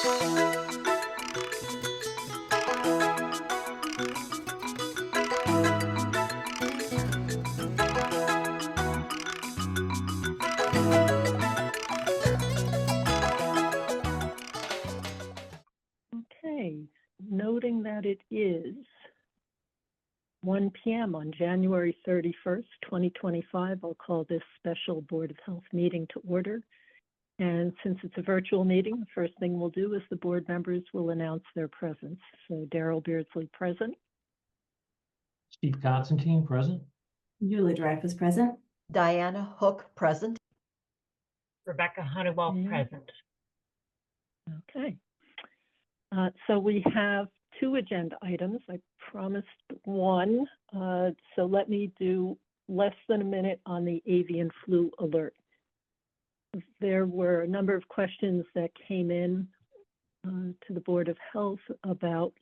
Okay, noting that it is 1 p.m. on January 31st, 2025, I'll call this special Board of Health meeting to order. And since it's a virtual meeting, the first thing we'll do is the board members will announce their presence. So Daryl Beardsley present. Steve Constantine present. Julie Dreyfus present. Diana Hook present. Rebecca Honeywell present. Okay. So we have 2 agenda items. I promised one. So let me do less than a minute on the avian flu alert. There were a number of questions that came in to the Board of Health about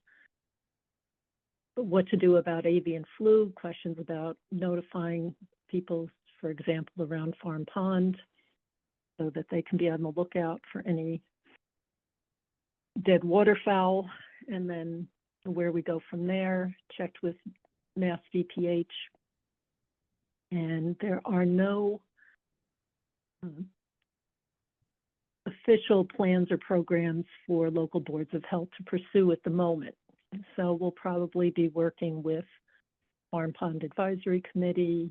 what to do about avian flu, questions about notifying people, for example, around Farm Pond, so that they can be on the lookout for any dead waterfowl, and then where we go from there. Checked with Mass VPH, and there are no official plans or programs for local boards of health to pursue at the moment. So we'll probably be working with Farm Pond Advisory Committee,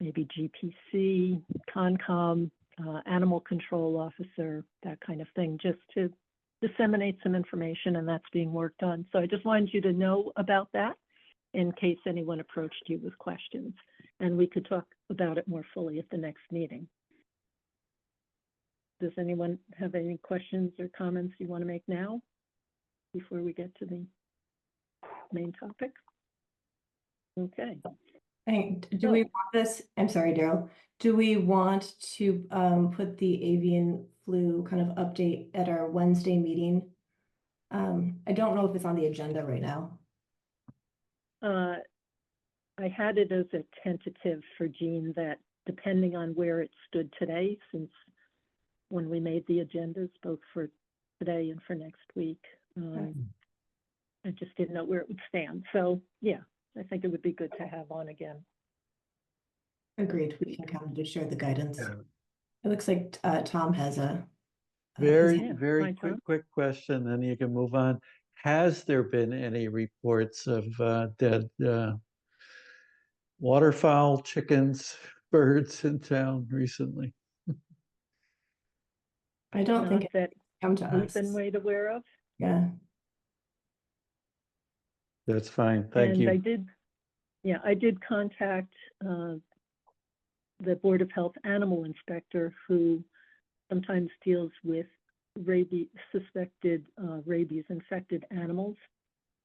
maybe GPC, Concom, Animal Control Officer, that kind of thing, just to disseminate some information, and that's being worked on. So I just wanted you to know about that in case anyone approached you with questions, and we could talk about it more fully at the next meeting. Does anyone have any questions or comments you want to make now before we get to the main topic? Okay. Do we want this? I'm sorry, Daryl. Do we want to put the avian flu kind of update at our Wednesday meeting? I don't know if it's on the agenda right now. I had it as a tentative for Jean that depending on where it stood today, since when we made the agendas, both for today and for next week, I just didn't know where it would stand. So yeah, I think it would be good to have on again. Agreed. We can kind of just share the guidance. Yeah. It looks like Tom has a Very quick question, and you can move on. Has there been any reports of dead waterfowl, chickens, birds in town recently? I don't think that come to we've us. been made aware of. Yeah. That's fine. Thank you. I did contact the Board of Health animal inspector, who sometimes deals with suspected rabies infected animals,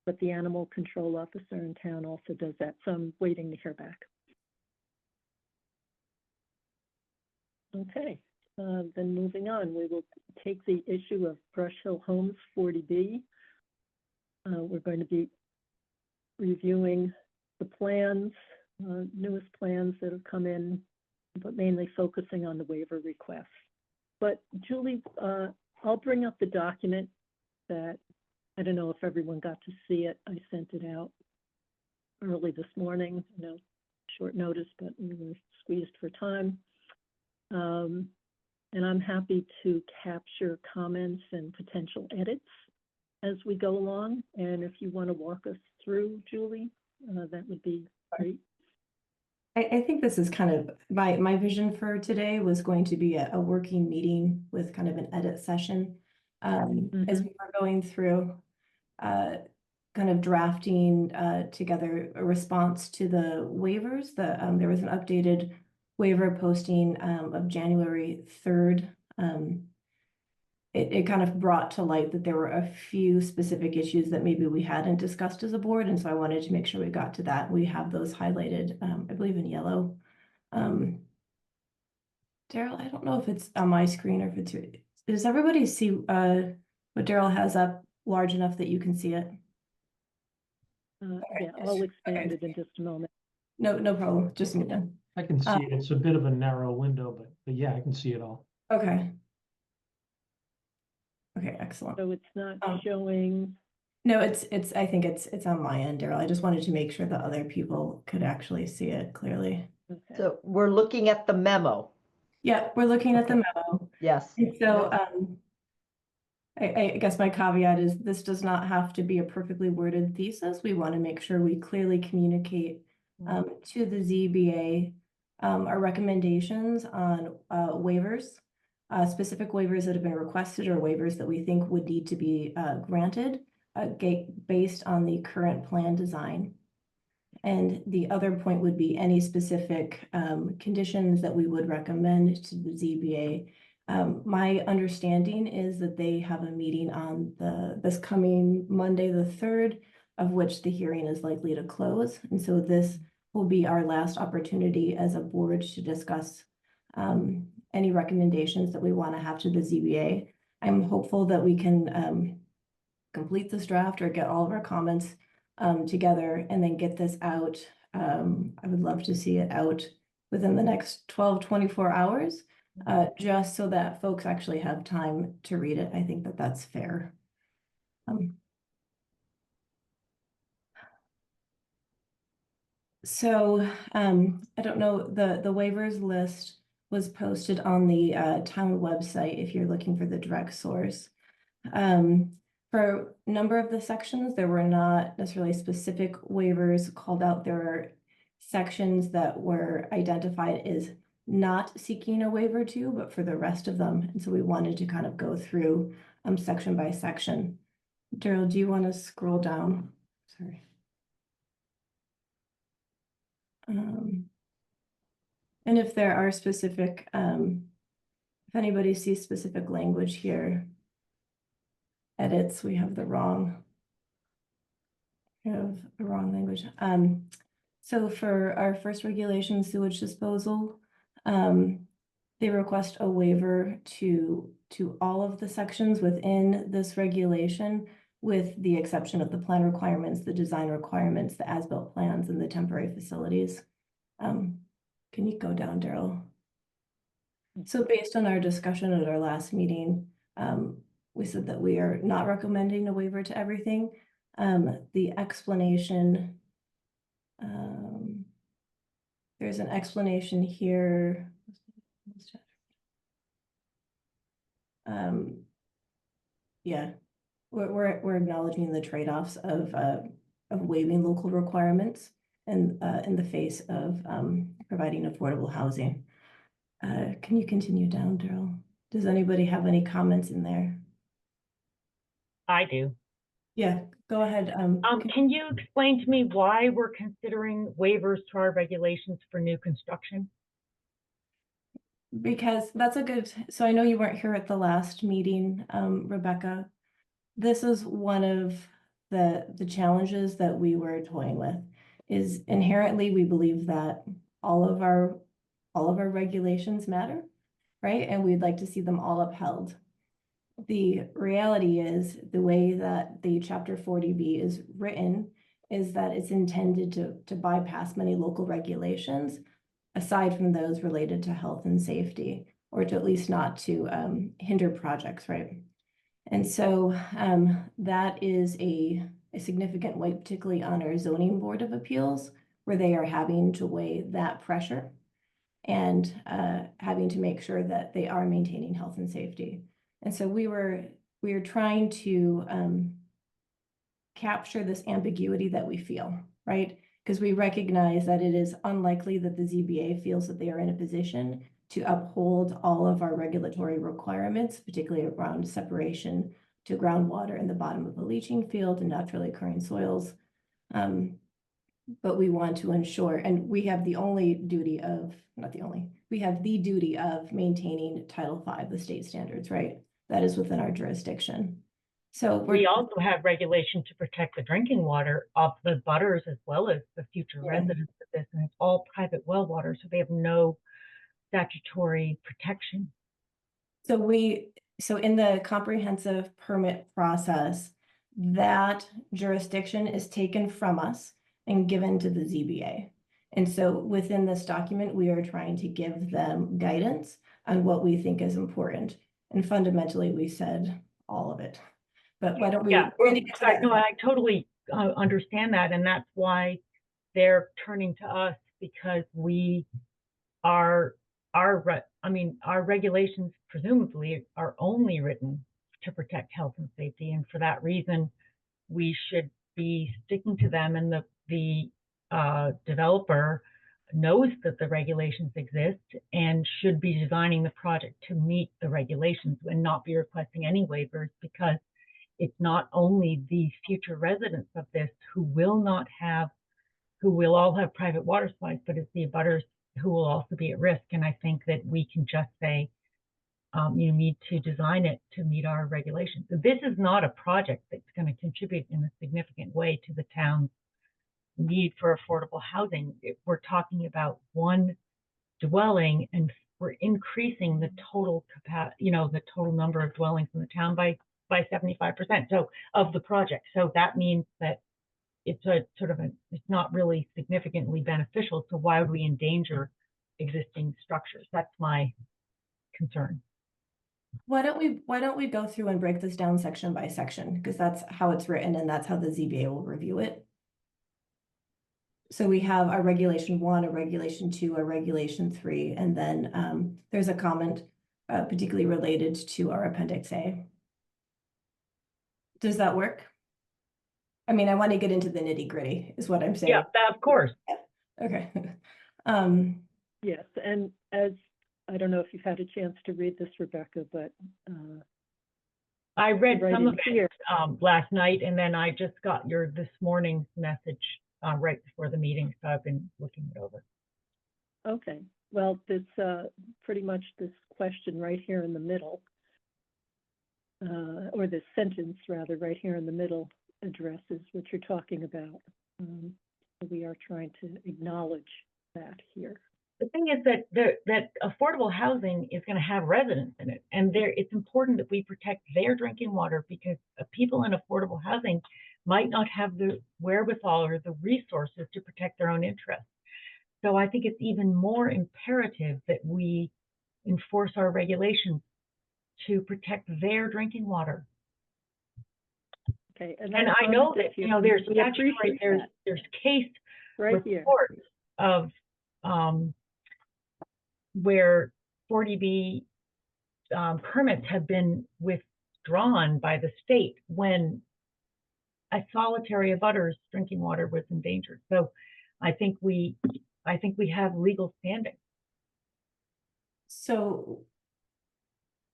but the animal control officer in town also does that. So I'm waiting to hear back. Okay, then moving on, we will take the issue of Brush Hill Homes 40B. We're going to be reviewing the plans, newest plans that have come in, but mainly focusing on the waiver request. But Julie, I'll bring up the document that, I don't know if everyone got to see it. I sent it out early this morning, short notice, but we were squeezed for time. And I'm happy to capture comments and potential edits as we go along. And if you want to walk us through, Julie, that would be great. I think this is kind of my vision for today was going to be a working meeting with kind of an edit session as we were going through kind of drafting together a response to the waivers. There was an updated waiver posting of January 3rd. It kind of brought to light that there were a few specific issues that maybe we hadn't discussed as a board. And so I wanted to make sure we got to that. We have those highlighted, I believe in yellow. Daryl, I don't know if it's on my screen or if it's, does everybody see what Daryl has up large enough that you can see it? Yeah, I'll expand it in just a moment. No problem. Just me then. I can see it. It's a bit of a narrow window, but yeah, I can see it all. Okay. Okay, excellent. So it's not Um, showing, No, I think it's on my end, Daryl. I just wanted to make sure that other people could actually see it clearly. okay. So we're looking at the memo. Yeah, we're looking at the Okay. memo. Yes. And so, No. I guess my caveat is this does not have to be a perfectly worded thesis. We want to make sure we clearly communicate to the ZBA our recommendations on waivers, specific waivers that have been requested or waivers that we think would need to be granted based on the current plan design. And the other point would be any specific conditions that we would recommend to the ZBA. My understanding is that they have a meeting on this coming Monday, the 3rd, of which the hearing is likely to close. And so this will be our last opportunity as a board to discuss any recommendations that we want to have to the ZBA. I'm hopeful that we can complete this draft or get all of our comments together and then get this out. I would love to see it out within the next 24 hours, just so that folks actually have time to read it. I think that that's fair. So I don't know, the waivers list was posted on the town website if you're looking for the direct source. For a number of the sections, there were not necessarily specific waivers called out. There were sections that were identified as not seeking a waiver to, but for the rest of them. And so we wanted to kind of go through section by section. Daryl, do you want to scroll down? Sorry. And if there are specific, if anybody sees specific language here, edits, we have the wrong language. So for our first regulation, sewage disposal, they request a waiver to all of the sections within this regulation, with the exception of the plan requirements, the design requirements, the as-built plans, and the temporary facilities. Can you go down, Daryl? So based on our discussion at our last meeting, we said that we are not recommending a waiver to everything. The explanation, there's an explanation here. Yeah, we're acknowledging the trade-offs of waiving local requirements and in the face of providing affordable housing. Can you continue down, Daryl? Does anybody have any comments in there? I do. Yeah, go ahead. Can you explain to me why we're considering waivers to our regulations for new construction? Because that's a good, so I know you weren't here at the last meeting, Rebecca. This is one of the challenges that we were toying with, is inherently we believe that all of our regulations matter, right? And we'd like to see them all upheld. The reality is the way that the Chapter 40B is written is that it's intended to bypass many local regulations, aside from those related to health and safety, or to at least not to hinder projects, right? And so that is a significant weight, particularly on our zoning board of appeals, where they are having to weigh that pressure and having to make sure that they are maintaining health and safety. And so we were trying to capture this ambiguity that we feel, right? Because we recognize that it is unlikely that the ZBA feels that they are in a position to uphold all of our regulatory requirements, particularly around separation to groundwater in the bottom of a leaching field and naturally occurring soils. But we want to ensure, and we have the duty of maintaining Title V, the state standards, right? That is within our jurisdiction. So We also have regulation to protect the drinking water of the butters as well as the future residents of this, and it's all private well water, so they have no statutory protection. So in the comprehensive permit process, that jurisdiction is taken from us and given to the ZBA. And so within this document, we are trying to give them guidance on what we think is important. And fundamentally, we said all of it. But why don't we? Yeah, we're gonna get to that. no, I totally understand that, and that's why they're turning to us, because we are, our regulations presumably are only written to protect health and safety, and for that reason, we should be sticking to them, and the developer knows that the regulations exist and should be designing the project to meet the regulations and not be requesting any waivers, because it's not only the future residents of this who will all have private water supplies, but it's the abutters who will also be at risk. And I think that we can just say, you need to design it to meet our regulations. So this is not a project that's going to contribute in a significant way to the town's need for affordable housing. We're talking about one dwelling, and we're increasing the total capacity, the total number of dwellings in the town by 75%. So of the project. So that means that it's it's not really significantly beneficial. So why would we endanger existing structures? That's my concern. Why don't we go through and break this down section by section, because that's how it's written and that's how the ZBA will review it. So we have a regulation 1, a regulation 2, a regulation 3, and then there's a comment particularly related to our appendix A. Does that work? I mean, I want to get into the nitty gritty is what I'm saying. Yeah, of course. Okay. Yes, and as, I don't know if you've had a chance to read this, Rebecca, but I read right some of in it here. Last night, and then I just got your this morning's message right before the meeting, so I've been looking it over. Okay, well, this pretty much this question right here in the middle, or this sentence rather, right here in the middle addresses what you're talking about. So we are trying to acknowledge that here. The thing is that affordable housing is going to have residents in it, and it's important that we protect their drinking water, because people in affordable housing might not have the wherewithal or the resources to protect their own interests. So I think it's even more imperative that we enforce our regulations to protect their drinking water. Okay, And I know that there's statutory, there's case right reports here of where 40B permits have been withdrawn by the state when a solitary abutter's drinking water was endangered. So I think we have legal standing. So,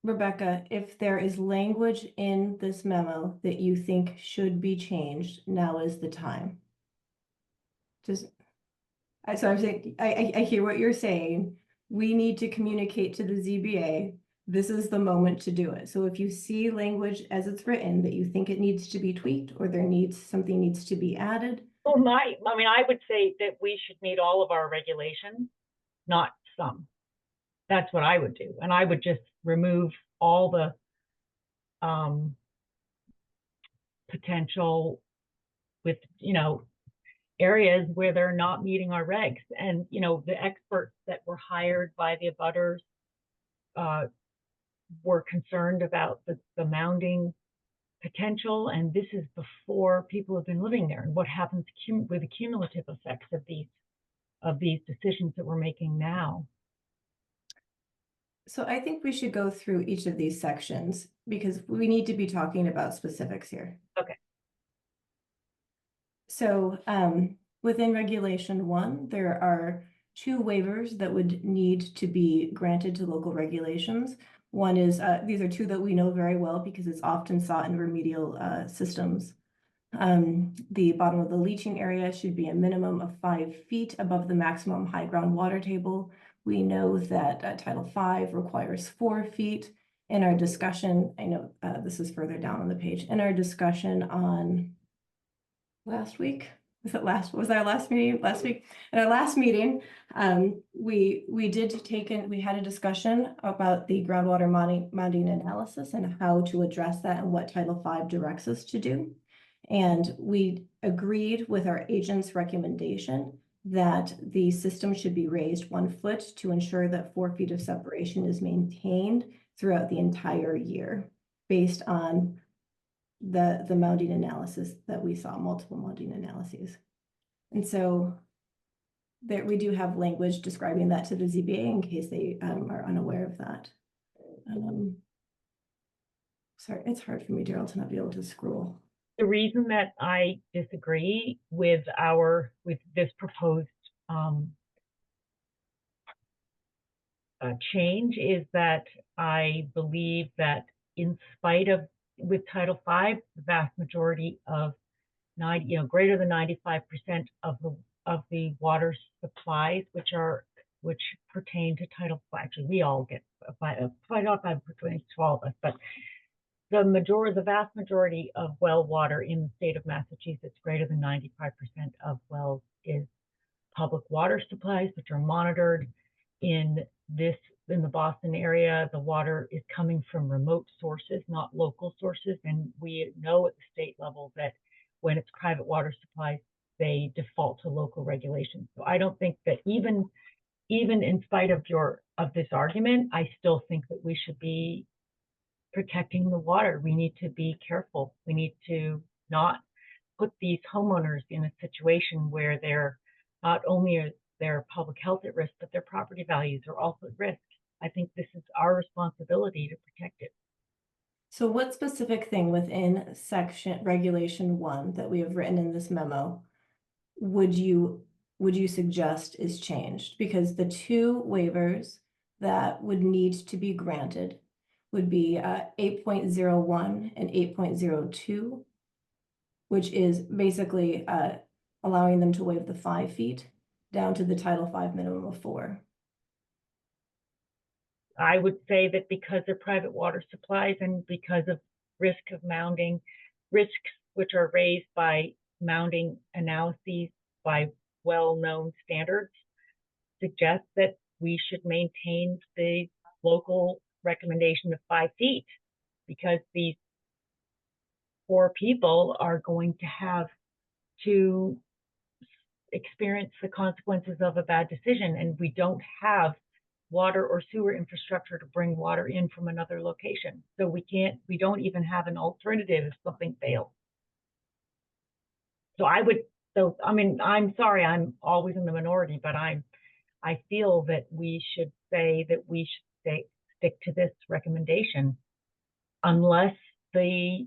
Rebecca, if there is language in this memo that you think should be changed, now is the time. So I'm saying, I hear what you're saying. We need to communicate to the ZBA. This is the moment to do it. So if you see language as it's written that you think it needs to be tweaked, or something needs to be added. Well, I would say that we should meet all of our regulations, not some. That's what I would do. And I would just remove all the potential with, areas where they're not meeting our regs. And, the experts that were hired by the abutters were concerned about the mounding potential. And this is before people have been living there, and what happens with the cumulative effects of these decisions that we're making now. So I think we should go through each of these sections, because we need to be talking about specifics here. Okay. So within regulation 1, there are 2 waivers that would need to be granted to local regulations. One is, these are 2 that we know very well because it's often sought in remedial systems. The bottom of the leaching area should be a minimum of 5 feet above the maximum high ground water table. We know that Title V requires 4 feet. In our discussion, I know this is further down on the page, in our discussion on last week, was our last meeting? Last week, in our last meeting, we had a discussion about the groundwater mounding analysis and how to address that and what Title V directs us to do. And we agreed with our agent's recommendation that the system should be raised 1 foot to ensure that 4 feet of separation is maintained throughout the entire year. based on the mounding analysis that we saw, multiple mounding analyses. And so there, we do have language describing that to the ZBA in case they are unaware of that. Sorry, it's hard for me, Daryl, to not be able to scroll. The reason that I disagree with this proposed change is that I believe that in spite of, with Title V, the vast majority of greater than 95% of the water supplies, which pertain to Title V. Actually, we all get Title V pertains to all of us, but the vast majority of well water in the state of Massachusetts, greater than 95% of wells, is public water supplies, which are monitored. In the Boston area, the water is coming from remote sources, not local sources. And we know at the state level that when it's private water supplies, they default to local regulations. So I don't think that even in spite of this argument, I still think that we should be protecting the water. We need to be careful. We need to not put these homeowners in a situation where they're not only are their public health at risk, but their property values are also at risk. I think this is our responsibility to protect it. So what specific thing within regulation 1 that we have written in this memo would you suggest is changed? Because the two waivers that would need to be granted would be 8.01 and 8.02, which is basically allowing them to waive the 5 feet down to the Title V minimum of 4. I would say that because they're private water supplies and because of risk of mounding, risks which are raised by mounding analyses by well-known standards, suggest that we should maintain the local recommendation of 5 feet, because these poor people are going to have to experience the consequences of a bad decision, and we don't have water or sewer infrastructure to bring water in from another location. So we don't even have an alternative if something fails. So I mean, I'm sorry, I'm always in the minority, but I feel that we should say that we should stick to this recommendation unless the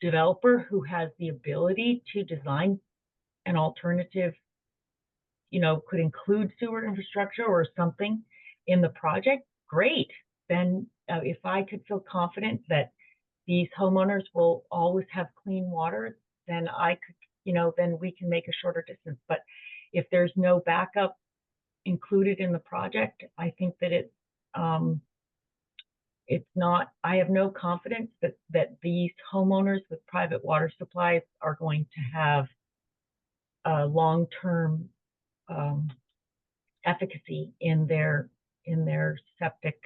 developer who has the ability to design an alternative, could include sewer infrastructure or something in the project, great. Then if I could feel confident that these homeowners will always have clean water, then I could, then we can make a shorter distance. But if there's no backup included in the project, I think that it's not, I have no confidence that these homeowners with private water supplies are going to have a long-term efficacy in their septic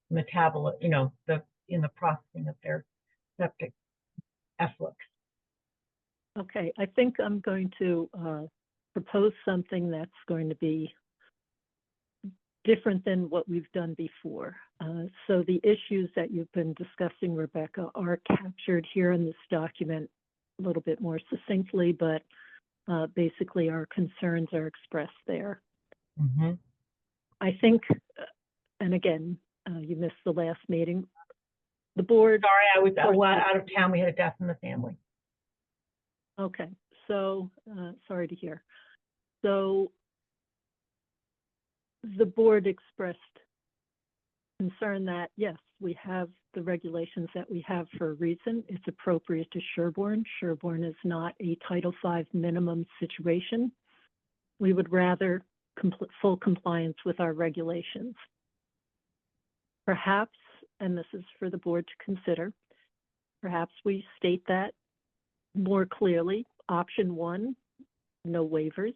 metabolism, in the processing of their septic efflux. Okay, I think I'm going to propose something that's going to be different than what we've done before. So the issues that you've been discussing, Rebecca, are captured here in this document a little bit more succinctly, but basically our concerns are expressed there. Mm-hmm. I think, and again, you missed the last meeting. The board. Sorry, I was out of town. We had a death in the family. Okay, so sorry to hear. So the board expressed concern that, yes, we have the regulations that we have for a reason. It's appropriate to Sherborn. Sherborn is not a Title V minimum situation. We would rather full compliance with our regulations. Perhaps, and this is for the board to consider, perhaps we state that more clearly. Option 1, no waivers.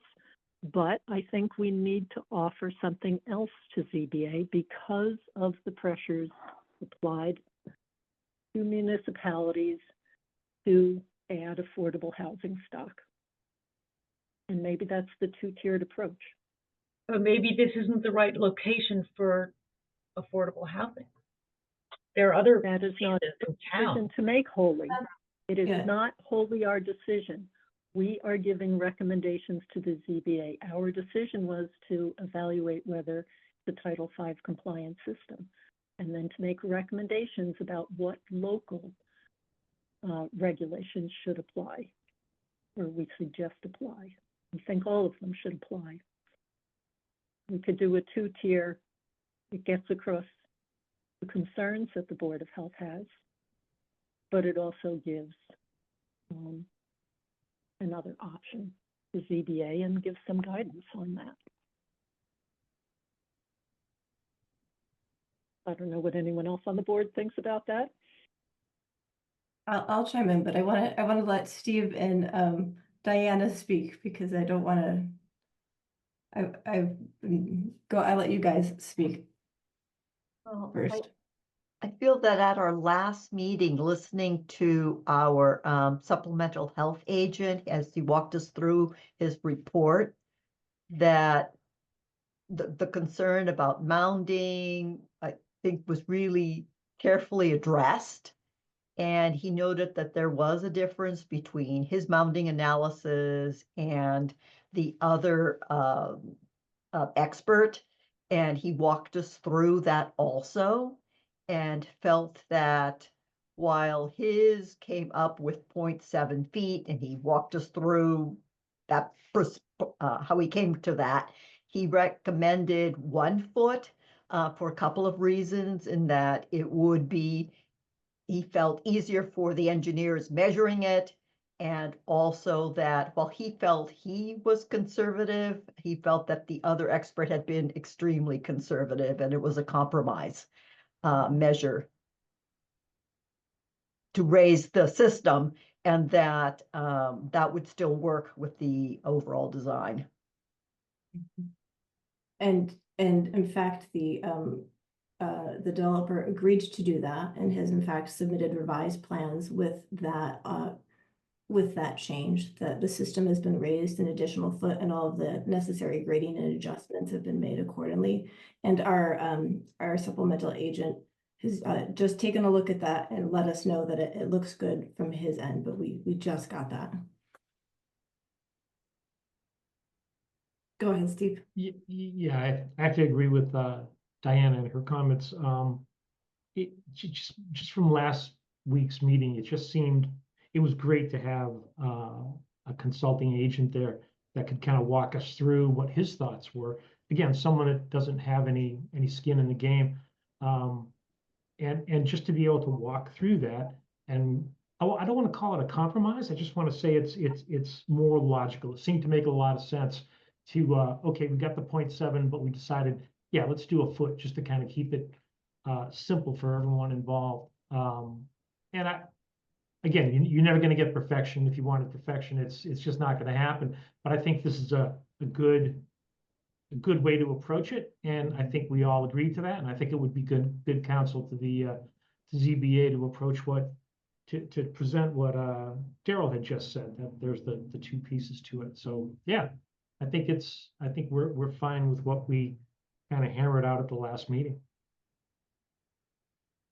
But I think we need to offer something else to ZBA because of the pressures applied to municipalities to add affordable housing stock. And maybe that's the two-tiered approach. But maybe this isn't the right location for affordable housing. there are other That is not places in a decision town. to make wholly. It is Yeah. not wholly our decision. We are giving recommendations to the ZBA. Our decision was to evaluate whether the Title V compliant system, and then to make recommendations about what local regulations should apply, or we suggest apply. We think all of them should apply. We could do a two-tier. It gets across the concerns that the Board of Health has, but it also gives another option to ZBA and gives some guidance on that. I don't know what anyone else on the board thinks about that. I'll chime in, but I want to let Steve and Diana speak because I don't want to. I let you guys speak Well, first. I feel that at our last meeting, listening to our supplemental health agent as he walked us through his report, that the concern about mounding, I think, was really carefully addressed. And he noted that there was a difference between his mounding analysis and the other expert. And he walked us through that also, and felt that while his came up with 0.7 feet, and he walked us through that, how he came to that, he recommended 1 foot for a couple of reasons, in that it would be, he felt, easier for the engineers measuring it, and also that while he felt he was conservative, he felt that the other expert had been extremely conservative, and it was a compromise measure to raise the system, and that that would still work with the overall design. And in fact, the developer agreed to do that and has in fact submitted revised plans with that change, that the system has been raised an additional foot and all of the necessary grading and adjustments have been made accordingly. And our supplemental agent has just taken a look at that and let us know that it looks good from his end, but we just got that. Go ahead, Steve. Yeah, I actually agree with Diana and her comments. It just from last week's meeting, it just seemed it was great to have a consulting agent there that could kind of walk us through what his thoughts were. Again, someone that doesn't have any skin in the game, and just to be able to walk through that. And I don't want to call it a compromise. I just want to say it's more logical. It seemed to make a lot of sense to okay, we got the 0.7, but we decided, yeah, let's do a foot just to kind of keep it simple for everyone involved. And again, you're never going to get perfection. If you wanted perfection, it's just not going to happen. But I think this is a good way to approach it, and I think we all agree to that. And I think it would be good counsel to the to ZBA to approach to present what Daryl had just said, that there's the two pieces to it. So yeah, I think we're fine with what we kind of hammered out at the last meeting.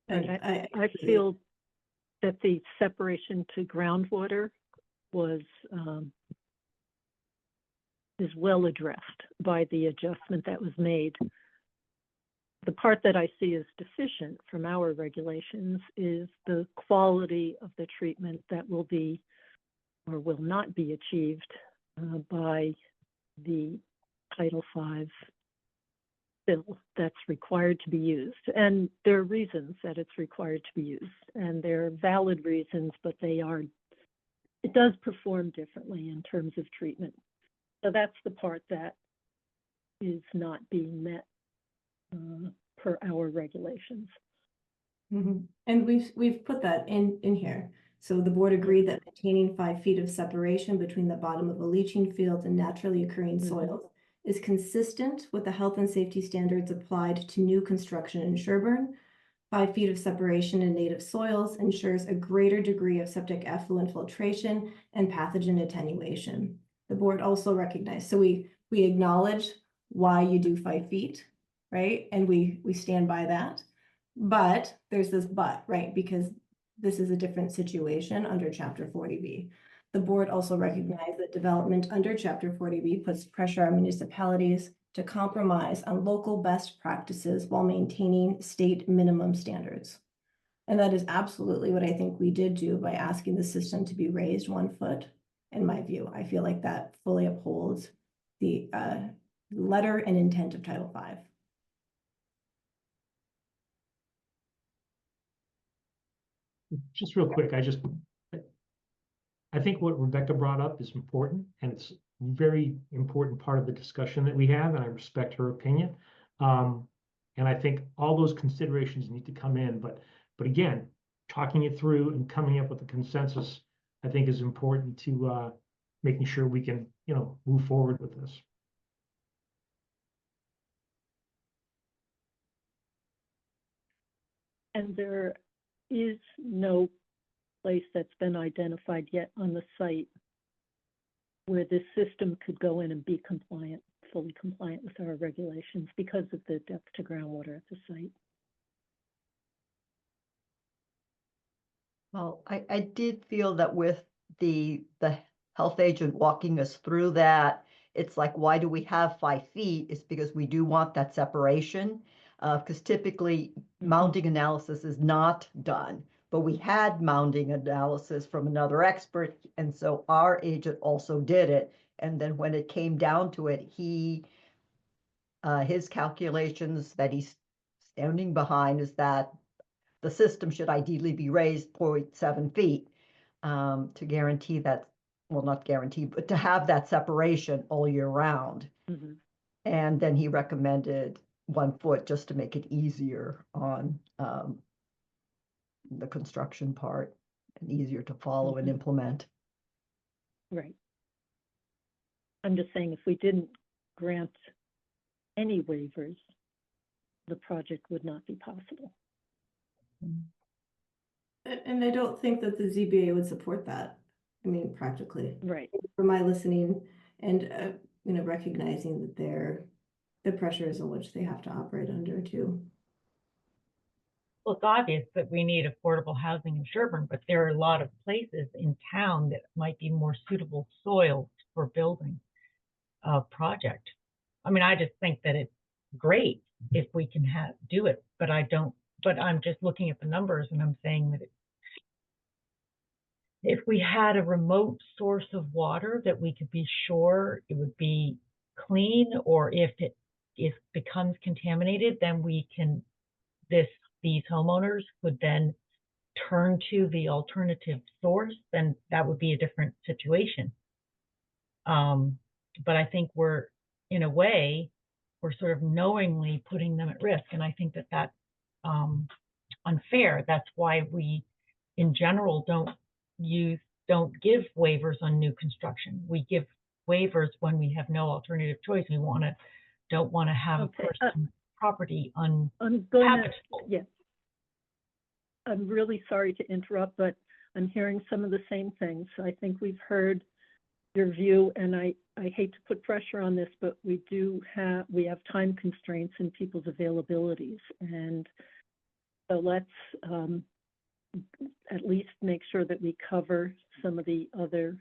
And I feel that the separation to groundwater was is well addressed by the adjustment that was made. The part that I see as deficient from our regulations is the quality of the treatment that will be or will not be achieved by the Title V bill that's required to be used. And there are reasons that it's required to be used, and they're valid reasons, but it does perform differently in terms of treatment. So that's the part that is not being met per our regulations. Mm-hmm. And we've put that in here. So the board agreed that maintaining 5 feet of separation between the bottom of a leaching field and naturally occurring soils is consistent with the health and safety standards applied to new construction in Sherborn. 5 feet of separation in native soils ensures a greater degree of septic effluent filtration and pathogen attenuation. The board also recognized, so we acknowledge why you do 5 feet, right? And we stand by that. But there's this but, right? Because this is a different situation under Chapter 40B. The board also recognized that development under Chapter 40B puts pressure on municipalities to compromise on local best practices while maintaining state minimum standards. And that is absolutely what I think we did do by asking the system to be raised 1 foot, in my view. I feel like that fully upholds the letter and intent of Title V. Just real quick, I think what Rebecca brought up is important, and it's a very important part of the discussion that we have, and I respect her opinion. And I think all those considerations need to come in, but again, talking it through and coming up with a consensus, I think is important to making sure we can, move forward with this. And there is no place that's been identified yet on the site where this system could go in and be compliant, fully compliant with our regulations because of the depth to groundwater at the site. Well, I did feel that with the health agent walking us through that, it's like, why do we have 5 feet? It's because we do want that separation. Because typically mounting analysis is not done, but we had mounting analysis from another expert, and so our agent also did it. And then when it came down to it, his calculations that he's standing behind is that the system should ideally be raised 0.7 feet to guarantee that, well, not guarantee, but to have that separation all year round. Mm-hmm. And then he recommended 1 foot just to make it easier on the construction part and easier to follow and implement. Right. I'm just saying if we didn't grant any waivers, the project would not be possible. And I don't think that the ZBA would support that. I mean, practically. Right. From my listening and, recognizing that the pressures in which they have to operate under too. Well, it's obvious that we need affordable housing in Sherborn, but there are a lot of places in town that might be more suitable soils for building a project. I mean, I just think that it's great if we can do it, but I'm just looking at the numbers and I'm saying that if we had a remote source of water that we could be sure it would be clean, or if it becomes contaminated, then these homeowners would then turn to the alternative source, then that would be a different situation. But I think in a way, we're sort of knowingly putting them at risk. And I think that that's unfair. That's why we, in general, don't give waivers on new construction. We give waivers when we have no alternative choice. We don't want to have a person's property uninhabitable. Yes. I'm really sorry to interrupt, but I'm hearing some of the same things. I think we've heard your view, and I hate to put pressure on this, but we have time constraints in people's availabilities. And so let's at least make sure that we cover some of the other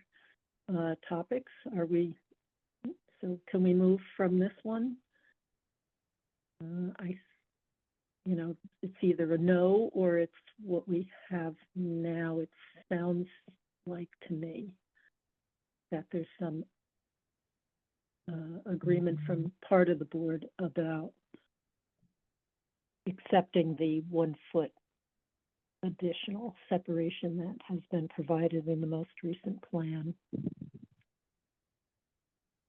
topics. So can we move from this one? It's either a no or it's what we have now. It sounds like to me that there's some agreement from part of the board about accepting the 1 foot additional separation that has been provided in the most recent plan.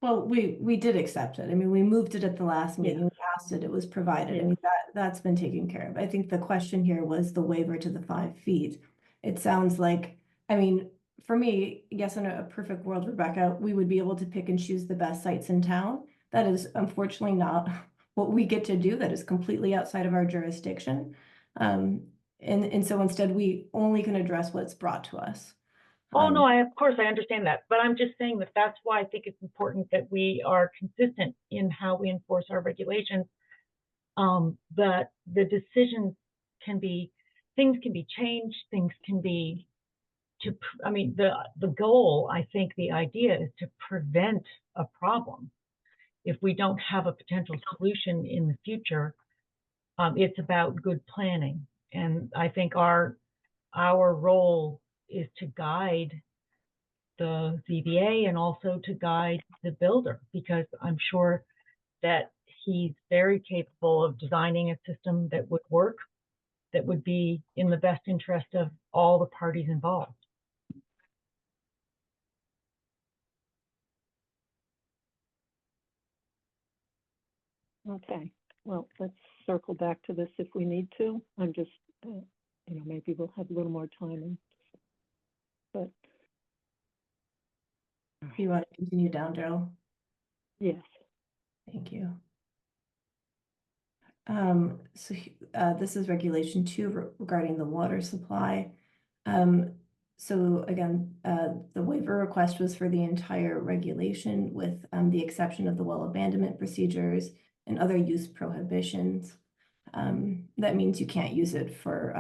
Well, we did accept it. I mean, we moved it at the last meeting. We asked it was provided. I mean, that's been taken care of. I think the question here was the waiver to the 5 feet. It sounds like, I mean, for me, yes, in a perfect world, Rebecca, we would be able to pick and choose the best sites in town. That is unfortunately not what we get to do. That is completely outside of our jurisdiction. And so instead we only can address what's brought to us. Oh, no, of course, I understand that. But I'm just saying that that's why I think it's important that we are consistent in how we enforce our regulations, that the decisions things can be changed, things can be I mean, the goal, I think the idea is to prevent a problem. If we don't have a potential solution in the future, it's about good planning. And I think our role is to guide the ZBA and also to guide the builder, because I'm sure that he's very capable of designing a system that would work, that would be in the best interest of all the parties involved. Okay, well, let's circle back to this if we need to. I'm just, maybe we'll have a little more time. But Do you want to continue down, Daryl? yes. Thank you. This is regulation 2 regarding the water supply. So again, the waiver request was for the entire regulation with the exception of the well abandonment procedures and other use prohibitions. That means you can't use it for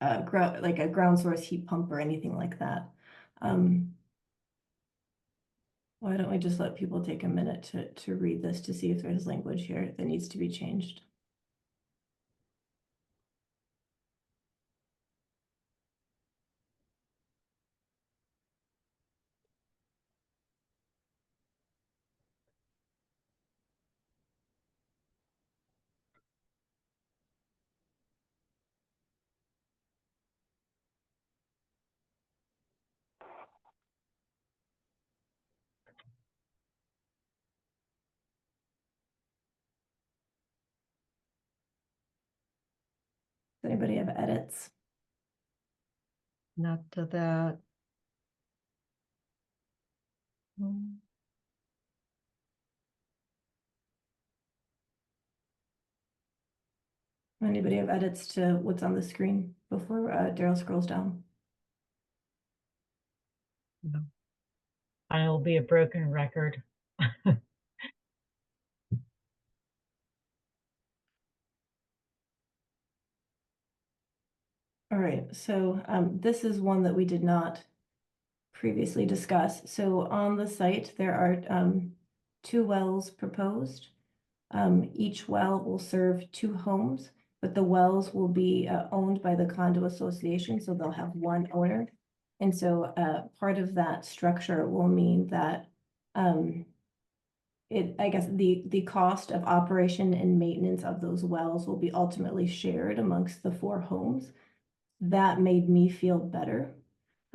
like a ground source heat pump or anything like that. Why don't we just let people take a minute to read this to see if there's language here that needs to be changed? Does anybody have edits? Not to that. Anybody have edits to what's on the screen before Daryl scrolls down? No. I'll be a broken record. All right, so this is one that we did not previously discuss. So on the site, there are 2 wells proposed. Each well will serve 2 homes, but the wells will be owned by the condo association, so they'll have one owner. And so part of that structure will mean that I guess the cost of operation and maintenance of those wells will be ultimately shared amongst the 4 homes. That made me feel better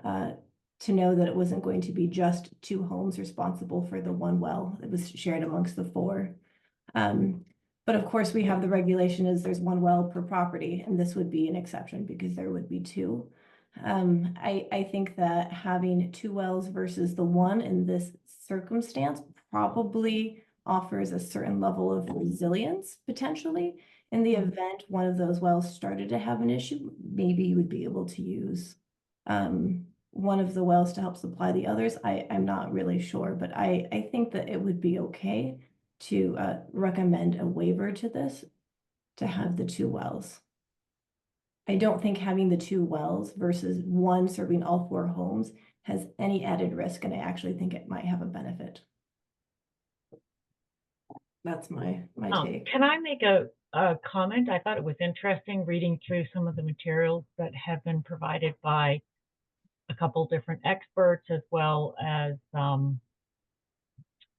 to know that it wasn't going to be just 2 homes responsible for the 1 well. It was shared amongst the 4. But of course, we have the regulation is there's 1 well per property, and this would be an exception because there would be 2. I think that having 2 wells versus the 1 in this circumstance probably offers a certain level of resilience potentially. In the event one of those wells started to have an issue, maybe you would be able to use one of the wells to help supply the others. I'm not really sure, but I think that it would be okay to recommend a waiver to this to have the 2 wells. I don't think having the 2 wells versus 1 serving all 4 homes has any added risk, and I actually think it might have a benefit. That's my take. Can I make a comment? I thought it was interesting reading through some of the materials that have been provided by a couple different experts, as well as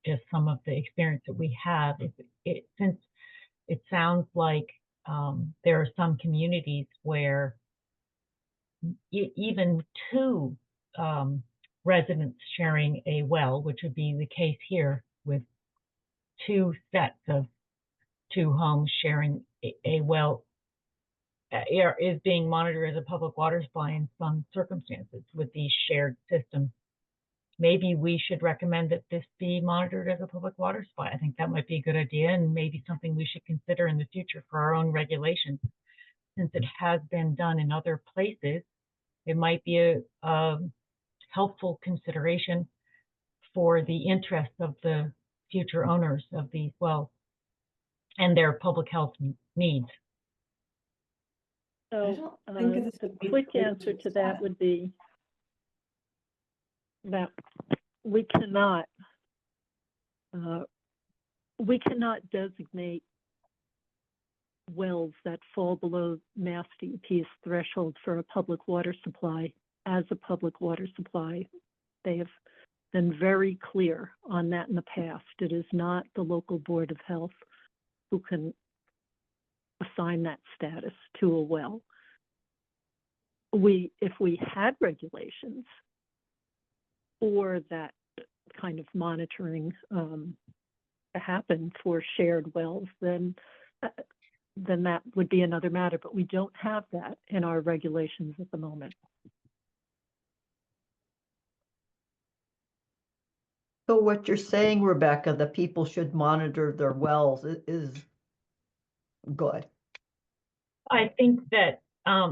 just some of the experience that we have. Since it sounds like there are some communities where even 2 residents sharing a well, which would be the case here with 2 sets of 2 homes sharing a well, is being monitored as a public water supply in some circumstances with these shared systems. Maybe we should recommend that this be monitored as a public water supply. I think that might be a good idea, and maybe something we should consider in the future for our own regulations. Since it has been done in other places, it might be a helpful consideration for the interests of the future owners of these wells and their public health needs. So don't think this the would be quick related answer to to that that. would be that we cannot designate wells that fall below Mass DEP's threshold for a public water supply as a public water supply. They have been very clear on that in the past. It is not the local Board of Health who can assign that status to a well. If we had regulations for that kind of monitoring to happen for shared wells, then that would be another matter, but we don't have that in our regulations at the moment. So what you're saying, Rebecca, that people should monitor their wells is good. I think that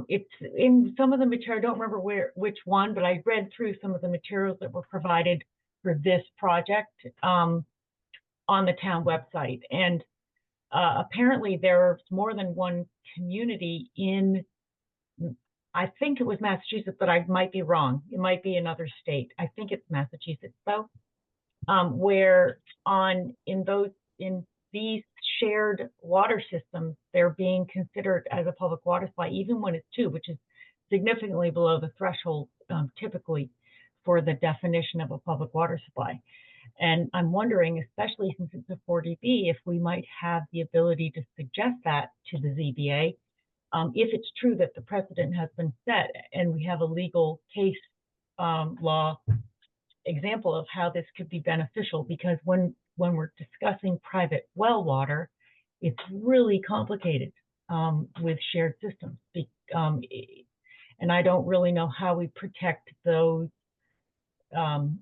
it's in some of the material, I don't remember which one, but I read through some of the materials that were provided for this project on the town website. And apparently there's more than one community in, I think it was Massachusetts, but I might be wrong. It might be another state. I think it's Massachusetts though, where in these shared water systems, they're being considered as a public water supply, even when it's 2, which is significantly below the threshold typically for the definition of a public water supply. And I'm wondering, especially since it's a 40B, if we might have the ability to suggest that to the ZBA, if it's true that the precedent has been set and we have a legal case law example of how this could be beneficial, because when we're discussing private well water, it's really complicated with shared systems. And I don't really know how we protect those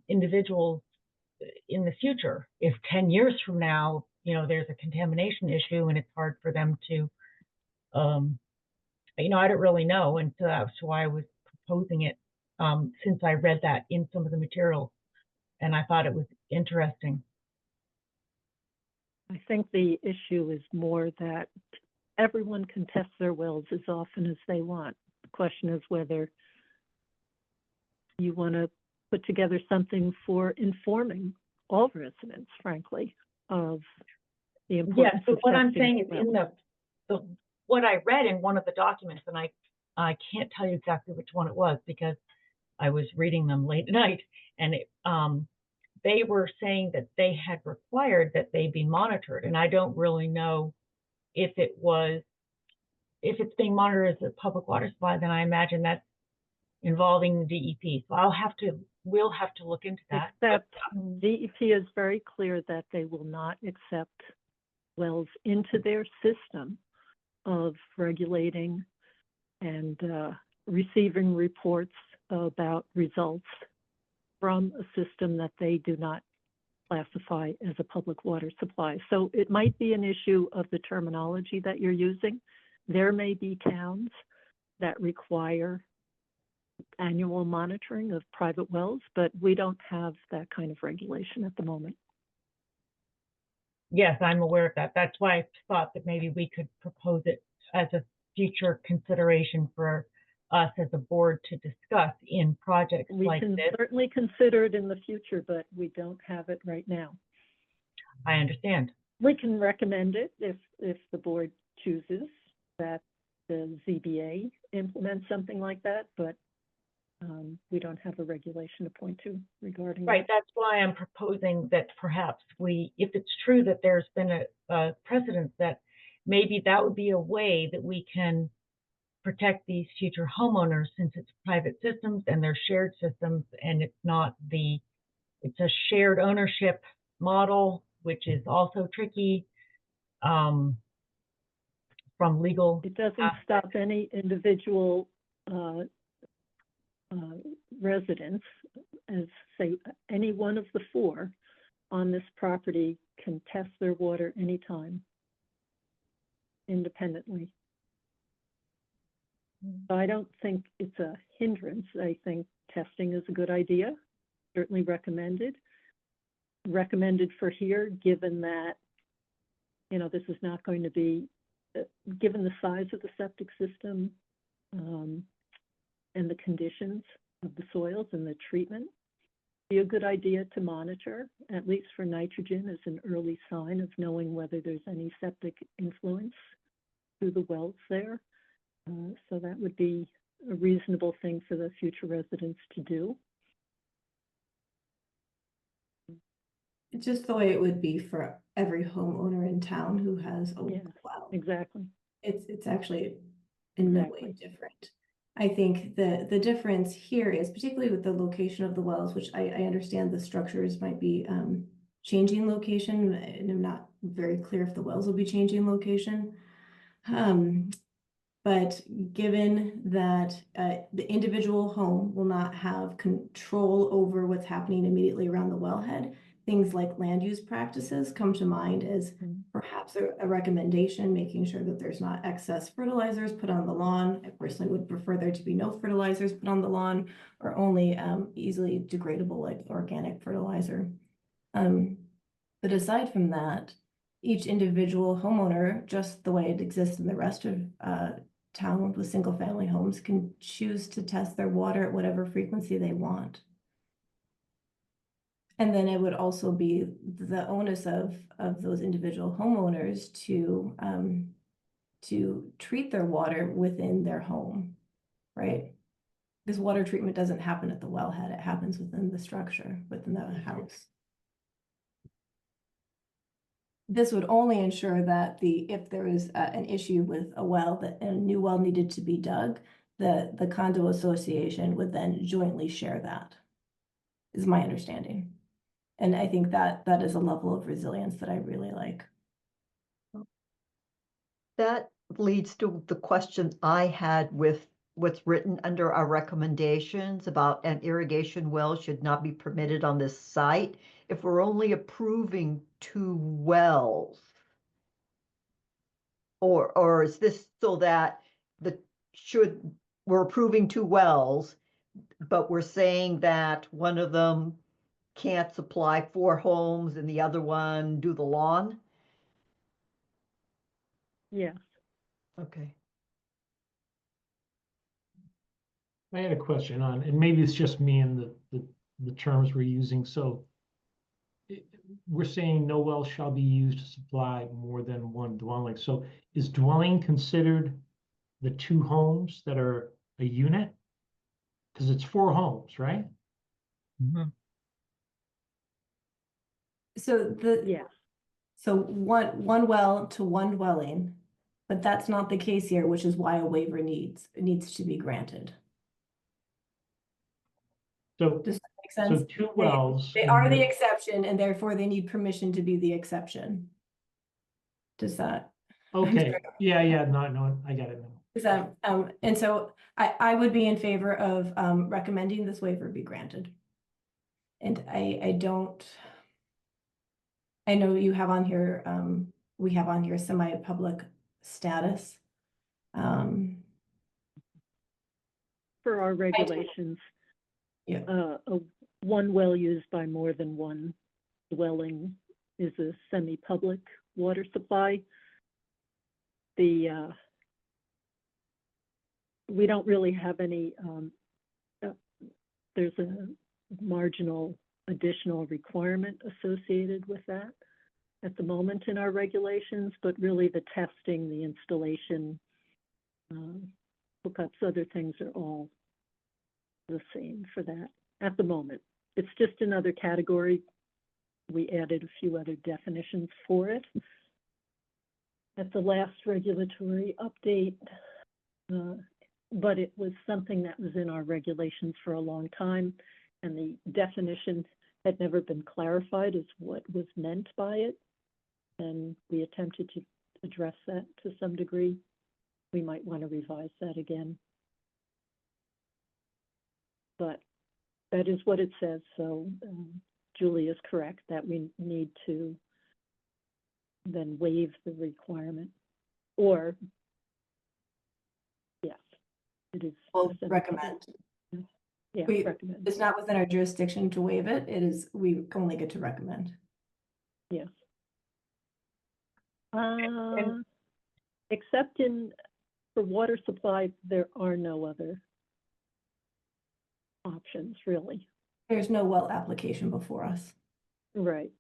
individuals in the future. If 10 years from now, there's a contamination issue and it's hard for them to, I don't really know. And so that's why I was proposing it since I read that in some of the materials. And I thought it was interesting. I think the issue is more that everyone can test their wells as often as they want. The question is whether you want to put together something for informing all residents, frankly, of the importance. Yeah, so what I'm saying is wells. in what I read in one of the documents, and I can't tell you exactly which one it was because I was reading them late at night, and they were saying that they had required that they be monitored, and I don't really know if it's being monitored as a public water supply. Then I imagine that's involving the DEP. So we'll have to look into that. Except DEP is very clear that they will not accept wells into their system of regulating and receiving reports about results from a system that they do not classify as a public water supply. So it might be an issue of the terminology that you're using. There may be towns that require annual monitoring of private wells, but we don't have that kind of regulation at the moment. Yes, I'm aware of that. That's why I thought that maybe we could propose it as a future consideration for us as a board to discuss in projects like this. We can certainly consider it in the future, but we don't have it right now. I understand. We can recommend it if the board chooses that the ZBA implement something like that, but we don't have a regulation to point to regarding Right, that's why I'm proposing that perhaps if it's true that there's been a precedent, that maybe that would be a way that we can protect these future homeowners, since it's private systems and they're shared systems, and it's a shared ownership model, which is also tricky from legal. It doesn't stop any individual residents, as say any one of the 4 on this property can test their water anytime independently. So I don't think it's a hindrance. I think testing is a good idea, certainly recommended for here, given that, this is not going to be, given the size of the septic system, and the conditions of the soils and the treatment. Be a good idea to monitor, at least for nitrogen, as an early sign of knowing whether there's any septic influence through the wells there. So that would be a reasonable thing for the future residents to do. Just the way it would be for every homeowner in town who has a Yes, well. exactly. It's actually in no way different. I think the difference here is particularly with the location of the wells, which I understand the structures might be changing location, and I'm not very clear if the wells will be changing location. But given that the individual home will not have control over what's happening immediately around the wellhead, things like land use practices come to mind as perhaps a recommendation, making sure that there's not excess fertilizers put on the lawn. I personally would prefer there to be no fertilizers put on the lawn, or only easily degradable like organic fertilizer. But aside from that, each individual homeowner, just the way it exists in the rest of town with single family homes, can choose to test their water at whatever frequency they want. And then it would also be the onus of those individual homeowners to treat their water within their home, right? This water treatment doesn't happen at the wellhead, it happens within the structure, within the house. This would only ensure that if there was an issue with a well, that a new well needed to be dug, the condo association would then jointly share that, is my understanding. And I think that is a level of resilience that I really like. That leads to the question I had with what's written under our recommendations about an irrigation well should not be permitted on this site. If we're only approving 2 wells, or is this so that we're approving 2 wells, but we're saying that one of them can't supply 4 homes and the other one do the lawn? Yes. Okay. I had a question on, and maybe it's just me and the terms we're using. So we're saying no well shall be used to supply more than 1 dwelling. So is dwelling considered the 2 homes that are a unit? Because it's 4 homes, right? So Yes. so one well to 1 dwelling, but that's not the case here, which is why a waiver needs to be granted. So, Does that make sense? so 2 wells. They are the exception, and therefore they need permission to be the exception. Does that? Okay, yeah, no, I got it now. Is that, and so I would be in favor of recommending this waiver be granted. And I know you have on here, we have on here semi-public status. For our regulations, Yeah. 1 well used by more than 1 dwelling is a semi-public water supply. We don't really have any, there's a marginal additional requirement associated with that at the moment in our regulations, but really the testing, the installation, hookups, other things are all the same for that at the moment. It's just another category. We added a few other definitions for it at the last regulatory update, but it was something that was in our regulations for a long time, and the definition had never been clarified as what was meant by it, and we attempted to address that to some degree. We might want to revise that again. But that is what it says, so Julie is correct that we need to then waive the requirement, or yes, it is. We'll recommend. Yeah, recommend. It's not within our jurisdiction to waive it. It is, we only get to recommend. Yes. Except in For water supply, there are no other options, really. There's no well application before us. Right.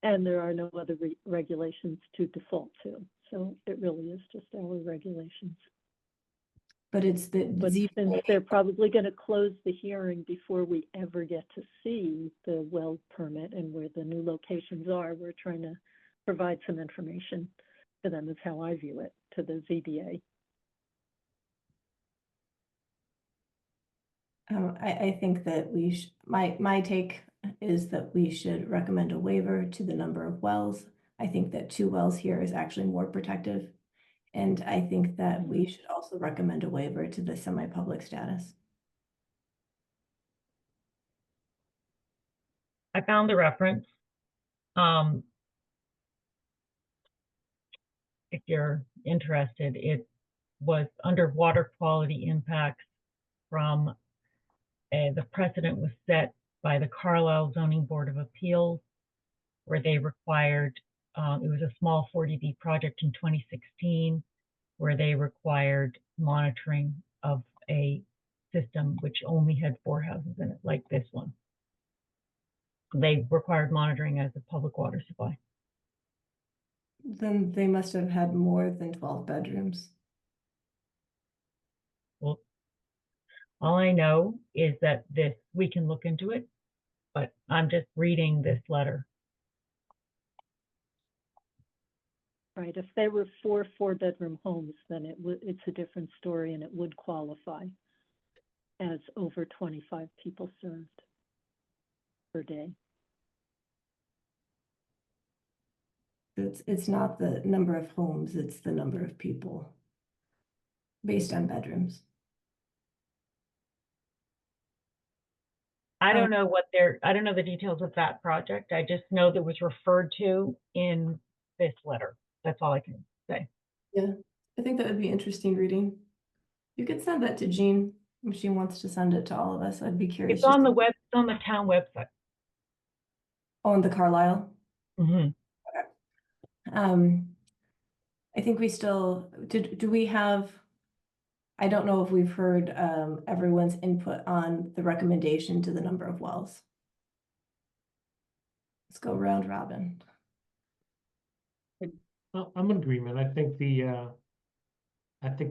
And there are no other regulations to default to. So it really is just our regulations. But it's the But since ZBA. they're probably going to close the hearing before we ever get to see the well permit and where the new locations are, we're trying to provide some information to them, is how I view it, to the ZBA. I think that my take is that we should recommend a waiver to the number of wells. I think that 2 wells here is actually more protective. And I think that we should also recommend a waiver to the semi-public status. I found the reference. If you're interested, it was under water quality impacts from the precedent was set by the Carlisle Zoning Board of Appeals, where they required, it was a small 40B project in 2016, where they required monitoring of a system which only had 4 houses in it, like this one. They required monitoring as a public water supply. Then they must have had more than 12 bedrooms. Well, all I know is that we can look into it, but I'm just reading this letter. Right. If they were 4 4-bedroom homes, then it's a different story, and it would qualify as over 25 people served per day. It's not the number of homes, it's the number of people based on bedrooms. I don't know I don't know the details of that project. I just know that it was referred to in this letter. That's all I can say. Yeah, I think that would be interesting reading. You could send that to Jean if she wants to send it to all of us. I'd be curious. It's on it's on the town website. On the Carlisle. Mm-hmm. Okay. I think we still do we have, I don't know if we've heard everyone's input on the recommendation to the number of wells. Let's go round robin. I'm in agreement. I think the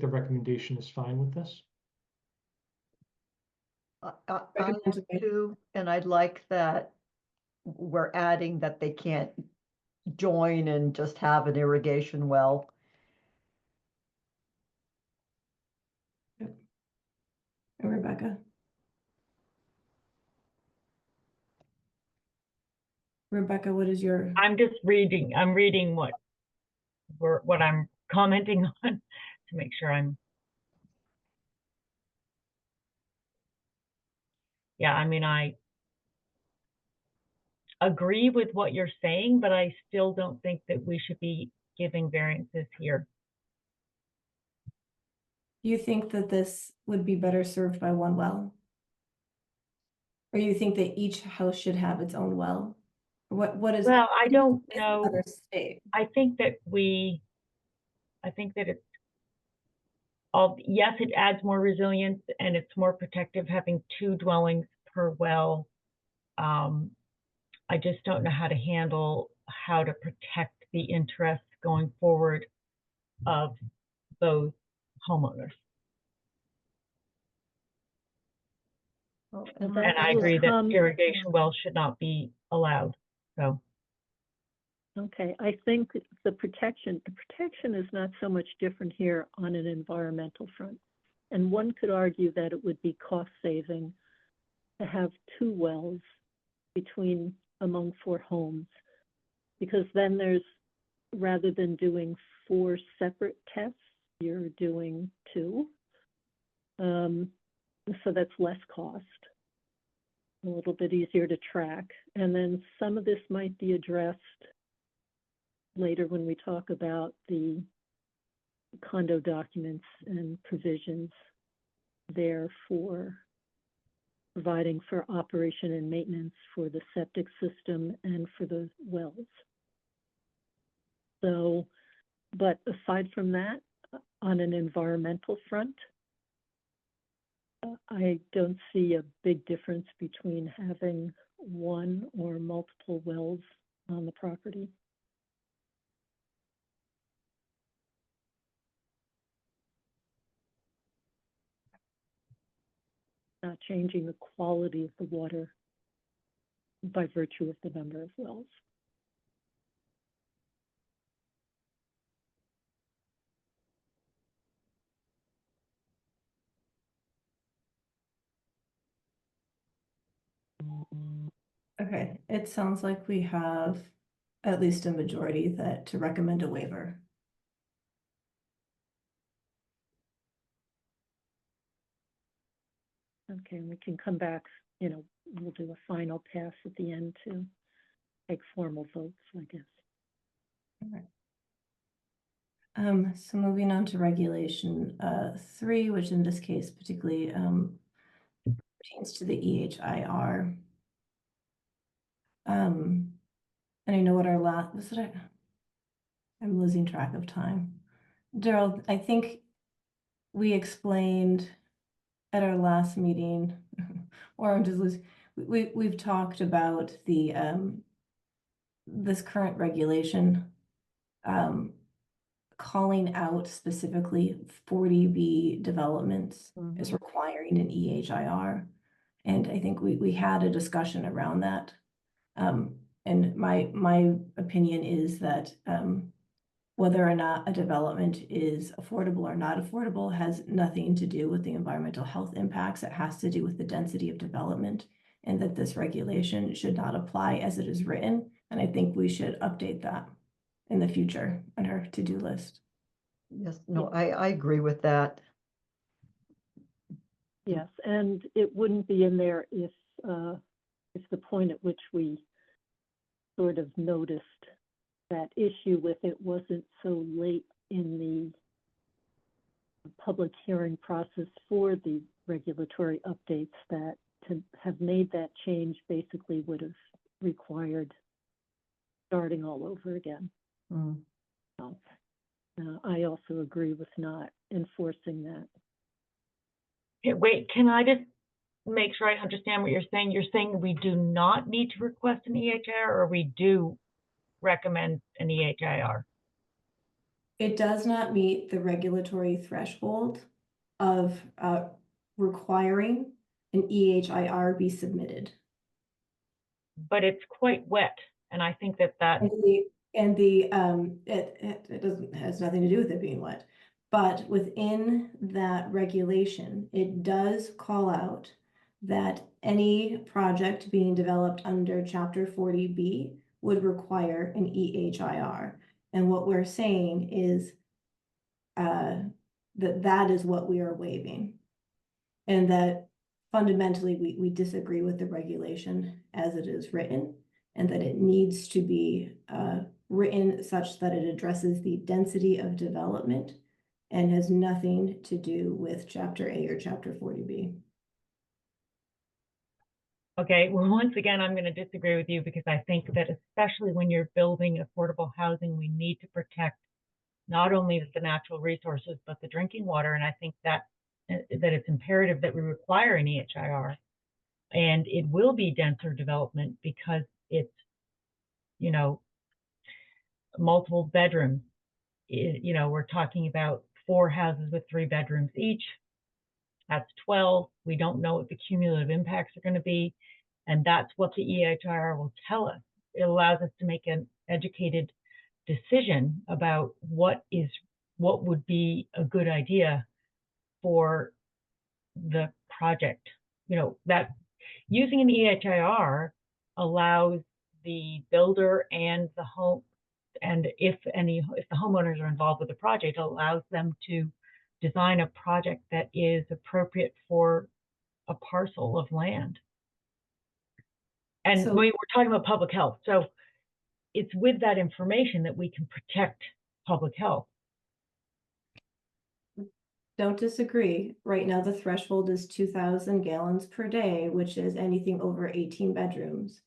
recommendation is fine with this. I am too, and I'd like that we're adding that they can't join and just have an irrigation well. Yep. And Rebecca. Rebecca, what is your? I'm just reading. I'm reading what I'm commenting on to make sure I'm. Yeah, I mean, I agree with what you're saying, but I still don't think that we should be giving variances here. Do you think that this would be better served by 1 well? Or you think that each house should have its own well? What is? Well, I don't know. I think that it's yes, it adds more resilience and it's more protective having 2 dwellings per well. I just don't know how to protect the interests going forward of those homeowners. And I agree that irrigation wells should not be allowed. So. Okay, I think the protection is not so much different here on an environmental front. And one could argue that it would be cost saving to have 2 wells among 4 homes, because then there's, rather than doing 4 separate tests, you're doing 2. So that's less cost, a little bit easier to track. And then some of this might be addressed later when we talk about the condo documents and provisions there for providing for operation and maintenance for the septic system and for the wells. So, but aside from that, on an environmental front, I don't see a big difference between having one or multiple wells on the property. Not changing the quality of the water by virtue of the number of wells. Okay, it sounds like we have at least a majority that to recommend a waiver. Okay, and we can come back, you know, we'll do a final pass at the end to take formal votes, I guess. All right. So moving on to regulation 3, which in this case particularly pertains to the EHIR. And I know what our last was it. I'm losing track of time. Daryl, I think we explained at our last meeting, or I'm just losing. We've talked about the this current regulation calling out specifically 40B developments as requiring an EHIR. And I think we had a discussion around that. And my opinion is that whether or not a development is affordable or not affordable has nothing to do with the environmental health impacts. It has to do with the density of development, and that this regulation should not apply as it is written. And I think we should update that in the future on our to-do list. Yes, no, I agree with that. Yes, and it wouldn't be in there if the point at which we sort of noticed that issue with it wasn't so late in the public hearing process for the regulatory updates, that to have made that change basically would have required starting all over again. So, I also agree with not enforcing that. Okay, wait, can I just make sure I understand what you're saying? You're saying we do not need to request an EHIR, or we do recommend an EHIR? It does not meet the regulatory threshold of requiring an EHIR be submitted. But it's quite wet, and I think that it doesn't has nothing to do with it being wet, but within that regulation, it does call out that any project being developed under Chapter 40B would require an EHIR. And what we're saying is that is what we are waiving. And that fundamentally we disagree with the regulation as it is written, and that it needs to be written such that it addresses the density of development and has nothing to do with Chapter A or Chapter 40B. okay, well, once again, I'm going to disagree with you, because I think that especially when you're building affordable housing, we need to protect not only the natural resources, but the drinking water. And I think that it's imperative that we require an EHIR, and it will be denser development because it's, you know, multiple bedrooms. You know, we're talking about 4 houses with 3 bedrooms each. That's 12. We don't know what the cumulative impacts are going to be. And that's what the EHIR will tell us. It allows us to make an educated decision about what would be a good idea for the project. You know, that using an EHIR allows the builder and the home, and if the homeowners are involved with the project, it allows them to design a project that is appropriate for a parcel of land. And So, we're talking about public health. So it's with that information that we can protect public health. don't disagree. Right now, the threshold is 2,000 gallons per day, which is anything over 18 bedrooms.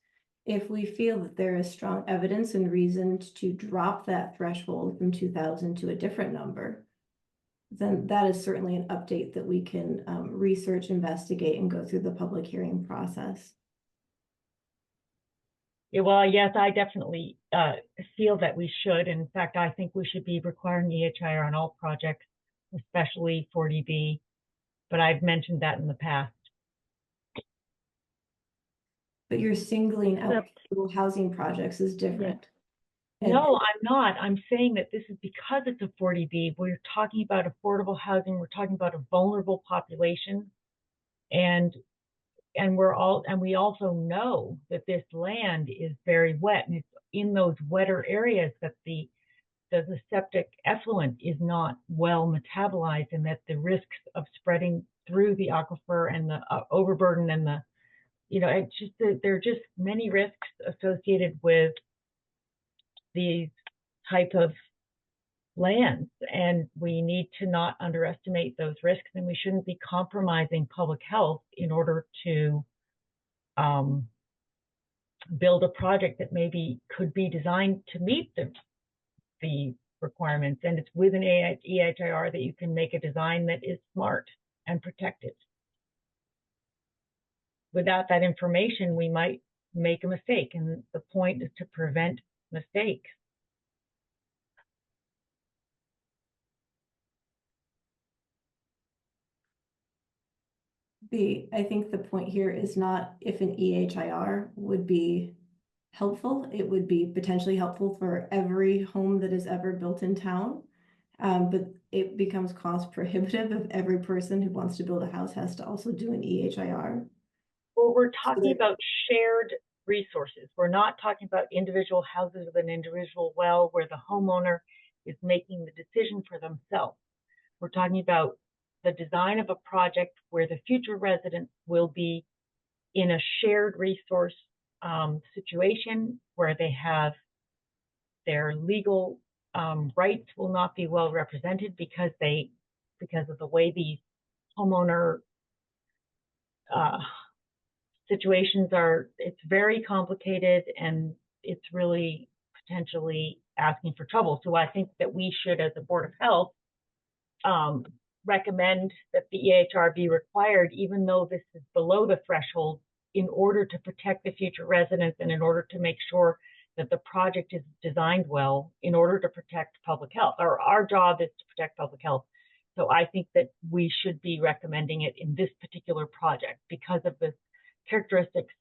If we feel that there is strong evidence and reason to drop that threshold from 2,000 to a different number, then that is certainly an update that we can research, investigate, and go through the public hearing process. Yeah, well, yes, I definitely feel that we should. In fact, I think we should be requiring EHIR on all projects, especially 40B. But I've mentioned that in the past. But you're singling out Except- affordable housing projects is different. No, I'm not. I'm saying that this is because it's a 40B. We're talking about affordable housing. We're talking about a vulnerable population, and we also know that this land is very wet, and it's in those wetter areas that the septic effluent is not well metabolized, and that the risks of spreading through the aquifer and the overburden and the, it's just that there are just many risks associated with these type of lands, and we need to not underestimate those risks, and we shouldn't be compromising public health in order to build a project that maybe could be designed to meet the requirements. And it's with an EHIR that you can make a design that is smart and protected. Without that information, we might make a mistake, and the point is to prevent mistakes. I think the point here is not if an EHIR would be helpful. It would be potentially helpful for every home that is ever built in town. But it becomes cost prohibitive if every person who wants to build a house has to also do an EHIR. Well, we're talking about shared resources. We're not talking about individual houses with an individual well where the homeowner is making the decision for themselves. We're talking about the design of a project where the future residents will be in a shared resource situation where they have their legal rights will not be well represented because of the way these homeowner situations are. It's very complicated, and it's really potentially asking for trouble. So I think that we should, as a Board of Health, recommend that the EHR be required, even though this is below the threshold, in order to protect the future residents and in order to make sure that the project is designed well in order to protect public health. Our job is to protect public health. So I think that we should be recommending it in this particular project because of the characteristics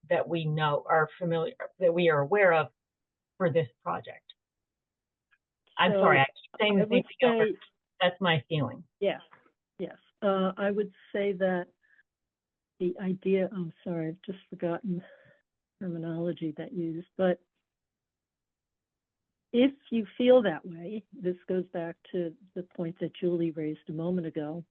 that we know are familiar, that we are aware of for this project. I'm sorry, I keep saying the same thing over. That's my feeling. Yes, yes. I would say that the idea, I'm sorry, I've just forgotten terminology that used, but if you feel that way, this goes back to the point that Julie raised a moment ago,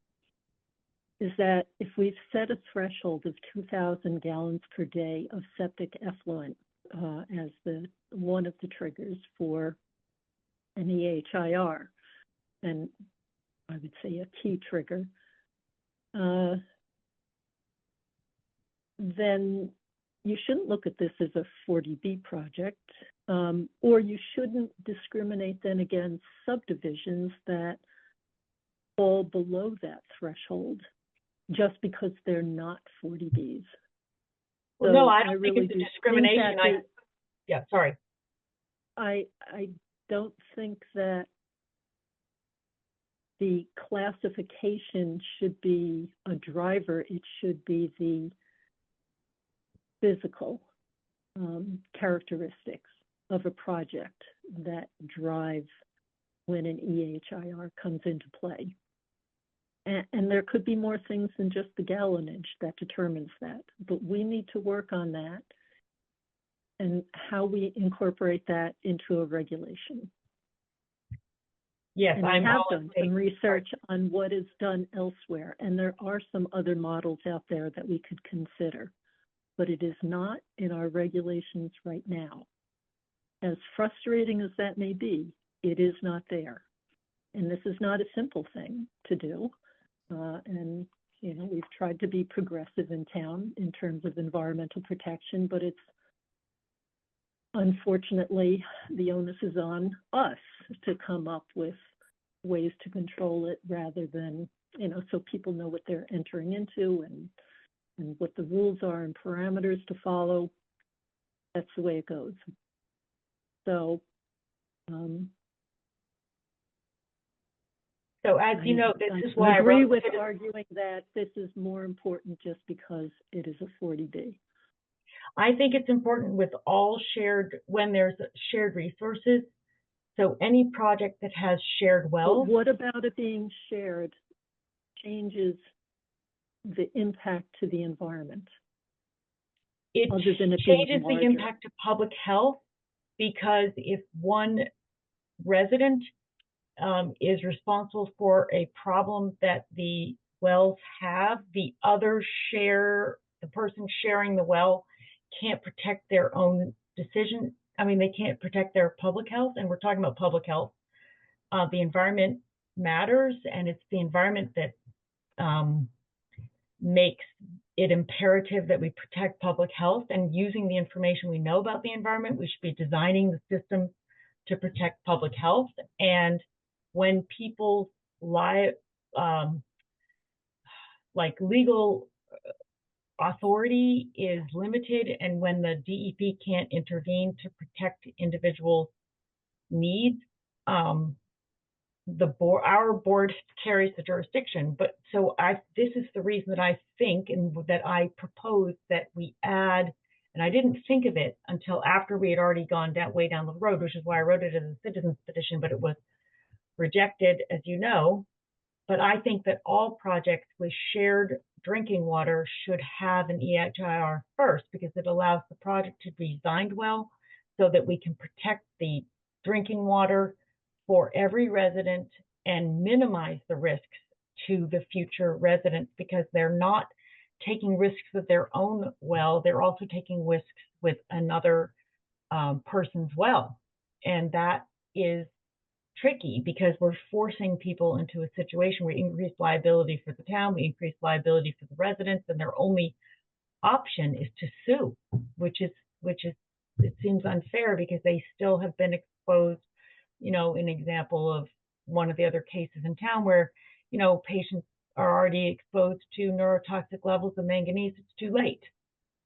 is that if we've set a threshold of 2,000 gallons per day of septic effluent as one of the triggers for an EHIR, and I would say a key trigger, then you shouldn't look at this as a 40B project, or you shouldn't discriminate then against subdivisions that fall below that threshold just because they're not 40Bs. Well, no, I don't think it's a discrimination. Yeah, sorry. I don't think that the classification should be a driver. It should be the physical characteristics of a project that drive when an EHIR comes into play. And there could be more things than just the gallonage that determines that, but we need to work on that and how we incorporate that into a regulation. Yes, and I have done some research on what is done elsewhere, and there are some other models out there that we could consider, but it is not in our regulations right now. As frustrating as that may be, it is not there. And this is not a simple thing to do. And, you know, we've tried to be progressive in town in terms of environmental protection, but it's unfortunately the onus is on us to come up with ways to control it rather than, so people know what they're entering into and what the rules are and parameters to follow. That's the way it goes. So, so as you know, this is why I agree with arguing that this is more important just because it is a 40B. I think it's important with all shared, when there's shared resources. So any project that has shared wells. But what about it being shared changes the impact to the environment? It changes the impact to public health, because if one resident is responsible for a problem that the wells have, the person sharing the well can't protect their own decision. I mean, they can't protect their public health, and we're talking about public health. The environment matters, and it's the environment that makes it imperative that we protect public health. And using the information we know about the environment, we should be designing the system to protect public health. And when people's legal authority is limited, and when the DEP can't intervene to protect individual needs, our board carries the jurisdiction. But so this is the reason that I think and that I propose that we add, and I didn't think of it until after we had already gone way down the road, which is why I wrote it as a citizen's petition, but it was rejected, as you know. But I think that all projects with shared drinking water should have an EHIR first, because it allows the project to be designed well so that we can protect the drinking water for every resident and minimize the risks to the future residents, because they're not taking risks with their own well, they're also taking risks with another person's well. And that is tricky, because we're forcing people into a situation where we increase liability for the town, we increase liability for the residents, and their only option is to sue, which is it seems unfair, because they still have been exposed. An example of one of the other cases in town where patients are already exposed to neurotoxic levels of manganese. It's too late,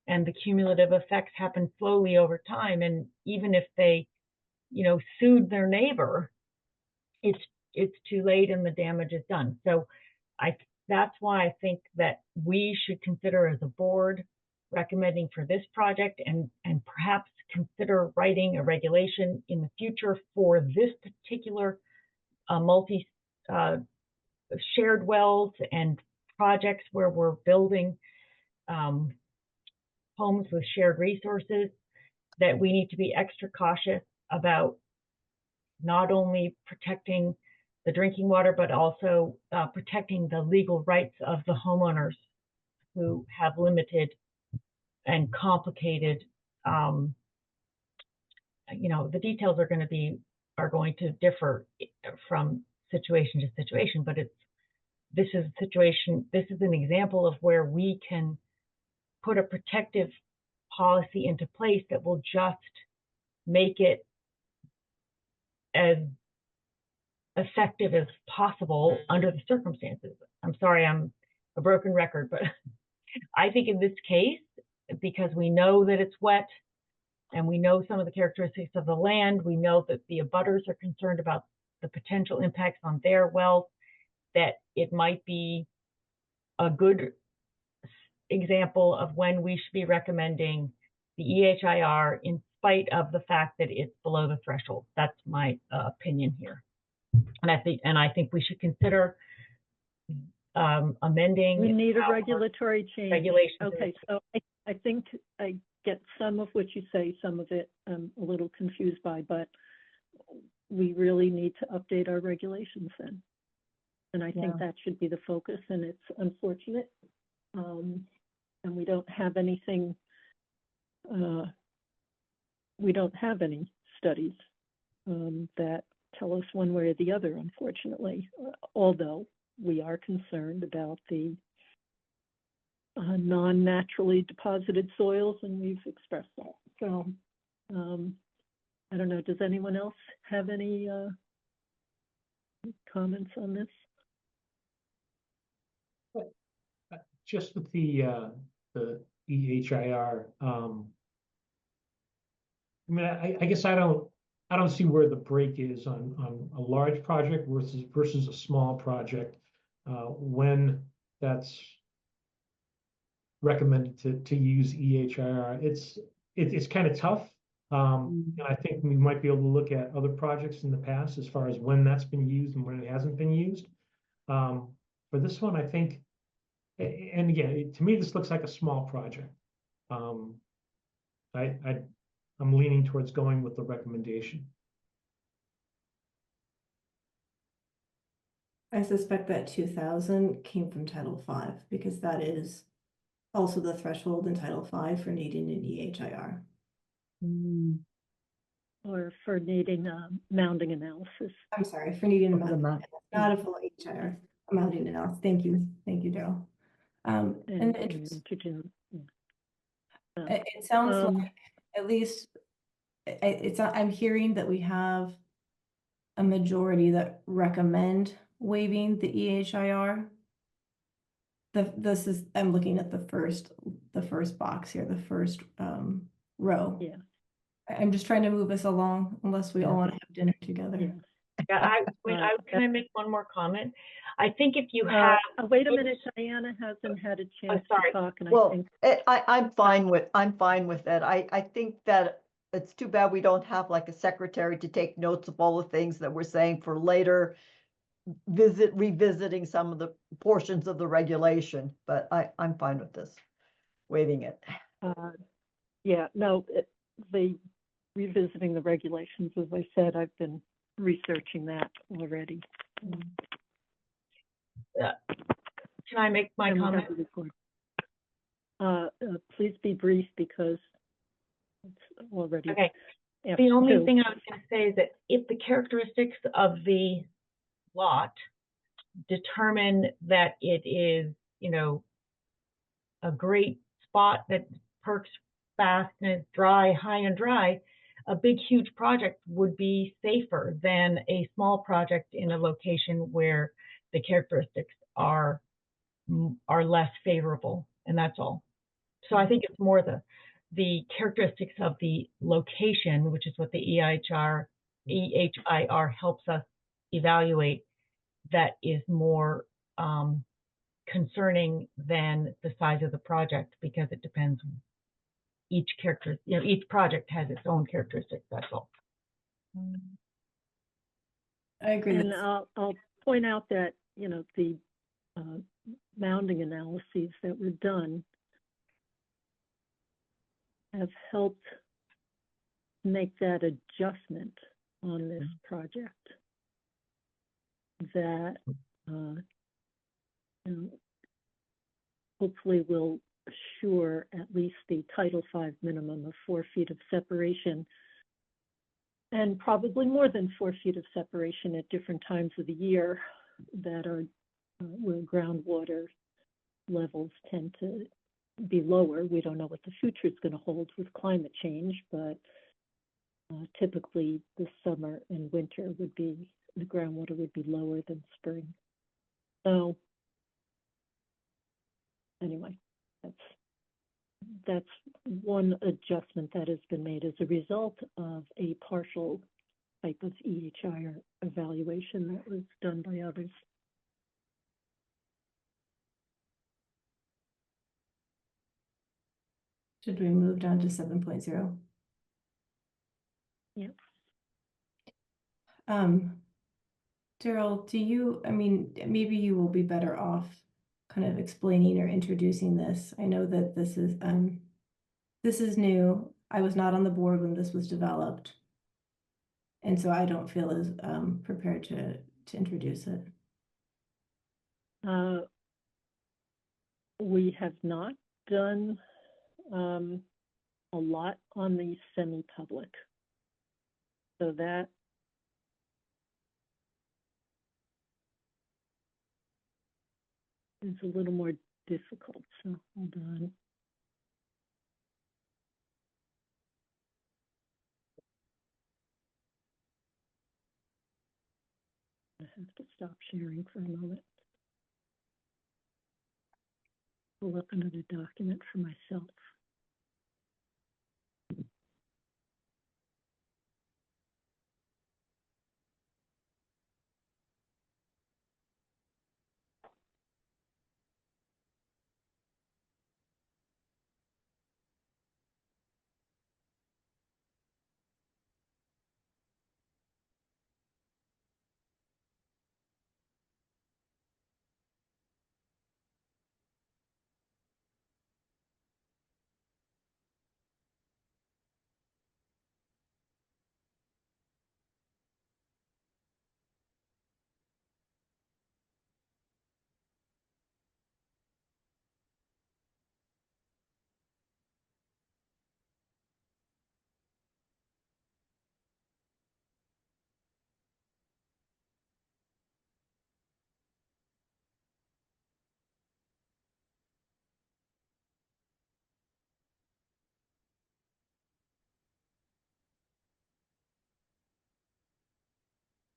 and the cumulative effects happen slowly over time. And even if they sued their neighbor, it's too late and the damage is done. So that's why I think that we should consider as a board recommending for this project, and perhaps consider writing a regulation in the future for this particular shared wells and projects where we're building homes with shared resources, that we need to be extra cautious about not only protecting the drinking water, but also protecting the legal rights of the homeowners who have limited and complicated, the details are going to differ from situation to situation, but this is an example of where we can put a protective policy into place that will just make it as effective as possible under the circumstances. I'm sorry, I'm a broken record, but I think in this case, because we know that it's wet and we know some of the characteristics of the land, we know that the abutters are concerned about the potential impacts on their wells, that it might be a good example of when we should be recommending the EHIR in spite of the fact that it's below the threshold. That's my opinion here. And I think we should consider amending. We need a regulatory change. Regulations. Okay, so I think I get some of what you say, some of it I'm a little confused by, but we really need to update our regulations then. And I think that should be the focus, and it's unfortunate. And we don't have anything, we don't have any studies that tell us one way or the other, unfortunately, although we are concerned about the non-naturally deposited soils, and we've expressed that. So I don't know, does anyone else have any Comments on this? Just with the EHIR, I mean, I guess I don't see where the break is on a large project versus a small project, when that's recommended to use EHIR. It's kind of tough. And I think we might be able to look at other projects in the past as far as when that's been used and when it hasn't been used. For this one, I think, and again, to me, this looks like a small project. I'm leaning towards going with the recommendation. I suspect that 2,000 came from Title V because that is also the threshold in Title V for needing an EHIR. Or for needing a mounding analysis. I'm sorry, for needing a Of the mounding, not a full EHIR, a mounding analysis. Thank you, Daryl. And it sounds like, at least, I'm hearing that we have a majority that recommend waiving the EHIR. I'm looking at the first box here, the first row. Yeah. I'm just trying to move us along, unless we all want to have dinner together. Yeah, can I make one more comment? I think if you have. Wait a minute, Diana hasn't had a chance to talk, and well, I think I'm fine with that. I think that it's too bad we don't have like a secretary to take notes of all the things that we're saying for later revisiting some of the portions of the regulation, but I'm fine with this, waiving it. yeah, no, the revisiting the regulations, as I said, I've been researching that already. Can I make my comment? Please be brief because it's already. Okay. The only thing I was going to say is that if the characteristics of the lot determine that it is, a great spot that perks fast and is dry, high and dry, a big, huge project would be safer than a small project in a location where the characteristics are less favorable, and that's all. So I think it's more the characteristics of the location, which is what the EHIR helps us evaluate, that is more concerning than the size of the project, because it depends on each project has its own characteristics, that's all. I agree. And I'll point out that, the mounding analyses that were done have helped make that adjustment on this project that hopefully will assure at least the Title V minimum of 4 feet of separation, and probably more than 4 feet of separation at different times of the year that are where groundwater levels tend to be lower. We don't know what the future is going to hold with climate change, but typically the summer and winter the groundwater would be lower than spring. So anyway, that's one adjustment that has been made as a result of a partial type of EHIR evaluation that was done by others. Should we move down to 7.0? Yep. Daryl, maybe you will be better off kind of explaining or introducing this. I know that this is new. I was not on the board when this was developed, and so I don't feel as prepared to introduce it. We have not done a lot on the semi-public, so that is a little more difficult. So hold on. I have to stop sharing for a moment. Pull up another document for myself.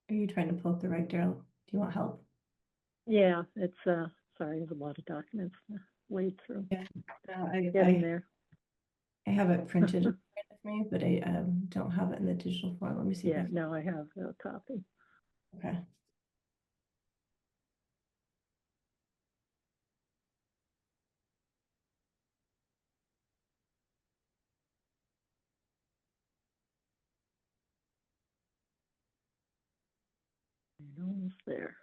Are you trying to pull up the right, Daryl? Do you want help? Yeah, it's sorry, there's a lot of documents to wade through. Yeah, Getting there. I have it printed with me, but I don't have it in the digital form. Let me see. Yeah, no, I have a copy. Okay. Almost there.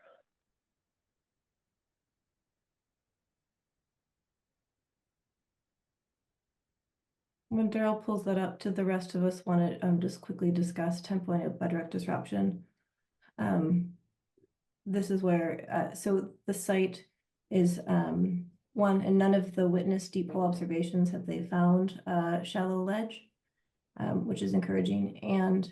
When Daryl pulls that up, to the rest of us want to just quickly discuss 10.0 bedrock disruption. This is where, so the site is one, and none of the witness deep hole observations have they found shallow ledge, which is encouraging. And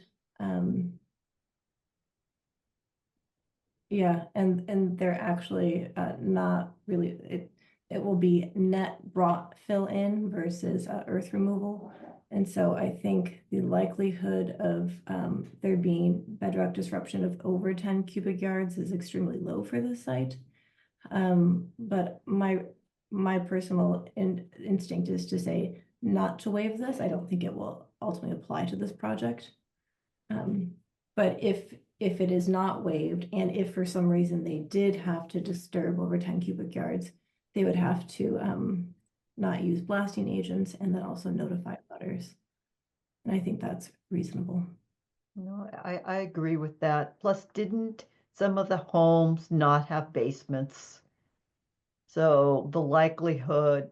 yeah, and they're actually not really, it will be net rock fill in versus earth removal. And so I think the likelihood of there being bedrock disruption of over 10 cubic yards is extremely low for this site. But my personal instinct is to say not to waive this. I don't think it will ultimately apply to this project. But if it is not waived, and if for some reason they did have to disturb over 10 cubic yards, they would have to not use blasting agents and then also notify butters. And I think that's reasonable. No, I agree with that. Plus, didn't some of the homes not have basements? So the likelihood,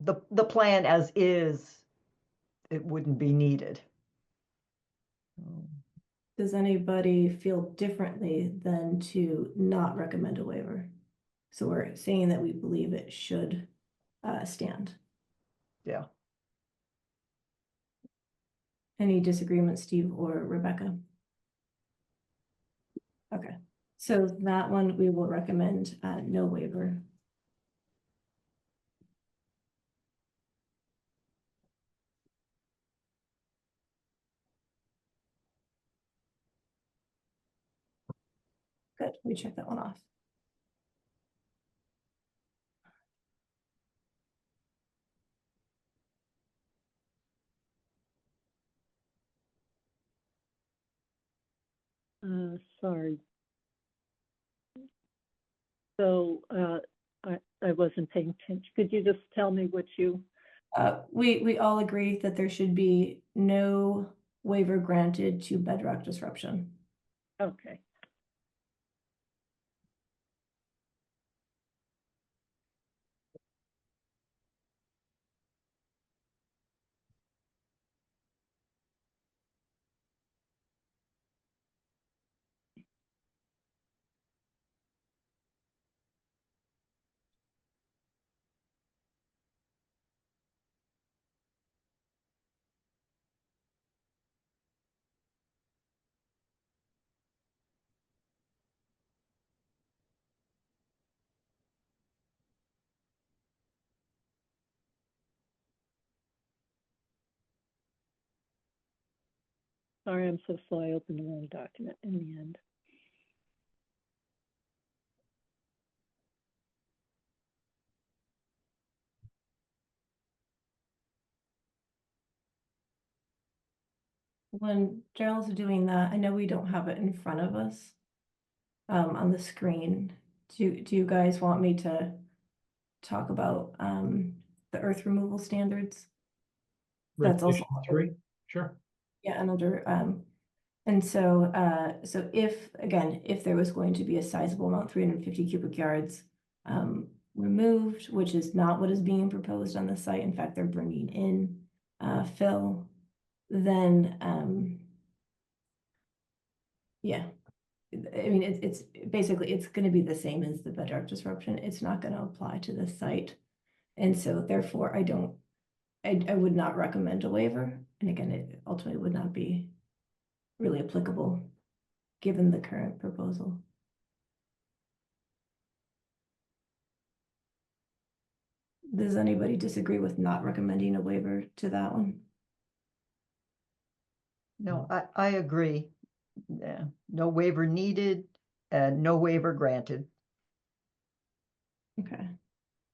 the plan as is, it wouldn't be needed. Does anybody feel differently than to not recommend a waiver? So we're saying that we believe it should stand. Yeah. Any disagreement, Steve or Rebecca? Okay, so that one we will recommend no waiver. Good, we check that one off. Sorry. So I wasn't paying attention. Could you just tell me what you? We all agree that there should be no waiver granted to bedrock disruption. Okay. Sorry, I'm so slow. I opened the wrong document in the end. when Gerald's doing that, I know we don't have it in front of us on the screen. Do you guys want me to talk about the earth removal standards? That's also Regulation 3, sure. yeah, another and so so if again, if there was going to be a sizable amount, 350 cubic yards removed, which is not what is being proposed on the site. In fact, they're bringing in fill, then yeah, I mean, it's basically, it's going to be the same as the bedrock disruption. It's not going to apply to this site. And so therefore I would not recommend a waiver. And again, it ultimately would not be really applicable given the current proposal. Does anybody disagree with not recommending a waiver to that one? No, I agree. Yeah, no waiver needed and no waiver granted. Okay,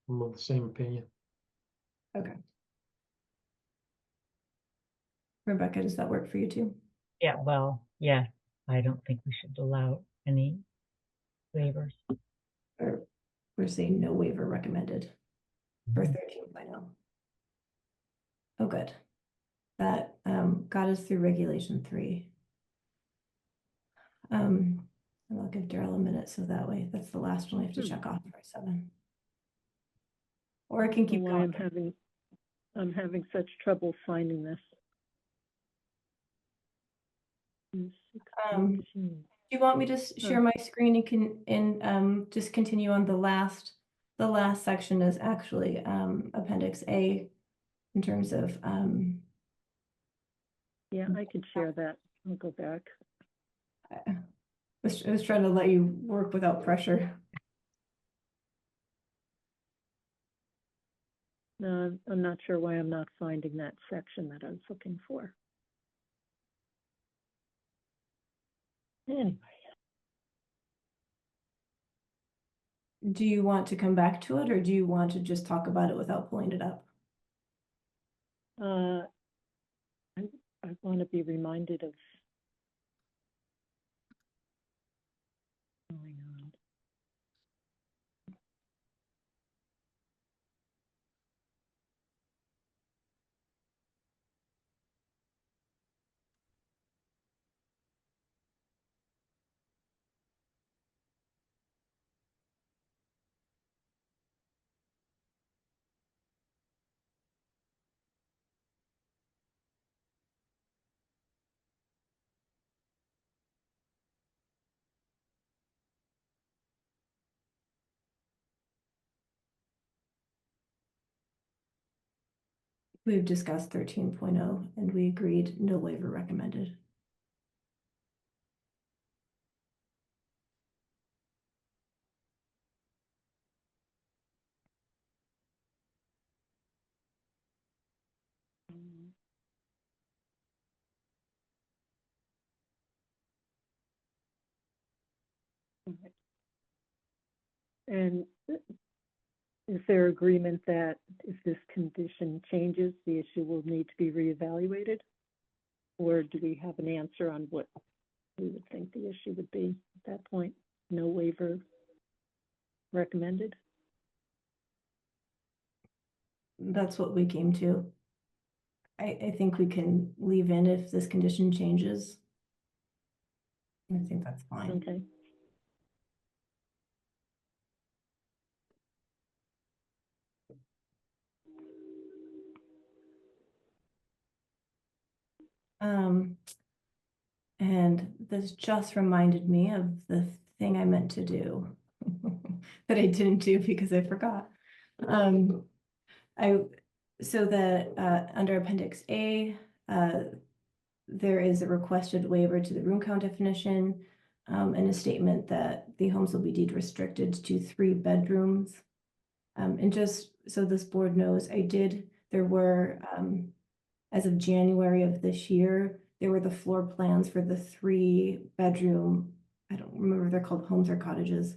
I'm of the same opinion. okay. Rebecca, does that work for you too? Yeah, well, yeah, I don't think we should allow any waivers. Or we're saying no waiver recommended for 13.0. Oh, good. That got us through regulation 3. And I'll give Daryl a minute, so that way that's the last one we have to check off for 7. Or I can keep Why going. I'm having such trouble finding this. Do you want me to share my screen and just continue on the last section is actually Appendix A in terms of yeah, I could share that. I'll go back. I was trying to let you work without pressure. No, I'm not sure why I'm not finding that section that I was looking for. Anyway. Do you want to come back to it, or do you want to just talk about it without pulling it up? I want to be reminded of going on. We've discussed 13.0 and we agreed no waiver recommended. And is there agreement that if this condition changes, the issue will need to be reevaluated? Or do we have an answer on what we would think the issue would be at that point? No waiver recommended? That's what we came to. I think we can leave in if this condition changes. I think that's fine. Okay. And this just reminded me of the thing I meant to do that I didn't do because I forgot. So that under Appendix A, there is a requested waiver to the room count definition and a statement that the homes will be deemed restricted to 3 bedrooms. And just so this board knows, there were, as of January of this year, there were the floor plans for the 3 bedroom, I don't remember if they're called homes or cottages,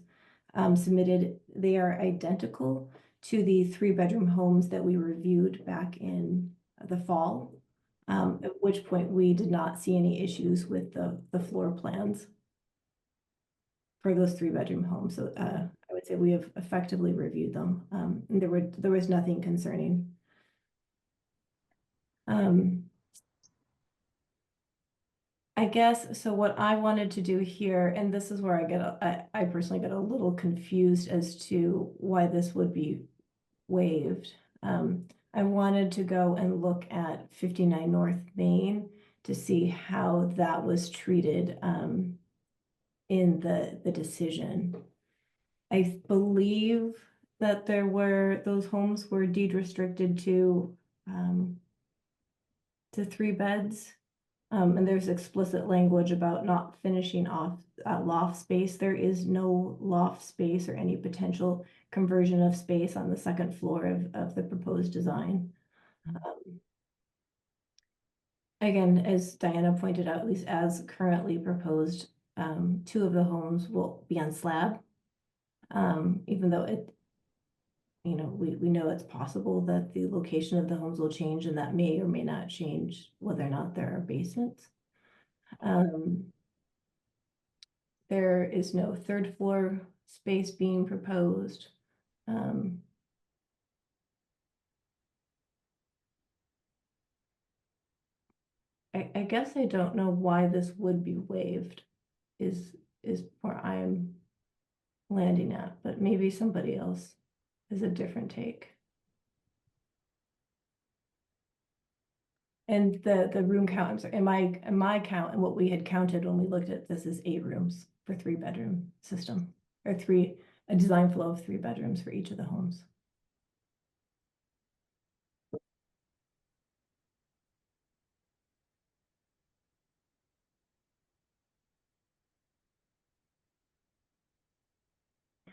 submitted. They are identical to the 3 bedroom homes that we reviewed back in the fall. At which point we did not see any issues with the floor plans for those 3-bedroom homes. So I would say we have effectively reviewed them. And there was nothing concerning. I guess, so what I wanted to do here, and this is where I personally get a little confused as to why this would be waived. I wanted to go and look at 59 North Main to see how that was treated in the decision. I believe that those homes were deed restricted to 3 beds. And there's explicit language about not finishing off loft space. There is no loft space or any potential conversion of space on the second floor of the proposed design. Again, as Diana pointed out, at least as currently proposed, 2 of the homes will be on slab. Even though we know it's possible that the location of the homes will change, and that may or may not change whether or not there are basements. There is no 3rd floor space being proposed. I guess I don't know why this would be waived is where I'm landing at, but maybe somebody else has a different take. And the room count, I'm sorry, in my count and what we had counted when we looked at this is 8 rooms for 3-bedroom system, or a design flow of 3 bedrooms for each of the homes.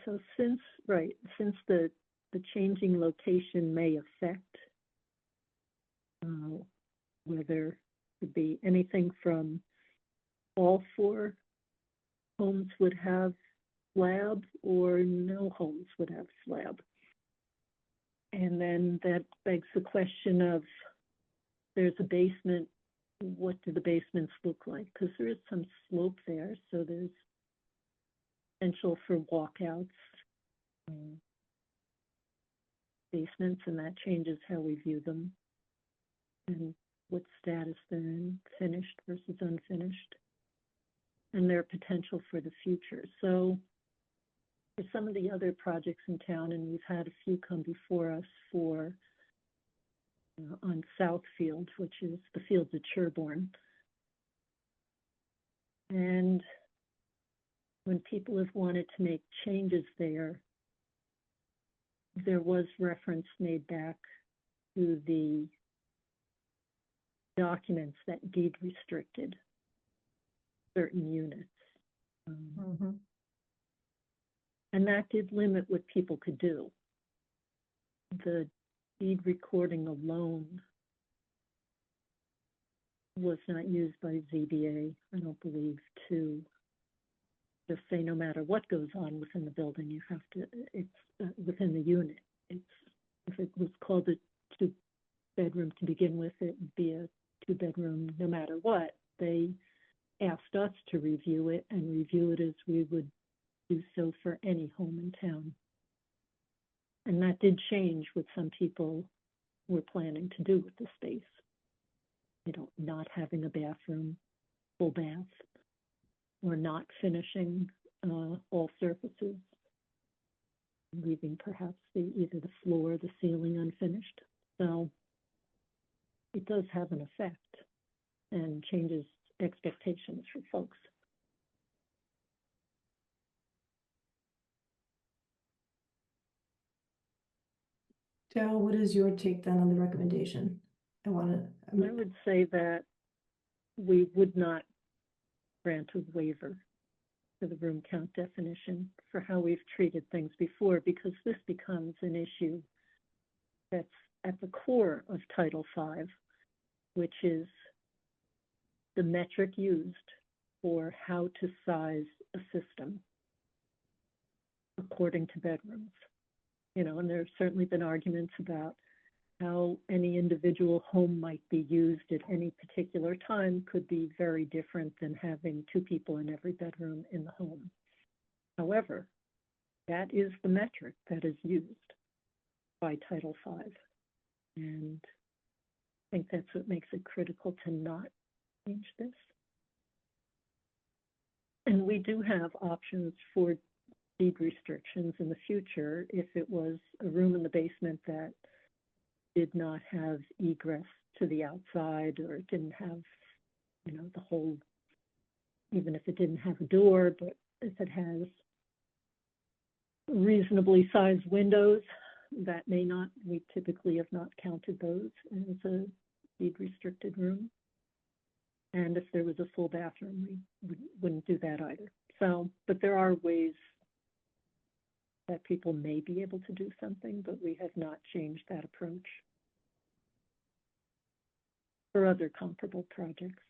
So since the changing location may affect whether it be anything from all 4 homes would have slab or no homes would have slab. And then that begs the question of, there's a basement, what do the basements look like? Because there is some slope there, so there's potential for walkouts, basements, and that changes how we view them and what status they're in, finished versus unfinished, and their potential for the future. So for some of the other projects in town, and we've had a few come before us for on Southfield, which is the fields at Sherborn. And when people have wanted to make changes there was reference made back to the documents that deed restricted certain units. And that did limit what people could do. The deed recording alone was not used by ZBA, I don't believe, to just say no matter what goes on within the building, you have to, it's within the unit. It's, if it was called a 2-bedroom to begin with, it would be a 2-bedroom no matter what. They asked us to review it and review it as we would do so for any home in town. And that did change what some people were planning to do with the space. Not having a bathroom, full bath, or not finishing all surfaces, leaving perhaps either the floor or the ceiling unfinished. So it does have an effect and changes expectations for folks. Daryl, what is your take then on the recommendation? I would say that we would not grant a waiver for the room count definition for how we've treated things before, because this becomes an issue that's at the core of Title V, which is the metric used for how to size a system according to bedrooms. And there's certainly been arguments about how any individual home might be used at any particular time could be very different than having 2 people in every bedroom in the home. However, that is the metric that is used by Title V. And I think that's what makes it critical to not change this. And we do have options for deed restrictions in the future if it was a room in the basement that did not have egress to the outside, or it didn't have, the whole, even if it didn't have a door, but if it has reasonably sized windows, that may not, we typically have not counted those as a deed restricted room. And if there was a full bathroom, we wouldn't do that either. So, but there are ways that people may be able to do something, but we have not changed that approach for other comparable projects.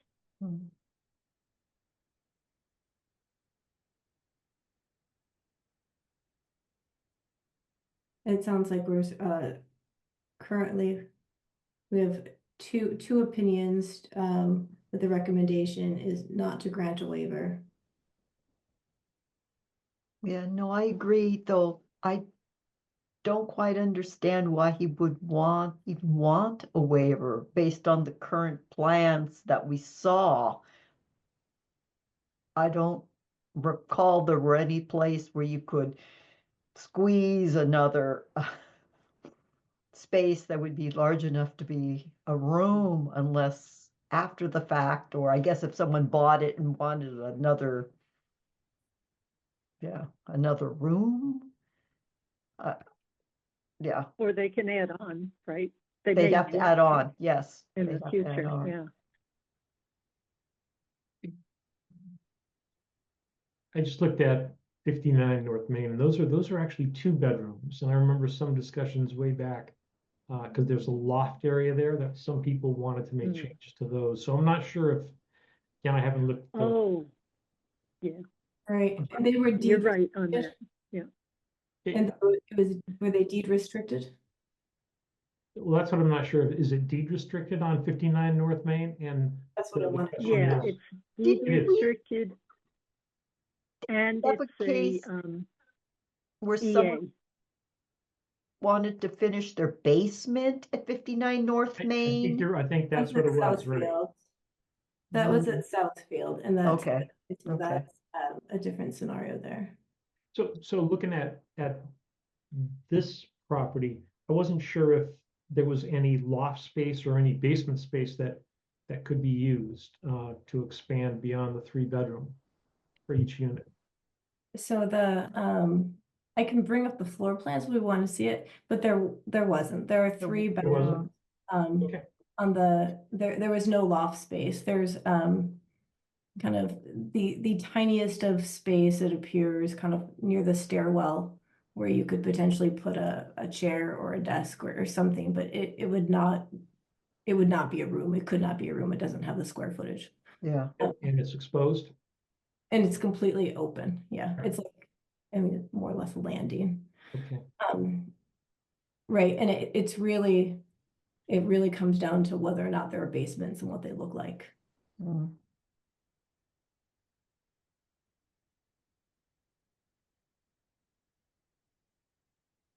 It sounds like we're currently, we have two opinions, but the recommendation is not to grant a waiver. Yeah, no, I agree, though I don't quite understand why he would even want a waiver based on the current plans that we saw. I don't recall there were any place where you could squeeze another space that would be large enough to be a room unless after the fact, or I guess if someone bought it and wanted another room. Yeah, Or they can add on, right? they'd may have to want add on, yes. in they'd the have to add future, on. yeah. I just looked at 59 North Main, and those are actually 2 bedrooms. And I remember some discussions way back, because there's a loft area there that some people wanted to make changes to those. So I'm not sure if, again, I haven't looked. Oh, yeah, Right, and they were you're deed, right on that. and were they deed restricted? Well, that's what I'm not sure of. Is it deed restricted on 59 North Main? And That's what I wanted. Yeah, it's deed Didn't we restricted, and have it's a case where EA. someone wanted to finish their basement at 59 North Main? I think that's what it was, right? That was at Southfield, and that's, Okay, so okay. that's a different scenario there. So looking at this property, I wasn't sure if there was any loft space or any basement space that could be used to expand beyond the 3-bedroom for each unit. So I can bring up the floor plans if we want to see it, but there wasn't. There are 3 There wasn't? bedrooms. Okay. There was no loft space. There's kind of the tiniest of space, it appears, kind of near the stairwell, where you could potentially put a chair or a desk or something, but it would not be a room. It could not be a room. It doesn't have the square footage. Yeah. And it's exposed? And it's completely open. Yeah, it's like, I mean, more or less a landing. Okay. Right, and it really comes down to whether or not there are basements and what they look like.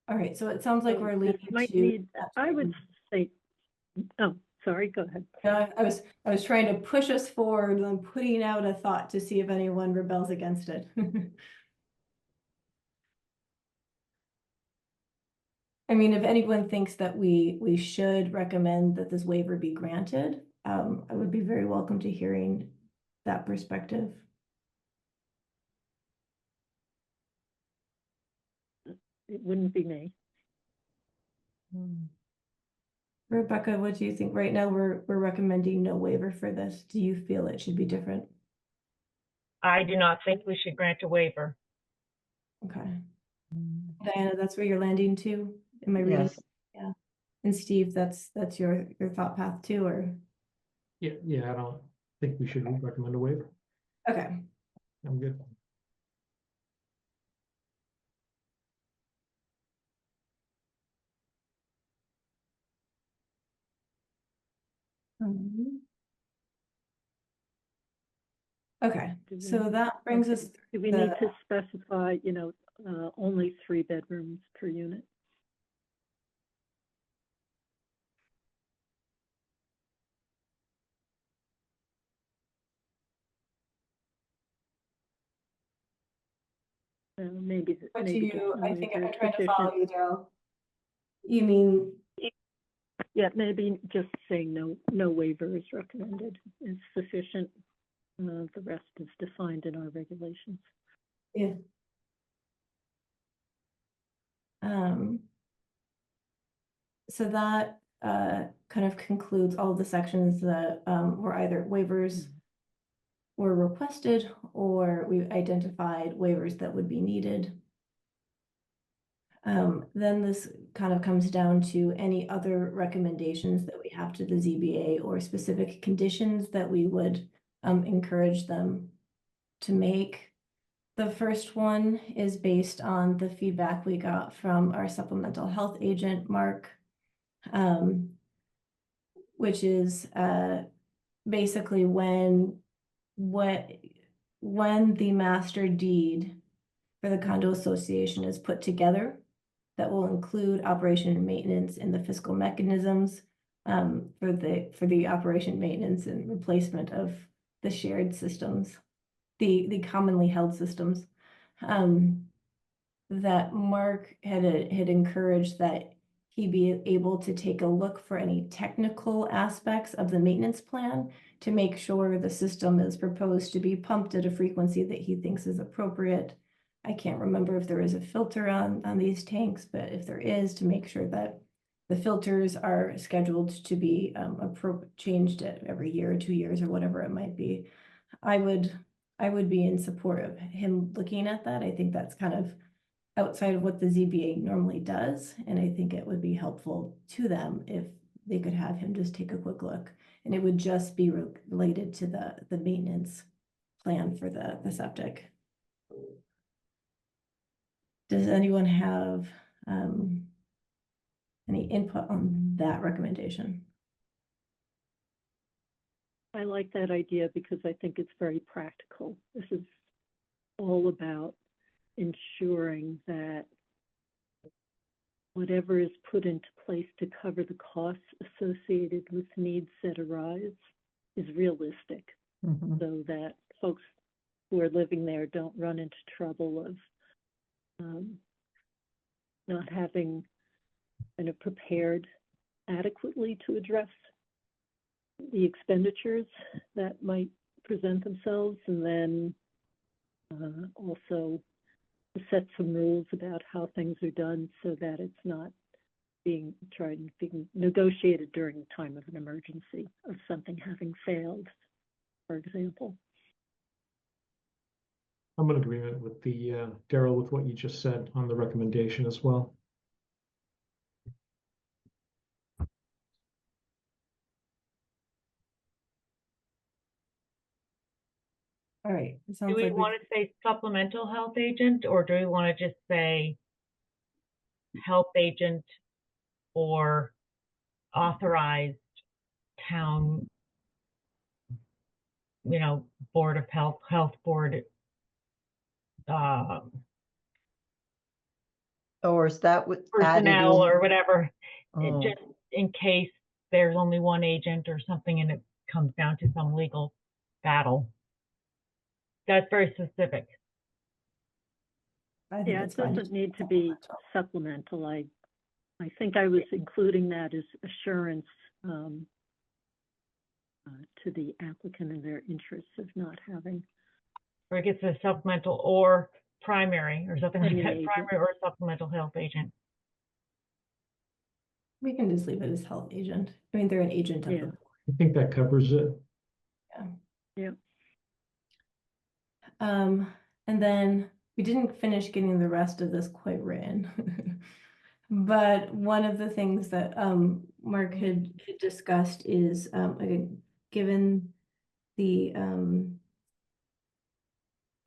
All right, so it sounds like we're This leading might to. need, I would say, oh, sorry, go ahead. I was trying to push us forward and putting out a thought to see if anyone rebels against it. I mean, if anyone thinks that we should recommend that this waiver be granted, I would be very welcome to hearing that perspective. It wouldn't be me. Rebecca, what do you think? Right now, we're recommending no waiver for this. Do you feel it should be different? I do not think we should grant a waiver. Okay. Diana, that's where you're landing too? Am I reading? Yes. Yeah. And Steve, that's your thought path too, or? Yeah, I don't think we should recommend a waiver. Okay. I'm good. Okay, Do so we- that brings us. Do we need to specify, only 3 bedrooms per unit? Maybe, But do maybe just you, I knowing think if I'm there's trying to follow sufficient. you, Daryl. You mean, Yeah, maybe just saying no waiver is recommended is sufficient. The rest is defined in our regulations. yeah. So that kind of concludes all of the sections that were either waivers were requested or we identified waivers that would be needed. Then this kind of comes down to any other recommendations that we have to the ZBA or specific conditions that we would encourage them to make. The first one is based on the feedback we got from our supplemental health agent, Mark, which is basically when the master deed for the condo association is put together, that will include operation and maintenance and the fiscal mechanisms for the operation, maintenance, and replacement of the shared systems, the commonly held systems. That Mark had encouraged that he be able to take a look for any technical aspects of the maintenance plan to make sure the system is proposed to be pumped at a frequency that he thinks is appropriate. I can't remember if there is a filter on these tanks, but if there is, to make sure that the filters are scheduled to be changed every year or 2 years or whatever it might be. I would be in support of him looking at that. I think that's kind of outside of what the ZBA normally does, and I think it would be helpful to them if they could have him just take a quick look, and it would just be related to the maintenance plan for the septic. Does anyone have any input on that recommendation? I like that idea because I think it's very practical. This is all about ensuring that whatever is put into place to cover the costs associated with needs that arise is realistic, so that folks who are living there don't run into trouble of not having prepared adequately to address the expenditures that might present themselves, and then also to set some rules about how things are done so that it's not being negotiated during the time of an emergency of something having failed, for example. I'm in agreement with the Daryl, with what you just said on the recommendation as well. All right. It Do sounds we like want to say supplemental health agent, or do we want to just say health agent or authorized town, board of health board, Or is that what added personnel in? or whatever, Oh. just in case there's only one agent or something and it comes down to some legal battle. That's very specific. I think Yeah, it's it fine. doesn't need to be supplemental. I think I was including that as assurance to the applicant in their interests of not having. Or it gets a supplemental or primary or something like Any that, agent. primary or supplemental health agent. We can just leave it as health agent. I mean, they're an agent of Yeah. the board. I think that covers it. Yeah. And then we didn't finish getting the rest of this quite written. But one of the things that Mark had discussed is again, given the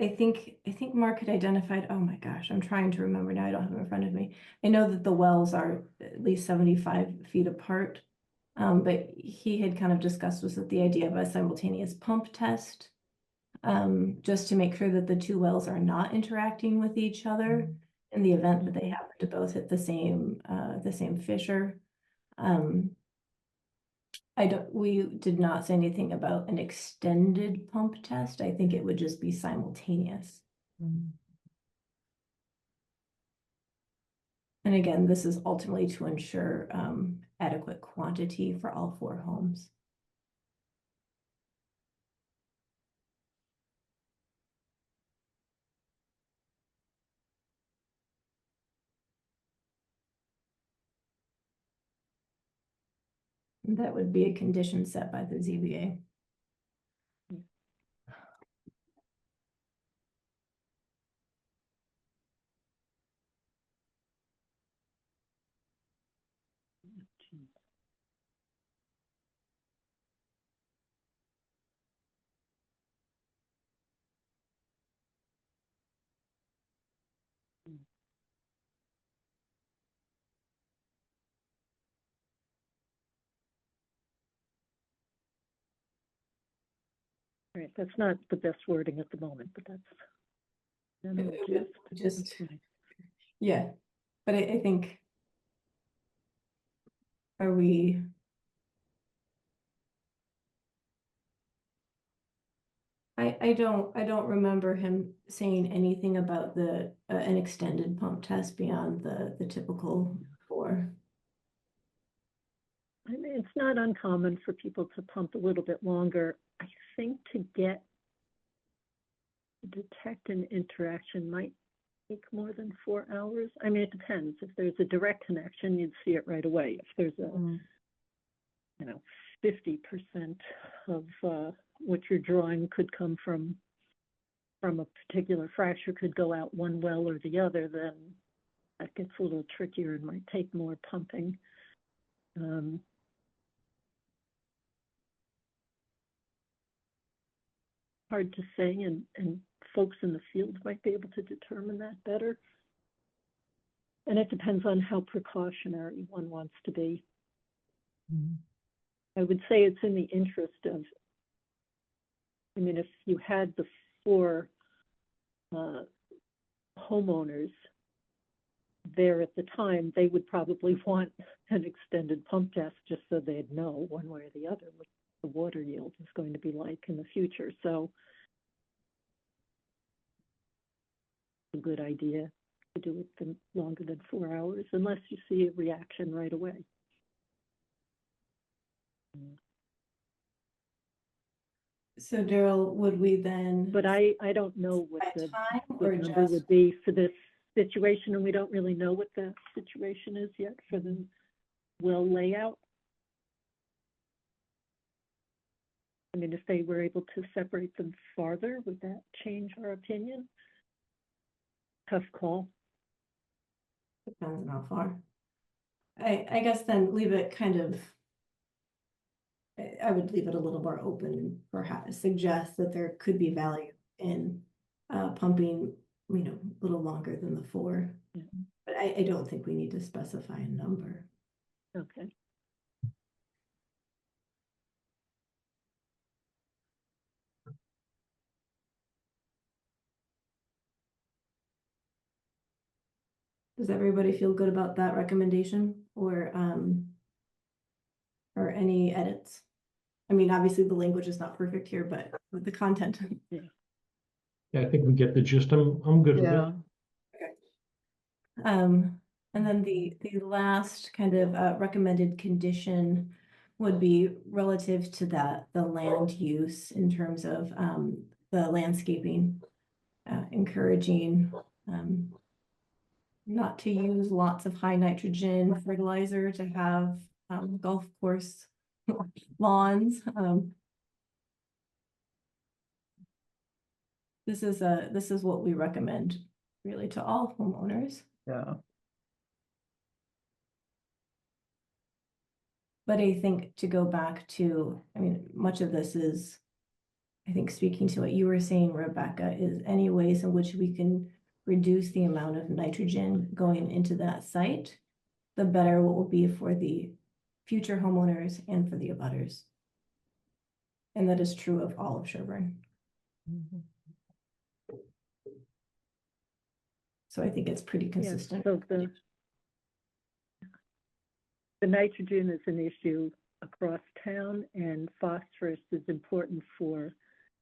I think Mark had identified, oh my gosh, I'm trying to remember now, I don't have it in front of me. I know that the wells are at least 75 feet apart. But he had kind of discussed was that the idea of a simultaneous pump test just to make sure that the two wells are not interacting with each other in the event that they happen to both hit the same fissure. We did not say anything about an extended pump test. I think it would just be simultaneous. And again, this is ultimately to ensure adequate quantity for all 4 homes. And that would be a condition set by the ZBA. Right, that's not the best wording at the moment, but that's. general gist. Just, yeah, but I think, are we? I don't remember him saying anything about an extended pump test beyond the typical 4. I mean, it's not uncommon for people to pump a little bit longer. I think to detect an interaction might take more than 4 hours. I mean, it depends. If there's a direct connection, you'd see it right away. If there's a, 50% of what you're drawing could come from a particular fracture, could go out one well or the other, then that gets a little trickier and might take more pumping. Hard to say, and folks in the field might be able to determine that better. And it depends on how precautionary one wants to be. I would say it's in the interest of, I mean, if you had the 4 homeowners there at the time, they would probably want an extended pump test just so they'd know one way or the other what the water yield is going to be like in the future. So a good idea to do it for longer than 4 hours, unless you see a reaction right away. So Daryl, would we then? But I don't know what the number would be for this situation, and we don't really know what the situation is yet for the well layout. I mean, if they were able to separate them farther, would that change our opinion? Tough call. Depends on how far. I guess then leave it kind of, I would leave it a little more open and perhaps suggest that there could be value in pumping, a little longer than the 4. Yeah. But I don't think we need to specify a number. Okay. Does everybody feel good about that recommendation or any edits? I mean, obviously the language is not perfect here, but with the content. Yeah, I think we get the gist. I'm good with it. And then the last kind of recommended condition would be relative to the land use in terms of the landscaping, encouraging not to use lots of high nitrogen fertilizer to have golf course lawns. This is what we recommend really to all homeowners. Yeah. But I think to go back to, I mean, much of this is, I think speaking to what you were saying, Rebecca, is any ways in which we can reduce the amount of nitrogen going into that site, the better it will be for the future homeowners and for the abutters. And that is true of all of Sherborn. So I think it's pretty Yeah, consistent. so the nitrogen is an issue across town, and phosphorus is important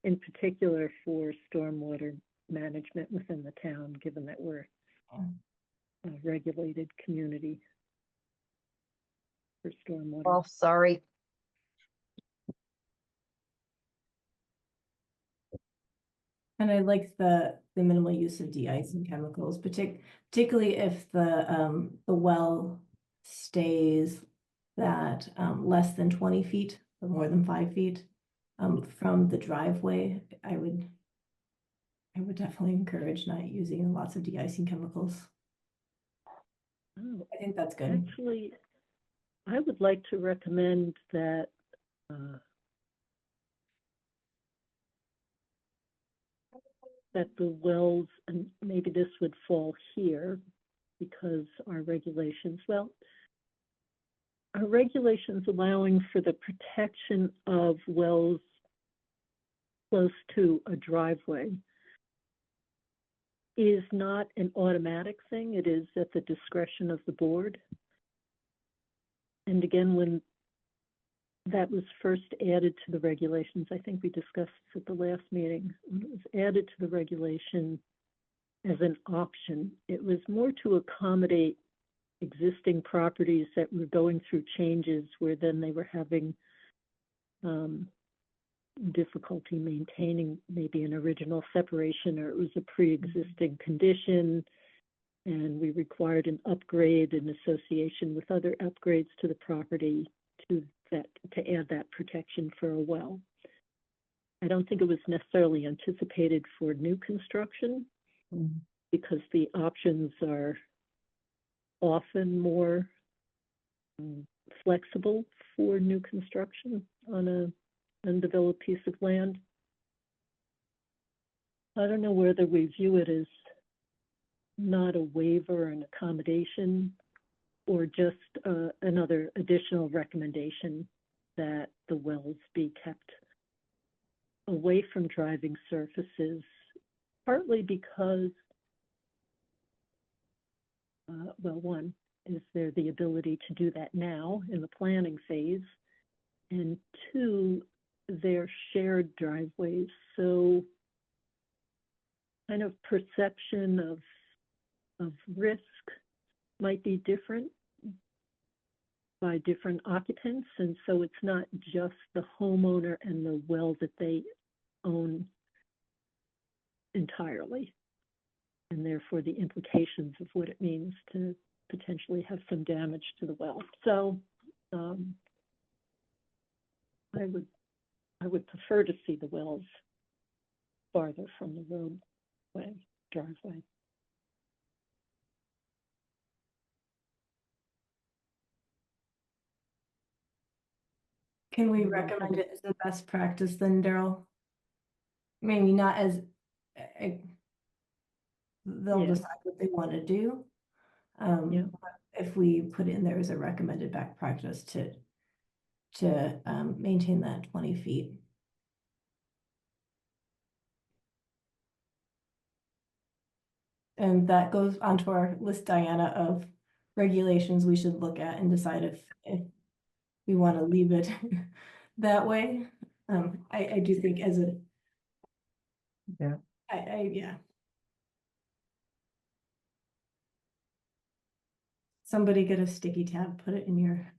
in particular for stormwater management within the town, given that we're a regulated community for stormwater. Oh, sorry. And I like the minimal use of de-icing chemicals, particularly if the well stays that less than 20 feet or more than 5 feet from the driveway. I would definitely encourage not using lots of de-icing chemicals. Oh, I think that's good. actually, I would like to recommend that that the wells, and maybe this would fall here because our regulations allowing for the protection of wells close to a driveway is not an automatic thing. It is at the discretion of the board. And again, when that was first added to the regulations, I think we discussed this at the last meeting, when it was added to the regulation as an option, it was more to accommodate existing properties that were going through changes where then they were having difficulty maintaining maybe an original separation, or it was a pre-existing condition and we required an upgrade in association with other upgrades to the property to add that protection for a well. I don't think it was necessarily anticipated for new construction because the options are often more flexible for new construction on a undeveloped piece of land. I don't know whether we view it as not a waiver, an accommodation, or just another additional recommendation that the wells be kept away from driving surfaces, partly because, well, one, is there the ability to do that now in the planning phase? And two, they're shared driveways, so kind of perception of risk might be different by different occupants, and so it's not just the homeowner and the well that they own entirely, and therefore the implications of what it means to potentially have some damage to the well. So I would prefer to see the wells farther from the roadway, driveway. Can we recommend it as a best practice then, Daryl? Maybe not as, they'll Yeah. decide what they want to do. Yeah. But if we put in there as a recommended back practice to maintain that 20 feet. And that goes onto our list, Diana, of regulations we should look at and decide if we want to leave it that way. I do think as a, Yeah. yeah. Somebody get a sticky tab, put it in your,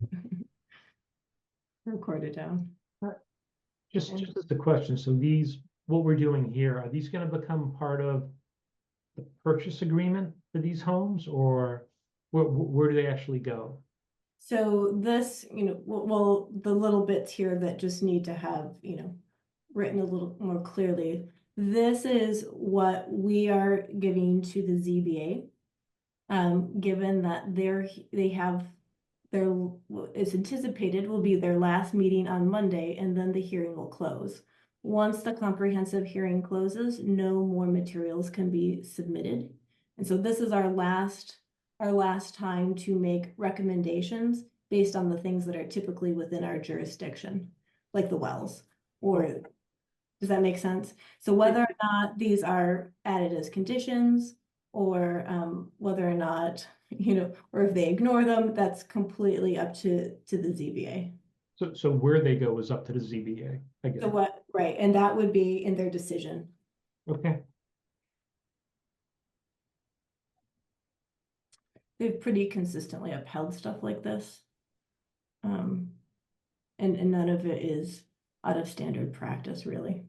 record it down. Just as a question, so what we're doing here, are these gonna become part of the purchase agreement for these homes, or where do they actually go? So this, well, the little bits here that just need to have, written a little more clearly. This is what we are giving to the ZBA. Given that it's anticipated will be their last meeting on Monday, and then the hearing will close. Once the comprehensive hearing closes, no more materials can be submitted. And so this is our last time to make recommendations based on the things that are typically within our jurisdiction, like the wells or Does that make sense? So whether or not these are added as conditions, or whether or not, or if they ignore them, that's completely up to the ZBA. So where they go is up to the ZBA, I guess. So what, right, and that would be in their decision. Okay, They've pretty consistently upheld stuff like this. And none of it is out of standard practice, really.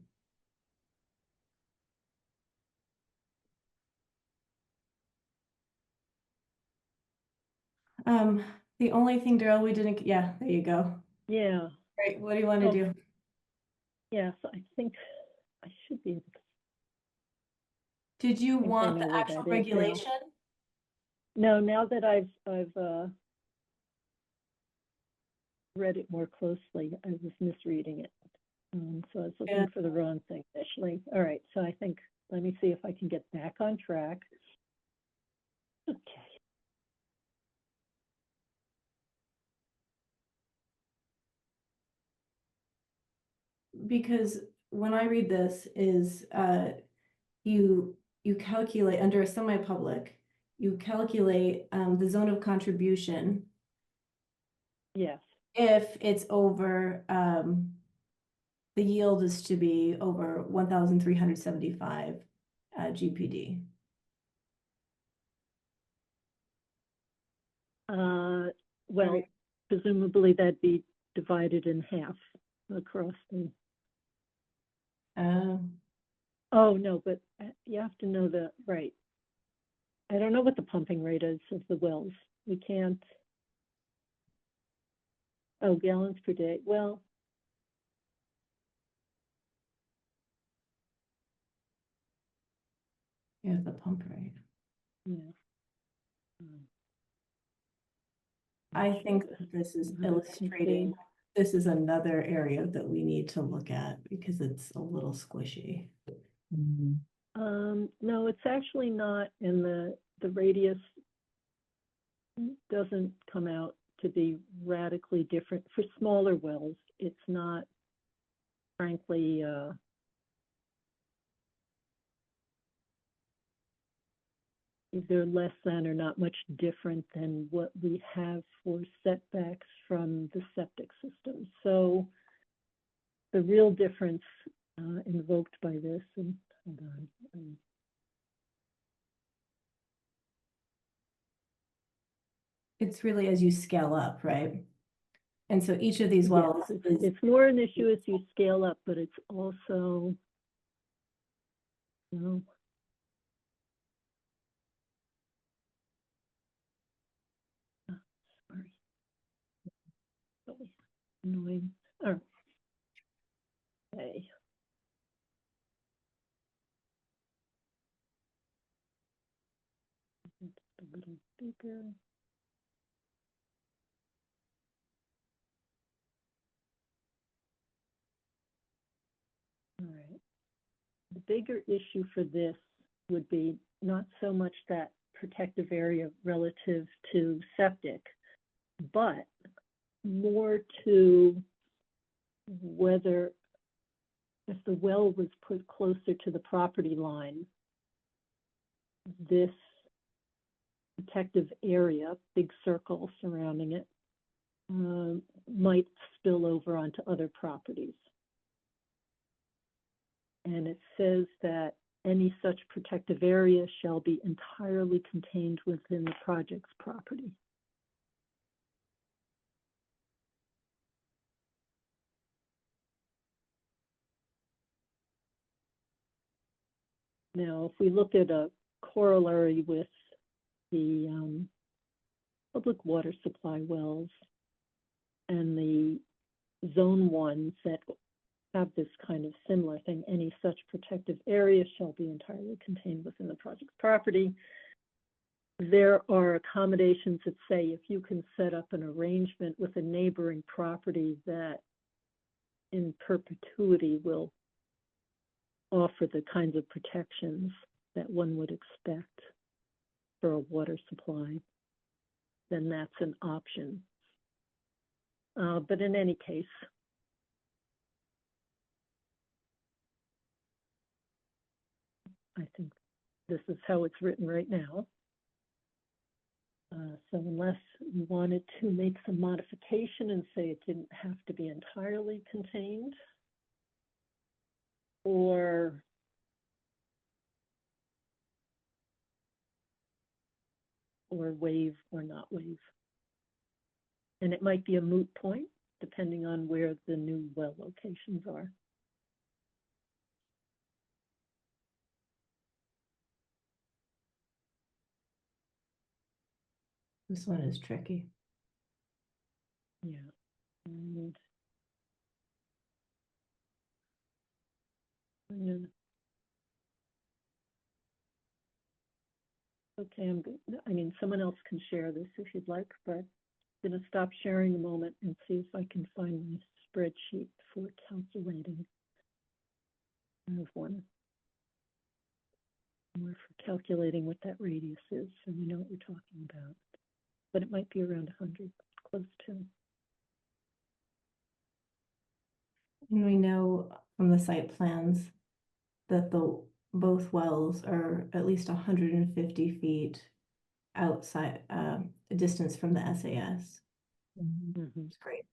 The only thing, Daryl, we didn't, yeah, there you go. Yeah, Right, what do you want to Oh. do? yes, I think I should be able to. Did you think I want know the where actual that is now. regulation? No, now that I've read it more closely, I was misreading it. So I was looking Yeah. for the wrong thing initially. All right, so I think, let me see if I can get back on track. Okay. Because when I read this is, you calculate under a semi-public, you calculate the zone of contribution Yes, if it's over, the yield is to be over 1,375 GPD. well, Right. presumably that'd be divided in half across the, oh, no, but you have to know the, right. I don't know what the pumping rate is of the wells. We can't, oh, gallons per day. Well, Yeah, the pump rate. yeah. Um, I think that this is Mhm. illustrating, this is another area that we need to look at because it's a little squishy. No, it's actually not, and the radius doesn't come out to be radically different. For smaller wells, it's not, frankly, either less than or not much different than what we have for setbacks from the septic system. So the real difference invoked by this, and hold on. It's really as you scale up, right? And so each of these wells Yes, is, it's more an issue as you scale up, but it's also, you know, sorry. Really annoying. Oh. Okay. It's a little bigger. All right. The bigger issue for this would be not so much that protective area relative to septic, but more to whether if the well was put closer to the property line, this protective area, big circle surrounding it, might spill over onto other properties. And it says that any such protective area shall be entirely contained within the project's property. Now, if we look at a corollary with the public water supply wells and the zone ones that have this kind of similar thing, any such protective area shall be entirely contained within the project's property. There are accommodations that say if you can set up an arrangement with a neighboring property that in perpetuity will offer the kinds of protections that one would expect for a water supply, then that's an option. But in any case, I think this is how it's written right now. So unless you wanted to make some modification and say it didn't have to be entirely contained, or waive or not waive. And it might be a moot point, depending on where the new well locations are. This one is tricky. Yeah. And, yeah. Okay, I'm good. I mean, someone else can share this if you'd like, but I'm going to stop sharing a moment and see if I can find my spreadsheet for calculating. I have one more for calculating what that radius is, so we know what we're talking about. But it might be around 100, close to. And we know from the site plans that both wells are at least 150 feet outside, a distance from the SAS. Mm-hmm. It's great.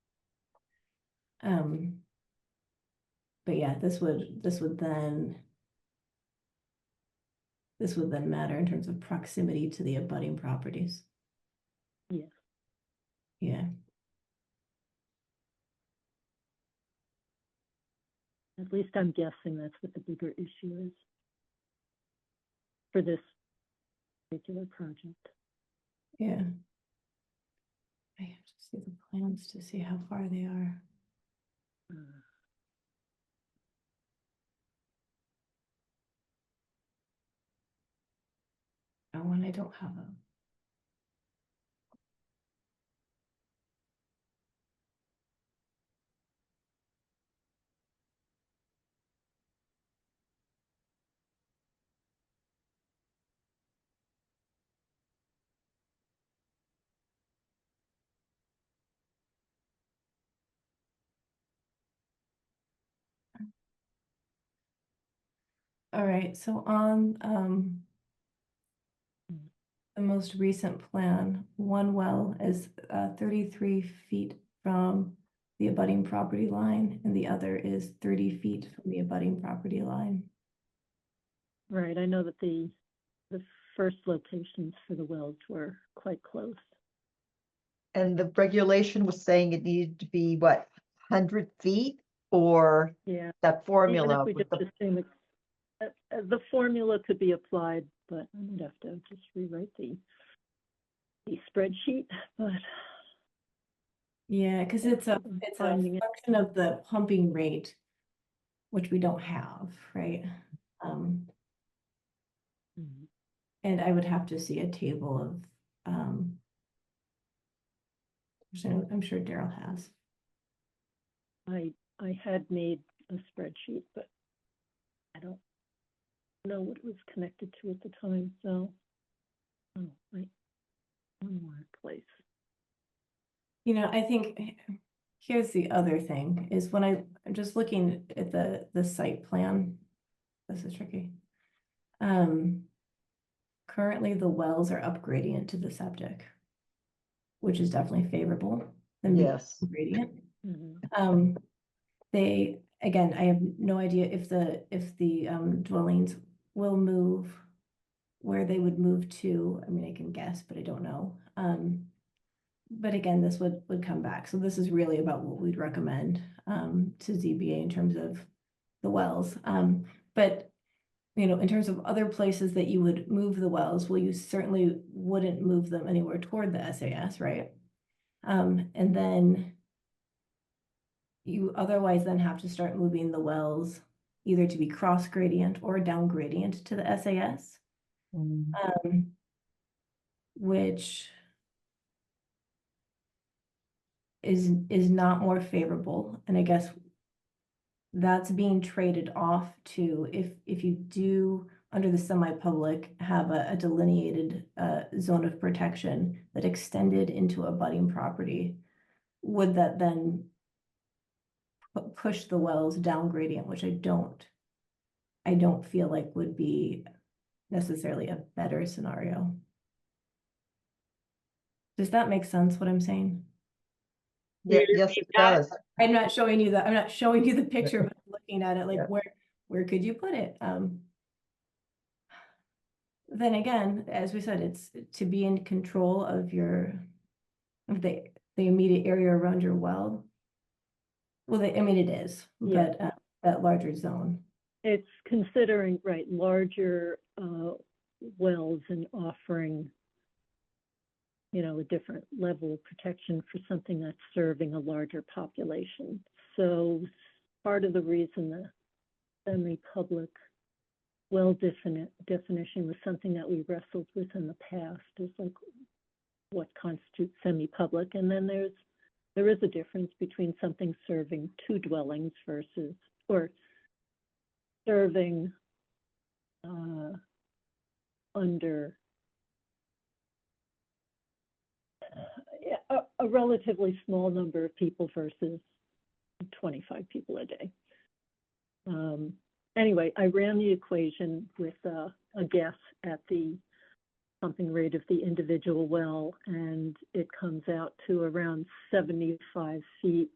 But yeah, this would then matter in terms of proximity to the abutting properties. Yeah. Yeah. At least I'm guessing that's what the bigger issue is for this particular project. Yeah. I have to see the plans to see how far they are. Oh, and I don't have them. All right, so on the most recent plan, one well is 33 feet from the abutting property line, and the other is 30 feet from the abutting property line. Right, I know that the first locations for the wells were quite close. And the regulation was saying it needed to be, what, 100 feet? Or Yeah, that formula even if we with just the, assume the formula could be applied, but I would have to just rewrite the spreadsheet, but Yeah, because it's a finding it. function of the pumping rate, which we don't have, right? And I would have to see a table of, I'm sure Daryl has. I had made a spreadsheet, but I don't know what it was connected to at the time, so one more place. You know, I think here's the other thing is when I'm just looking at the site plan, this is tricky. Currently the wells are up gradient to the septic, which is definitely favorable. yes. Gradient. Mm-hmm. They, again, I have no idea if the dwellings will move, where they would move to. I mean, I can guess, but I don't know. But again, this would come back. So this is really about what we'd recommend to ZBA in terms of the wells. But you know, in terms of other places that you would move the wells, well, you certainly wouldn't move them anywhere toward the SAS, right? And then you otherwise then have to start moving the wells either to be cross gradient or down gradient to the SAS, which is not more favorable. And I guess that's being traded off to if you do under the semi-public have a delineated zone of protection that extended into abutting property, would that then push the wells down gradient, which I don't I don't feel like would be necessarily a better scenario. Does that make sense what I'm saying? Yeah, You yes, see it that? does. I'm not showing you the picture, but looking at it, like Yeah. where could you put it? Then again, as we said, it's to be in control of of the immediate area around your well. Well, I mean, it is, Yeah. but that larger zone. It's considering, right, larger wells and offering, you know, a different level of protection for something that's serving a larger population. So part of the reason the semi-public well definition was something that we wrestled with in the past, is like what constitutes semi-public. And then there is a difference between something serving 2 dwellings versus, or serving under a relatively small number of people versus 25 people a day. Anyway, I ran the equation with a guess at the pumping rate of the individual well, and it comes out to around 75 feet.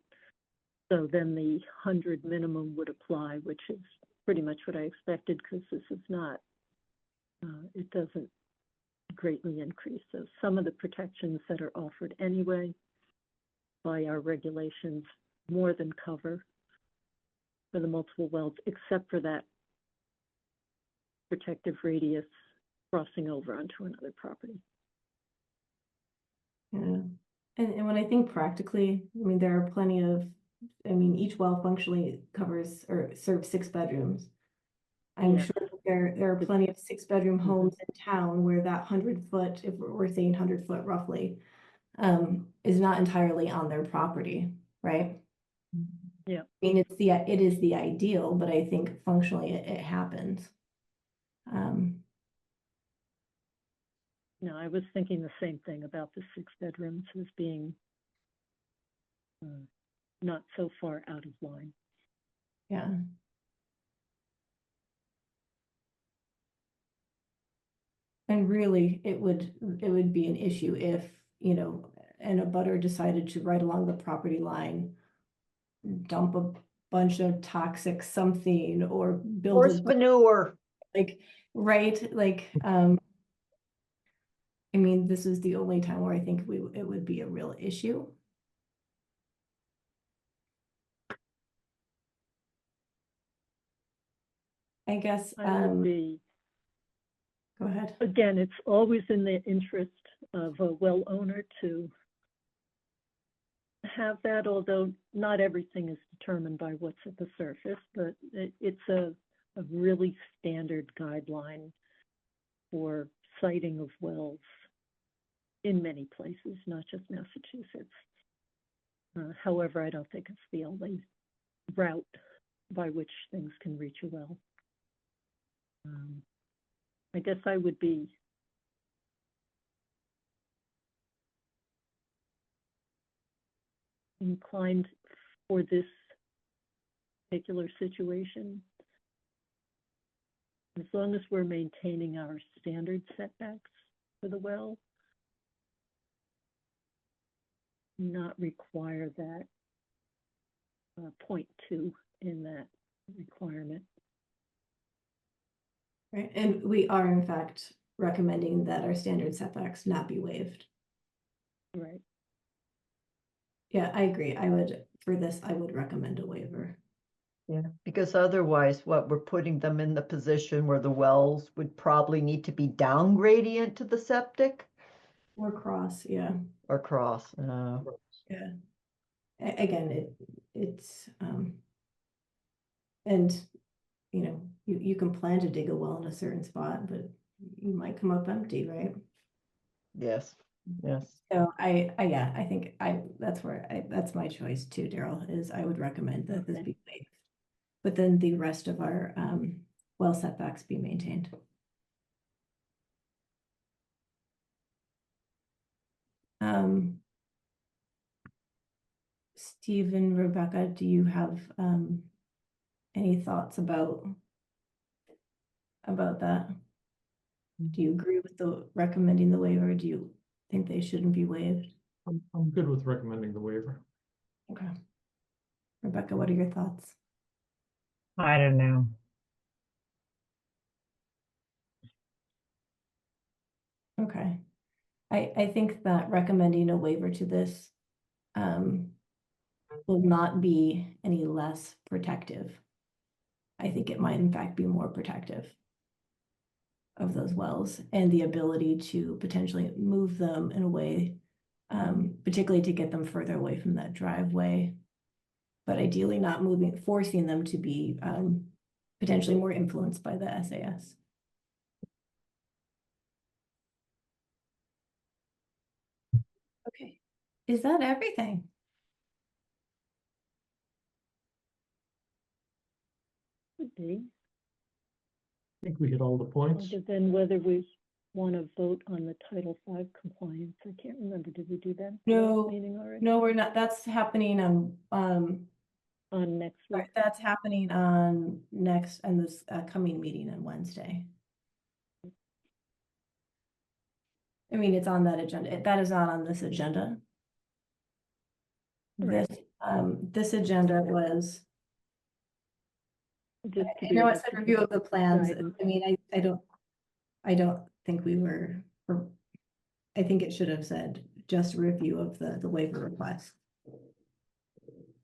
So then the 100 minimum would apply, which is pretty much what I expected, because this is not, it doesn't greatly increase. So some of the protections that are offered anyway by our regulations more than cover for the multiple wells, except for that protective radius crossing over onto another property. Yeah. And when I think practically, I mean, there are plenty of, I mean, each well functionally covers or serves 6 bedrooms. I'm Yeah. sure there are plenty of 6-bedroom homes in town where that 100-foot, if we're saying 100-foot roughly, is not entirely on their property, right? Yeah. I mean, it is the ideal, but I think functionally it happens. No, I was thinking the same thing about the 6 bedrooms as being not so far out of line. Yeah. And really, it would be an issue if, you know, an abutter decided to right along the property line, dump a bunch of toxic something or build Horse manure. like, right, like, I mean, this is the only time where I think it would be a real issue. I guess, I would be, go ahead. again, it's always in the interest of a well owner to have that, although not everything is determined by what's at the surface, but it's a really standard guideline for siting of wells in many places, not just Massachusetts. However, I don't think it's the only route by which things can reach a well. I guess I would be inclined for this particular situation, as long as we're maintaining our standard setbacks for the well, not require that 0.2 in that requirement. Right, and we are in fact recommending that our standard setbacks not be waived. Right. Yeah, I agree. For this, I would recommend a waiver. Yeah, because otherwise, what, we're putting them in the position where the wells would probably need to be down gradient to the septic Or cross, yeah. or cross. Yeah. Again, it's and you know, you can plan to dig a well in a certain spot, but you might come up empty, right? Yes, yes. So yeah, I think that's my choice too, Daryl, is I would recommend that this be waived. But then the rest of our well setbacks be maintained. Steve and Rebecca, do you have any thoughts about about that? Do you agree with the recommending the waiver? Do you think they shouldn't be waived? I'm good with recommending the waiver. Okay. Rebecca, what are your thoughts? I don't know. Okay. I think that recommending a waiver to this will not be any less protective. I think it might in fact be more protective of those wells and the ability to potentially move them in a way, particularly to get them further away from that driveway. But ideally not forcing them to be potentially more influenced by the SAS. Okay, is that everything? Could be, I think we hit all the points. other than whether we want to vote on the Title V compliance. I can't remember, did we do that? at the last No, Meeting already? No, we're not. That's happening on Next week? that's happening on next and this coming meeting on Wednesday. I mean, it's on that agenda. That is not on this agenda. Right. This agenda was, Just to I be know able it said to review of the plans. guidance. I mean, I don't think we were, I think it should have said just a review of the waiver request.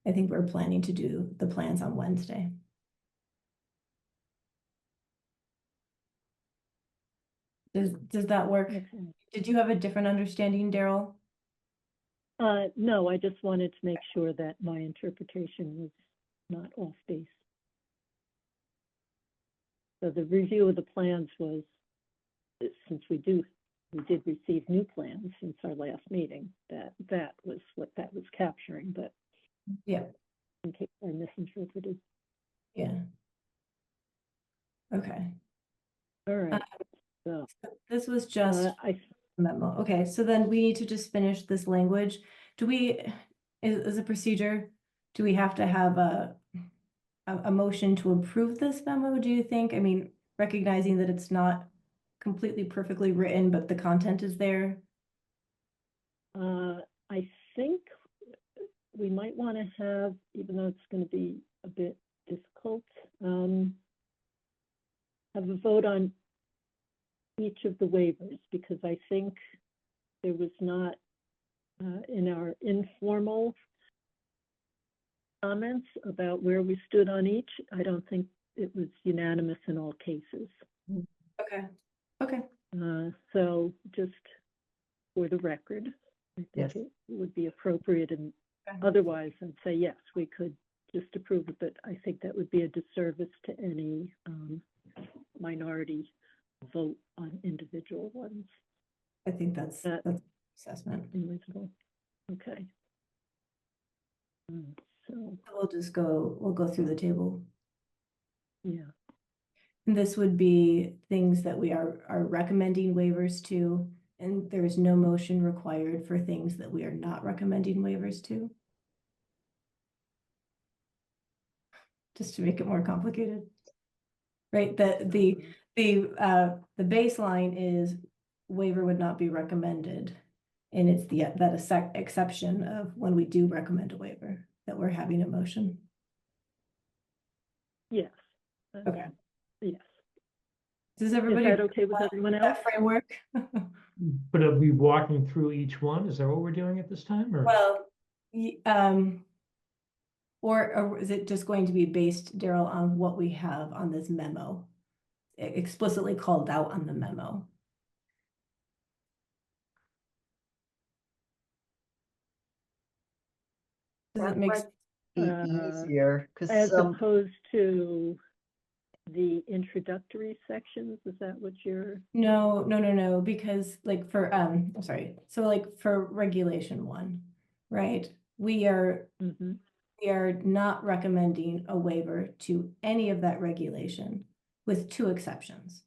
I think we're planning to do the plans on Wednesday. Does that work? Okay. Did you have a different understanding, Daryl? No, I just wanted to make sure that my interpretation was not off base. So the review of the plans was, since we did receive new plans since our last meeting, that was what that was capturing, but Yeah. in case I misinterpreted. Yeah. Okay. All right, so This was just I memo. Okay, so then we need to just finish this language. Do we, as a procedure, do we have to have a motion to approve this memo, do you think? I mean, recognizing that it's not completely perfectly written, but the content is there. I think we might want to have, even though it's going to be a bit difficult, have a vote on each of the waivers, because I think there was not, in our informal comments about where we stood on each, I don't think it was unanimous in all cases. Okay. Okay. So just for the record, I think Yes. it would be appropriate, and Okay. otherwise I'd say, yes, we could just approve it, but I think that would be a disservice to any minority vote on individual ones. I think that's assessment. Reasonable. Okay. So, We'll go through the table. yeah, And this would be things that we are recommending waivers to, and there is no motion required for things that we are not recommending waivers to. Just to make it more complicated. Right, the baseline is waiver would not be recommended. And it's that exception of when we do recommend a waiver that we're having a motion. yes. Okay. Yes. Does Is everybody? that okay with everyone else? That framework? But are we walking through each one? Is that what we're doing at this time, or? Well, or is it just going to be based, Daryl, on what we have on this memo? Explicitly called out on the memo. Does it make sense? Be easier, As because some, opposed to the introductory sections, is that what you're? No, because like for, I'm sorry, so like for regulation 1, right? We are not recommending a waiver to any of that regulation with 2 exceptions.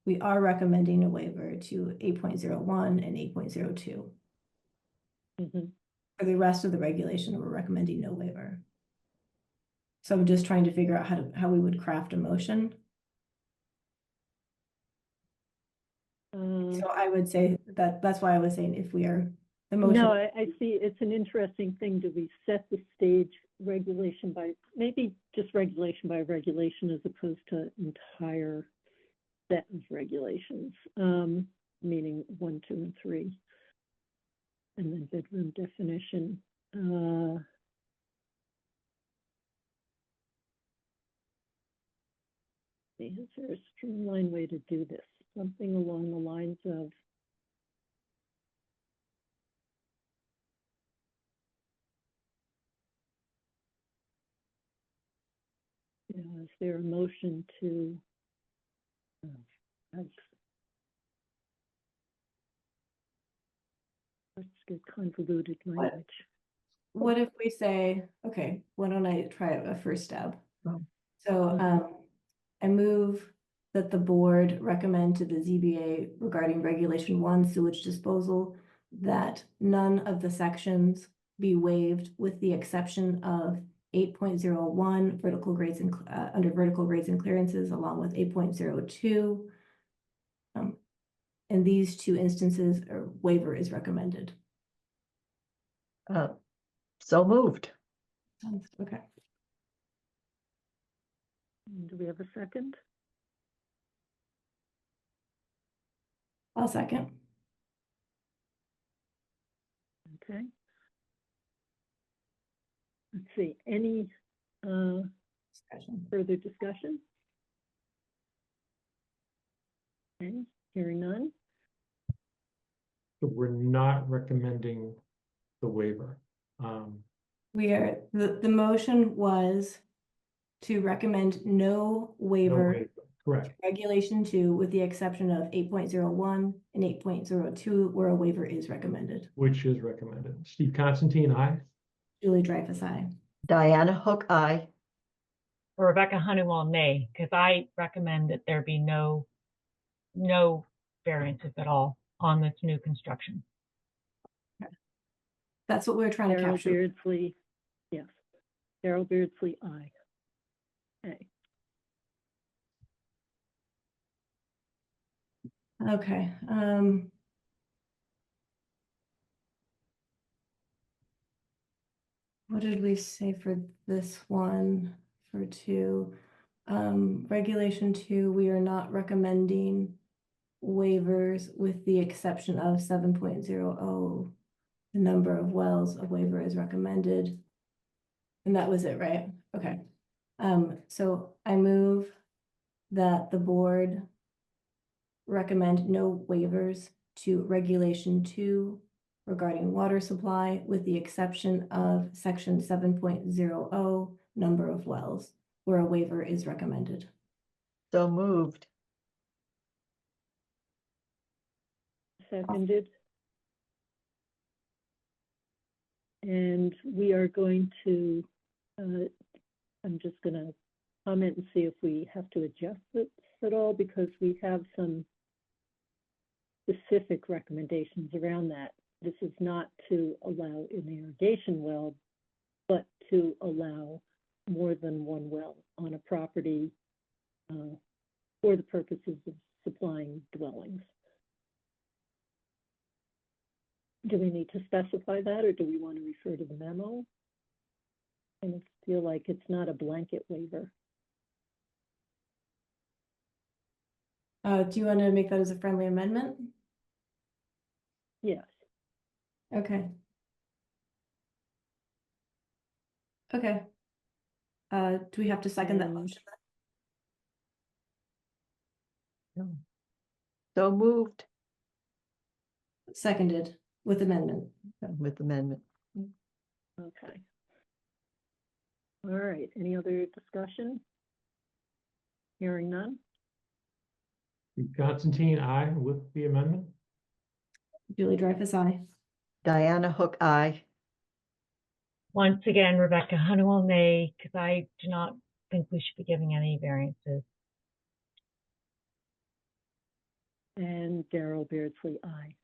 We are recommending a waiver to 8.01 and 8.02. For the rest of the regulation, we're recommending no waiver. So I'm just trying to figure out how we would craft a motion. So I would say that's why I was saying if we are, the motion. No, I see, it's an interesting thing. Do we set the stage regulation by, maybe just regulation by regulation as opposed to entire set of regulations, meaning 1, 2, and 3. And then bedroom definition. Is there a streamlined way to do this? Something along the lines of is there a motion to let's get convoluted language. What if we say, okay, why don't I try a first stab? Oh. So I move that the board recommend to the ZBA regarding regulation 1 sewage disposal that none of the sections be waived with the exception of 8.01 vertical grades and under vertical grades and clearances along with 8.02. In these 2 instances, a waiver is recommended. So moved. Okay. Do we have a second? I'll second. Okay. Let's see, any Discussion. further discussion? Okay, hearing none. So we're not recommending the waiver. We are, the motion was to recommend no No waiver, waiver, correct, regulation 2, with the exception of 8.01 and 8.02, where a waiver is recommended. which is recommended. Steve Constantine, aye. Julie Dreyfus, aye. Diana Hook, aye. Rebecca Honeywell, nay, because I recommend that there be no variances at all on this new construction. That's what we're trying to Darrell capture. Beardsley, yes. Darrell Beardsley, aye. Okay. Okay, what did we say for this one, for 2? Regulation 2, we are not recommending waivers with the exception of 7.00. The number of wells, a waiver is recommended. And that was it, right? Okay. So I move that the board recommend no waivers to regulation 2 regarding water supply with the exception of section 7.00 number of wells where a waiver is recommended. So moved. Seconded. And we are going to, I'm just going to comment and see if we have to adjust this at all, because we have some specific recommendations around that. This is not to allow an irrigation well, but to allow more than one well on a property for the purposes of supplying dwellings. Do we need to specify that, or do we want to refer to the memo? And I feel like it's not a blanket waiver. Do you want to make that as a friendly amendment? Yes. Okay. Okay. Do we have to second that motion? So moved Seconded with amendment. with amendment. Okay. All right, any other discussion? Hearing none? Steve Constantine, aye, with the amendment. Julie Dreyfus, aye. Diana Hook, aye. Once again, Rebecca Honeywell, nay, because I do not think we should be giving any variances. And Darrell Beardsley, aye.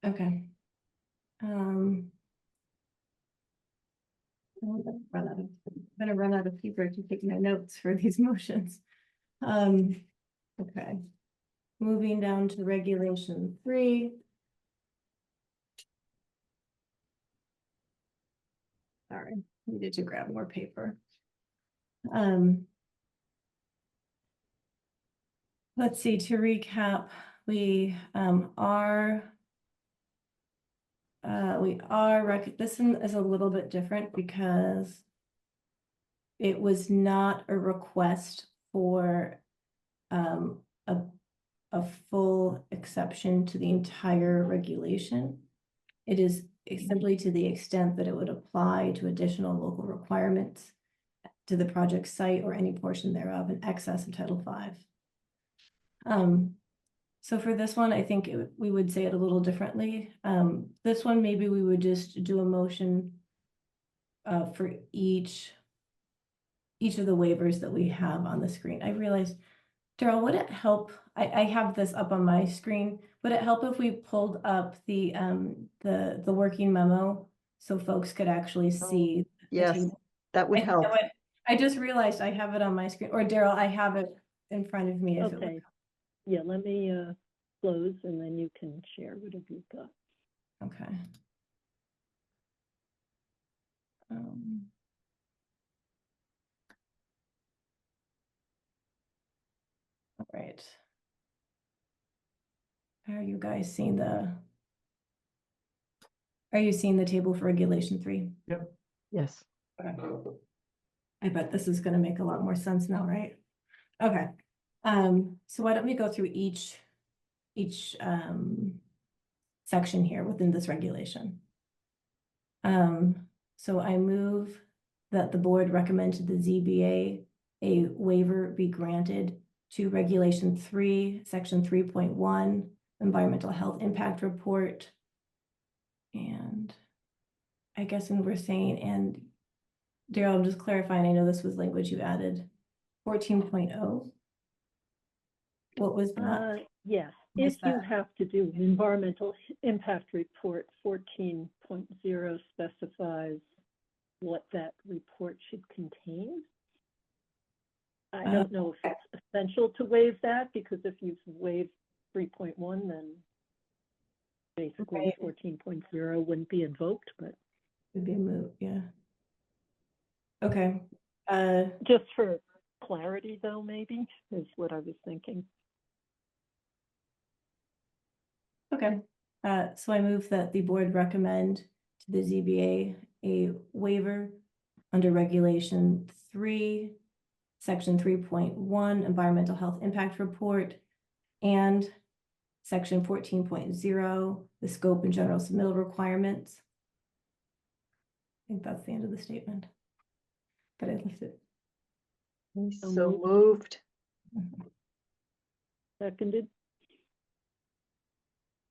Okay. I'm gonna run out of paper to take my notes for these motions. Okay. moving down to regulation 3. Sorry, needed to grab more paper. Let's see, to recap, we are this one is a little bit different because it was not a request for a full exception to the entire regulation. It is simply to the extent that it would apply to additional local requirements to the project site or any portion thereof in excess of Title V. So for this one, I think we would say it a little differently. This one, maybe we would just do a motion for each of the waivers that we have on the screen. I realized, Daryl, would it help? I have this up on my screen. Would it help if we pulled up the working memo so folks could actually see? Yes, that would help. I just realized I have it on my screen, or Daryl, I have it in front of me. Okay. Yeah, let me close and then you can share whatever you've got. Okay. All right. Are you guys seeing are you seeing the table for regulation 3? Yep. Yes. Okay. I bet this is going to make a lot more sense now, right? Okay. So why don't we go through each section here within this regulation? So I move that the board recommend to the ZBA a waiver be granted to regulation 3, section 3.1, environmental health impact report. And I guess when we're saying, and Daryl, I'm just clarifying, I know this was language you added, 14.0. What was that? Yes, if you have to do an environmental impact report, 14.0 specifies what that report should contain. I don't know if it's essential to waive that, because if you've waived 3.1, then basically 14.0 wouldn't be invoked, but Would be a moot, yeah. Okay. Just for clarity though, maybe, is what I was thinking. Okay. So I move that the board recommend to the ZBA a waiver under regulation 3, section 3.1, environmental health impact report, and section 14.0, the scope and general submittal requirements. I think that's the end of the statement, but I left it. So moved. Seconded.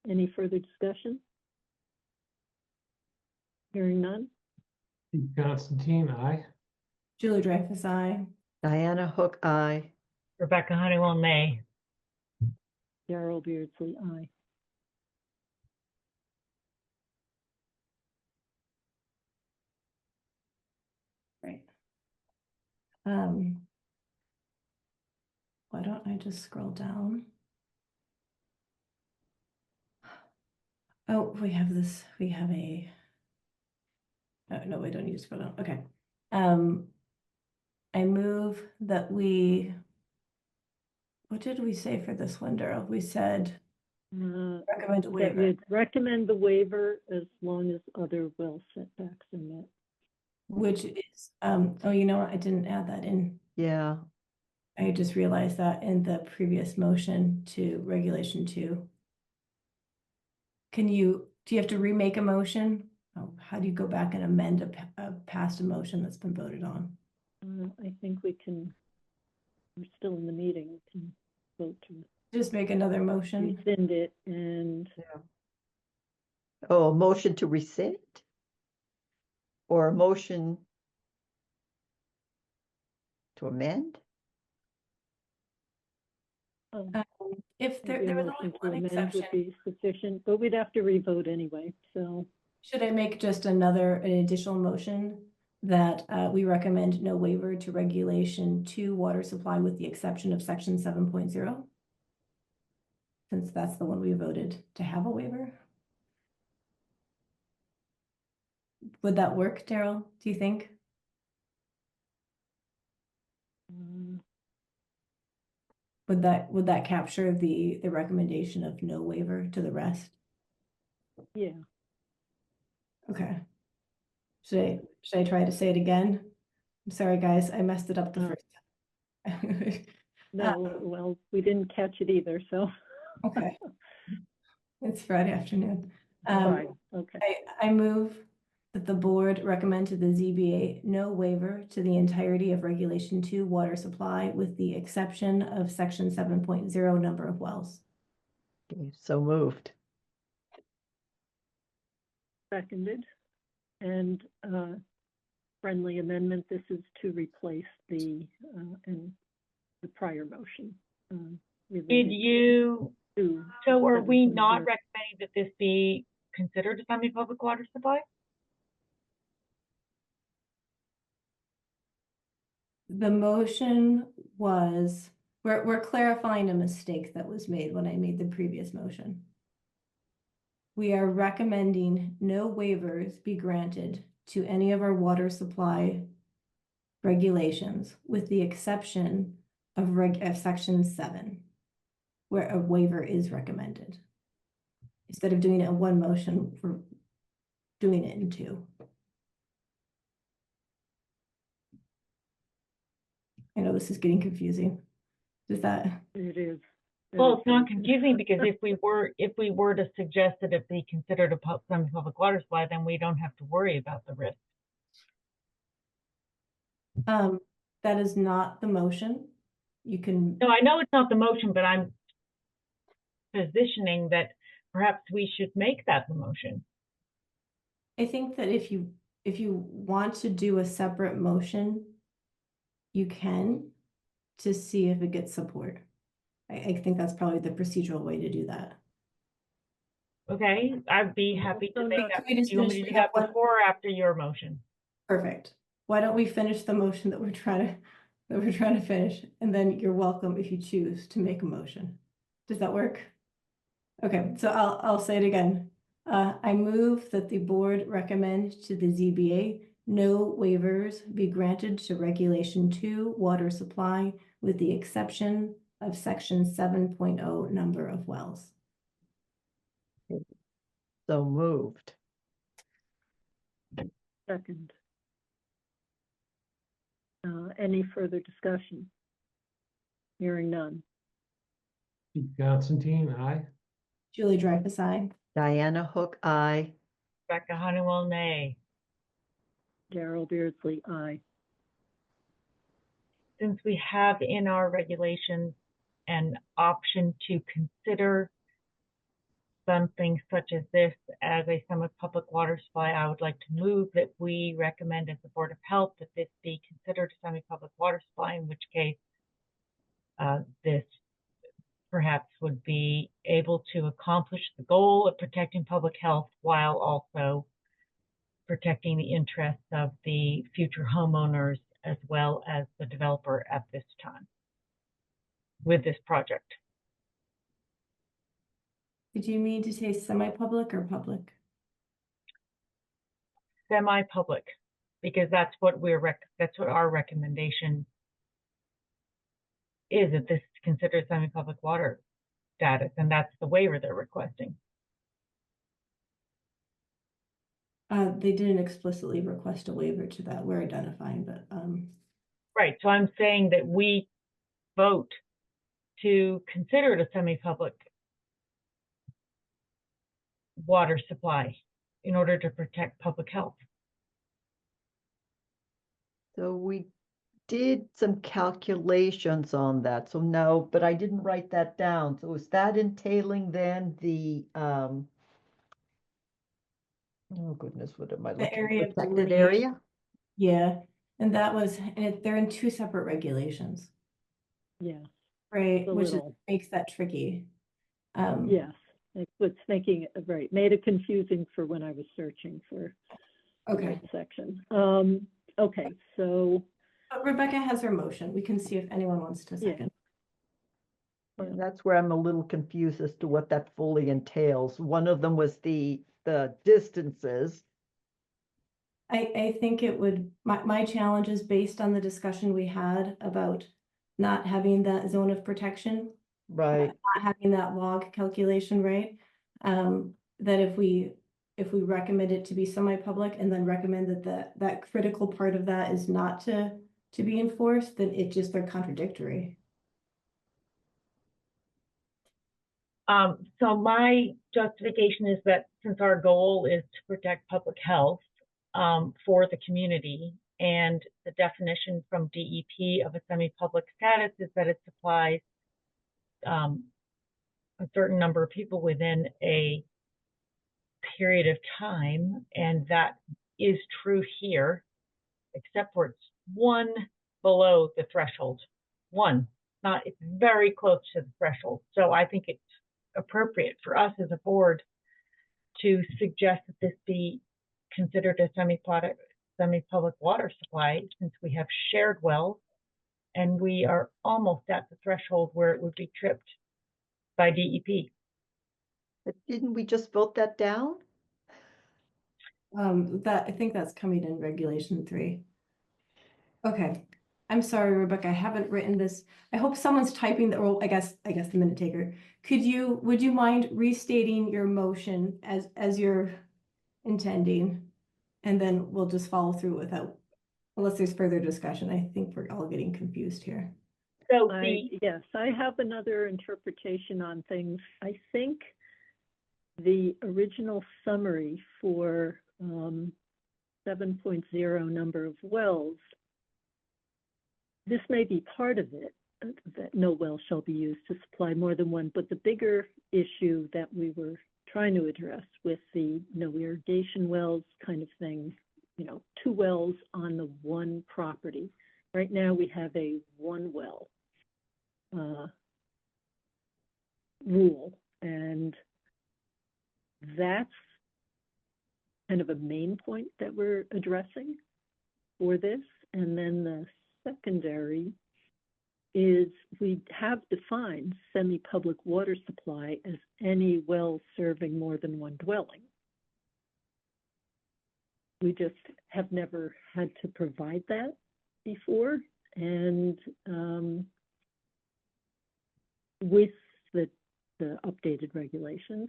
Any further discussion? Hearing none. Steve Constantine, aye. Julie Dreyfus, aye. Diana Hook, aye. Rebecca Honeywell, nay. Daryl Beardsley, aye. Right. Why don't I just scroll down? Oh, we have a, oh, no, we don't need to scroll down. Okay. I move that what did we say for this one, Daryl? We said recommend a That waiver. we'd recommend the waiver as long as other well setbacks are met. Which is, oh, you know what? I didn't add that in. Yeah. I just realized that in the previous motion to regulation 2. Do you have to remake a motion? Oh, how do you go back and amend a past motion that's been voted on? I think we can, we're still in the meeting, we can vote to Just make another motion. rescind it and Oh, a motion to rescind? Or a motion to amend? If maybe there a was motion only to one amend exception, would be sufficient, but we'd have to revote anyway, so. should I make just an additional motion that we recommend no waiver to regulation 2 water supply with the exception of section 7.0? since that's the one we voted to have a waiver. Would that work, Daryl, do you think? Would that capture the recommendation of no waiver to the rest? Yeah. Okay. Should I try to say it again? I'm sorry, guys, I messed it up the first time. No, well, we didn't catch it either, so. Okay. It's Friday afternoon. Fine, okay. I move that the board recommend to the ZBA no waiver to the entirety of Regulation 2 water supply with the exception of Section 7.0 number of wells. Okay, so moved. Seconded. And friendly amendment, this is to replace the prior motion. Did related you, to so are we not 7.0. recommending that this be considered a semi-public water supply? The motion was, we're clarifying a mistake that was made when I made the previous motion. We are recommending no waivers be granted to any of our water supply regulations with the exception of Section 7, where a waiver is recommended. Instead of doing it in one motion, we're doing it in two. I know this is getting confusing. Does that? It is. Well, it's not confusing because if we were to suggest that it be considered a semi-public water supply, then we don't have to worry about the risk. That is not the motion. You can. No, I know it's not the motion, but I'm positioning that perhaps we should make that the motion. I think that if you want to do a separate motion, you can, to see if it gets support. I think that's probably the procedural way to do that. Okay, I'd be happy to make that. Do you want me to do that before or after your motion? Perfect. Why don't we finish the motion that we're trying to finish, and then you're welcome if you choose to make a motion. Does that work? Okay, so I'll say it again. I move that the board recommend to the ZBA no waivers be granted to Regulation 2 water supply with the exception of Section 7.0 number of wells. So moved. Second. Any further discussion? Hearing none. Pete Constantine, aye. Julie Dreyfus, aye. Diana Hook, aye. Rebecca Honeywell, nay. Daryl Beardsley, aye. Since we have in our regulations an option to consider something such as this as a semi-public water supply, I would like to move that we recommend as the Board of Health that this be considered a semi-public water supply, in which case this perhaps would be able to accomplish the goal of protecting public health while also protecting the interests of the future homeowners as well as the developer at this time with this project. Did you mean to say semi-public or public? Semi-public, because that's what that's what our recommendation is, that this is considered semi-public water status, and that's the waiver they're requesting. They didn't explicitly request a waiver to that. We're identifying, but Right. So I'm saying that we vote to consider it a semi-public water supply in order to protect public health. So we did some calculations on that. So no, but I didn't write that down. So is that entailing then the, oh goodness, what am I looking? area of Protected delineation. area? yeah, and that was, they're in two separate regulations, Yeah, right? a Which little. makes that tricky. Yes, it's what's making it, right, made it confusing for when I was searching for the Okay. right section. Okay, so, But Rebecca has her motion. We can see if anyone wants to Yeah. second. And that's where I'm a little confused as to what that fully entails. One of them was the distances. I think it would, my challenge is based on the discussion we had about not having that zone of protection, Right. not having that log calculation, right? That if we recommend it to be semi-public and then recommend that that critical part of that is not to be enforced, then they're contradictory. So my justification is that since our goal is to protect public health for the community, and the definition from DEP of a semi-public status is that it supplies a certain number of people within a period of time, and that is true here, except for it's one below the threshold. It's very close to the threshold. So I think it's appropriate for us as a board to suggest that this be considered a semi-public water supply, since we have shared wells and we are almost at the threshold where it would be tripped by DEP. But didn't we just vote that down? I think that's coming in Regulation 3. Okay. I'm sorry, Rebecca, I haven't written this. I hope someone's typing the, or I guess the minute taker. Would you mind restating your motion as you're intending? And then we'll just follow through without, unless there's further discussion. I think we're all getting confused here. So yes, I have another interpretation on things. I think the original summary for 7.0 number of wells, this may be part of it, that no well shall be used to supply more than one, but the bigger issue that we were trying to address with the no irrigation wells kind of thing, 2 wells on the one property. Right now we have a 1 well rule, and that's kind of a main point that we're addressing for this. And then the secondary is we have defined semi-public water supply as any well serving more than one dwelling. We just have never had to provide that before, and with the updated regulations.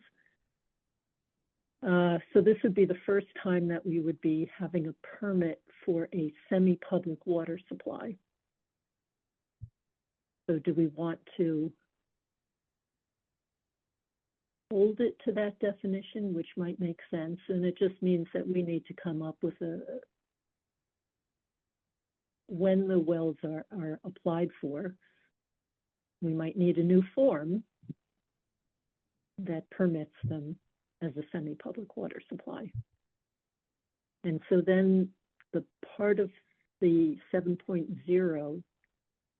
So this would be the first time that we would be having a permit for a semi-public water supply. So do we want to hold it to that definition, which might make sense? And it just means that we need to come up with when the wells are applied for, we might need a new form that permits them as a semi-public water supply. And so then the part of the 7.0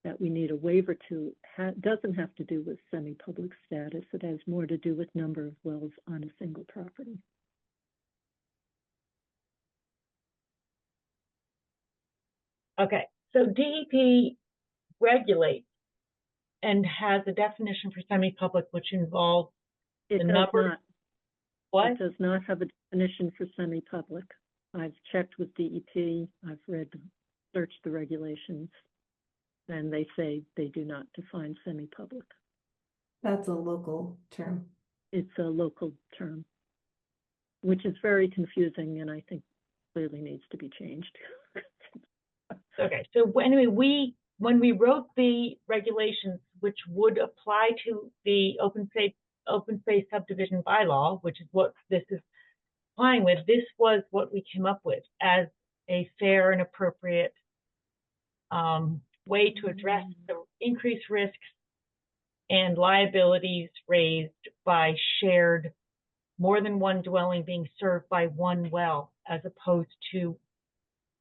that we need a waiver to doesn't have to do with semi-public status. It has more to do with number of wells on a single property. Okay, so DEP regulates and has a definition for semi-public, which involves the number. What? It does not have a definition for semi-public. I've checked with DEP. I've searched the regulations, and they say they do not define semi-public. That's a local term. It's a local term, which is very confusing, and I think clearly needs to be changed. Okay, so anyway, when we wrote the regulations, which would apply to the open space subdivision bylaw, which is what this is applying with, this was what we came up with as a fair and appropriate way to address the increased risks and liabilities raised by shared more than one dwelling being served by one well, as opposed to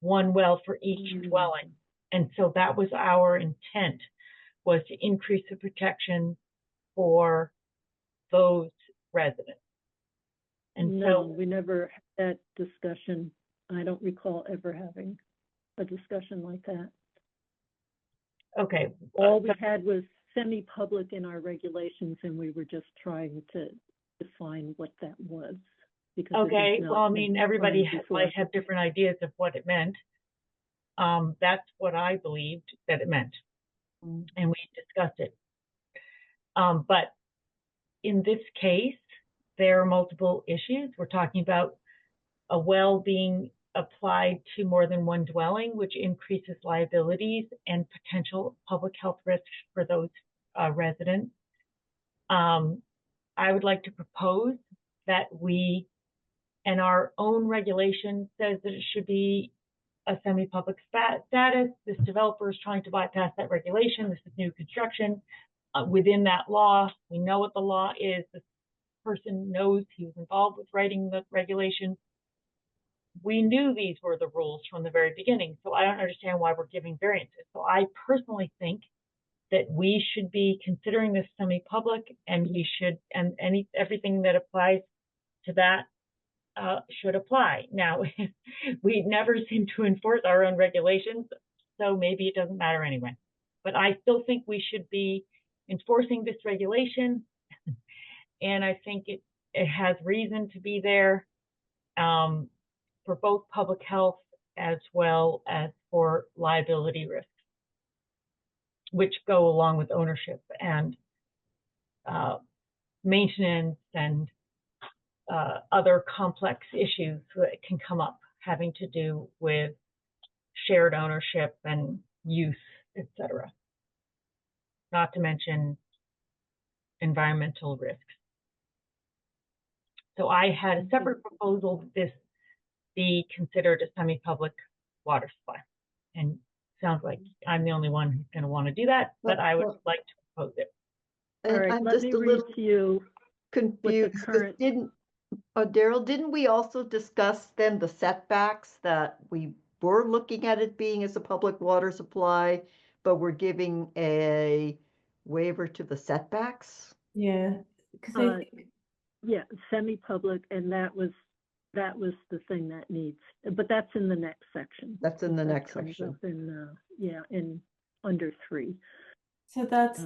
one well for each dwelling. And so that was our intent, was to increase the protection for those residents. And no, so we never had that discussion. I don't recall ever having a discussion like that. Okay. All we had was semi-public in our regulations, and we were just trying to define what that was. Because it Okay, has not well, I been mean, everybody defined before. might have different ideas of what it meant. That's what I believed that it meant, and we discussed it. But in this case, there are multiple issues. We're talking about a well being applied to more than one dwelling, which increases liabilities and potential public health risks for those residents. I would like to propose that we, and our own regulation says that it should be a semi-public status. This developer is trying to bypass that regulation. This is new construction. Within that law, we know what the law is. This person knows he was involved with writing the regulation. We knew these were the rules from the very beginning, so I don't understand why we're giving variances. So I personally think that we should be considering this semi-public, and we should, and everything that applies to that should apply. Now, we never seem to enforce our own regulations, so maybe it doesn't matter anyway. But I still think we should be enforcing this regulation, and I think it has reason to be there for both public health as well as for liability risks, which go along with ownership and maintenance and other complex issues that can come up having to do with shared ownership and use, etc. Not to mention environmental risks. So I had a separate proposal that this be considered a semi-public water supply. And sounds like I'm the only one who's going to want to do that, but I would like to propose it. All right, I'm let just me a read little to you confused, 'cause current- Daryl, didn't we also discuss then the setbacks, that we were looking at it being as a public water supply, but we're giving a waiver to the setbacks? Yeah, because I think, yeah, semi-public, and that was the thing that needs, but that's in the next section. That's in the That next comes section. up in, in under 3. so that's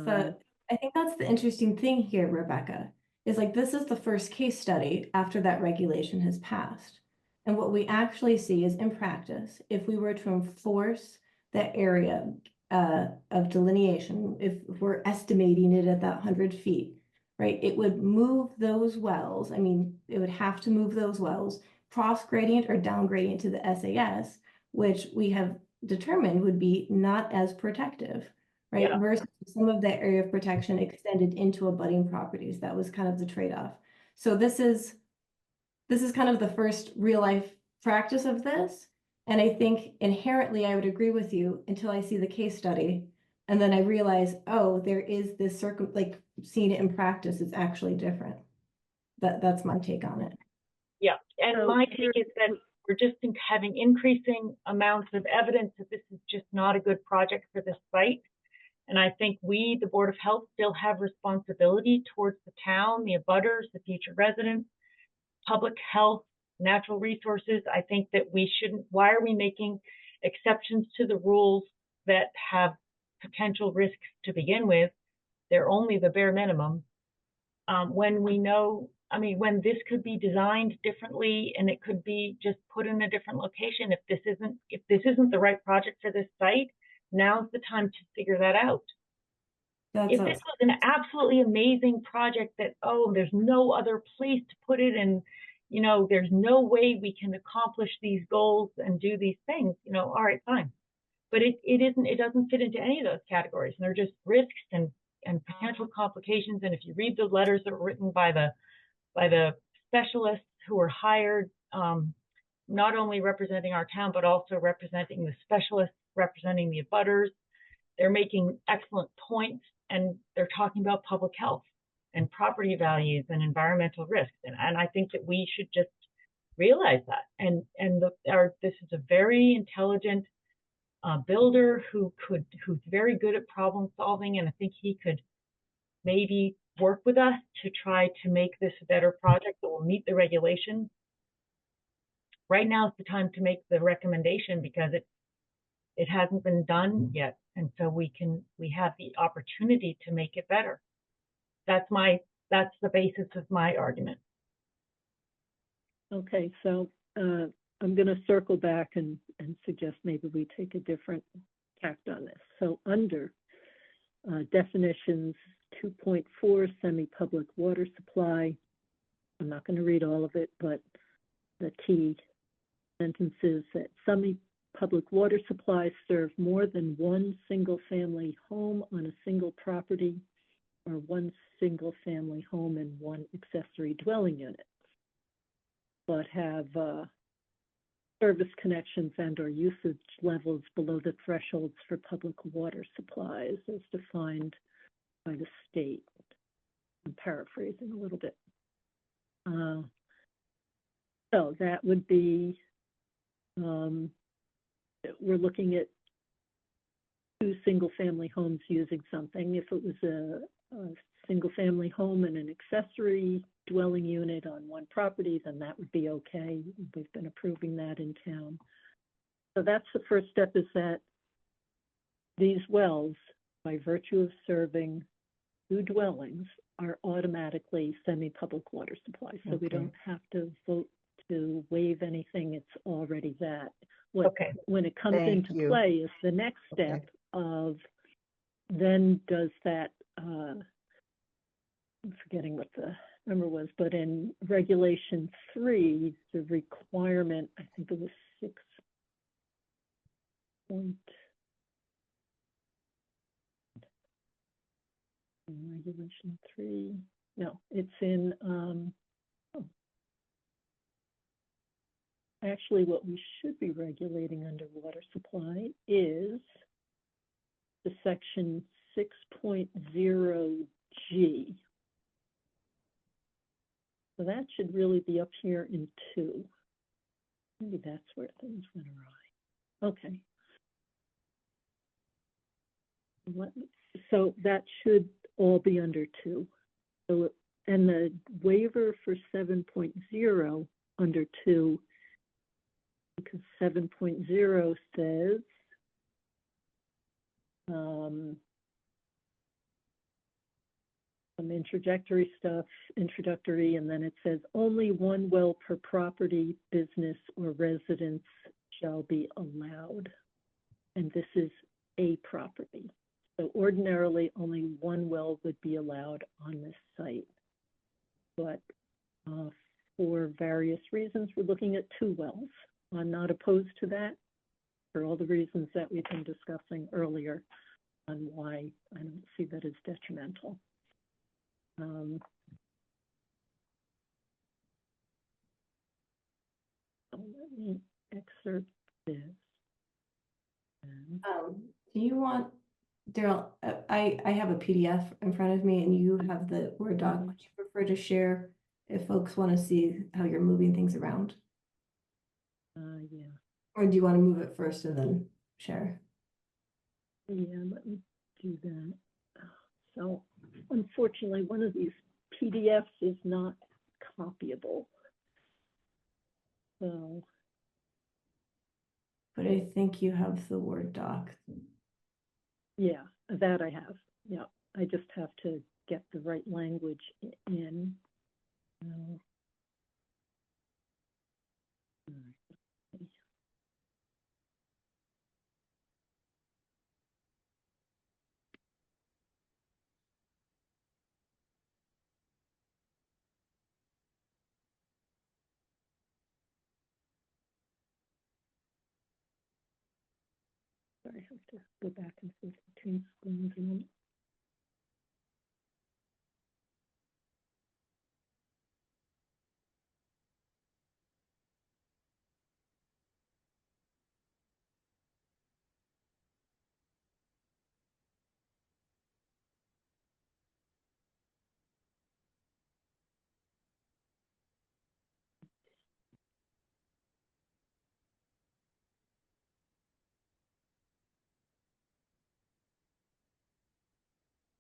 I think that's the interesting thing here, Rebecca, is like, this is the first case study after that regulation has passed. And what we actually see is, in practice, if we were to enforce that area of delineation, if we're estimating it at that 100 feet, right, it would move those wells. I mean, it would have to move those wells cross gradient or down gradient to the SAS, which we have determined would be not as protective, right? Yeah. Versus some of that area of protection extended into abutting properties. That was kind of the trade-off. So this is kind of the first real life practice of this. And I think inherently I would agree with you until I see the case study. And then I realize, oh, there is this like seeing it in practice is actually different. That's my take on it. Yeah, and So my take is that we're just having increasing amounts of evidence that this is just not a good project for this site. And I think we, the Board of Health, still have responsibility towards the town, the abutters, the future residents, public health, natural resources. I think that we shouldn't, why are we making exceptions to the rules that have potential risks to begin with? They're only the bare minimum. When we know, I mean, when this could be designed differently and it could be just put in a different location, if this isn't the right project for this site, now's the time to figure that out. If this was an absolutely amazing project that, oh, there's no other place to put it, and you know, there's no way we can accomplish these goals and do these things, you know, all right, fine. But it doesn't fit into any of those categories. And they're just risks and potential complications. And if you read the letters that were written by the specialists who were hired, not only representing our town, but also representing the specialists, representing the abutters, they're making excellent points, and they're talking about public health and property values and environmental risks. And I think that we should just realize that. And this is a very intelligent builder who's very good at problem solving, and I think he could maybe work with us to try to make this a better project that will meet the regulations. Right now is the time to make the recommendation, because it hasn't been done yet. And so we have the opportunity to make it better. That's the basis of my argument. Okay, so I'm going to circle back and suggest maybe we take a different tact on this. So under definitions 2.4, semi-public water supply, I'm not going to read all of it, but the key sentences that semi-public water supplies serve more than one single-family home on a single property or one single-family home and one accessory dwelling unit, but have service connections and or usage levels below the thresholds for public water supplies as defined by the state. I'm paraphrasing a little bit. So that would be, we're looking at 2 single-family homes using something. If it was a single-family home and an accessory dwelling unit on one property, then that would be okay. We've been approving that in town. So that's the first step, is that these wells, by virtue of serving 2 dwellings, are automatically semi-public water supplies. So we don't have to vote to waive anything. It's already that. When it comes into play is the next step of then does that, I'm forgetting what the number was, but in regulation 3, the requirement, I think it was 6 point, in regulation 3, no, it's in, actually what we should be regulating under water supply is the section 6.0G. So that should really be up here in 2. Maybe that's where things went awry. Okay. So that should all be under 2. So, and the waiver for 7.0 under 2, because 7.0 says some introductory stuff, and then it says only 1 well per property, business, or residence shall be allowed. And this is a property. So ordinarily only 1 well would be allowed on this site. But for various reasons, we're looking at 2 wells. I'm not opposed to that for all the reasons that we've been discussing earlier on why I don't see that as detrimental. Let me excerpt this. Do you want, Daryl, I have a PDF in front of me and you have the Word doc. Would you prefer to share if folks want to see how you're moving things around? Yeah. Or do you want to move it first and then share? Yeah, let me do that. So unfortunately, one of these PDFs is not copyable. So. But I think you have the Word doc. Yeah, that I have. Yeah, I just have to get the right language in. Sorry, I have to go back and forth between screens a moment.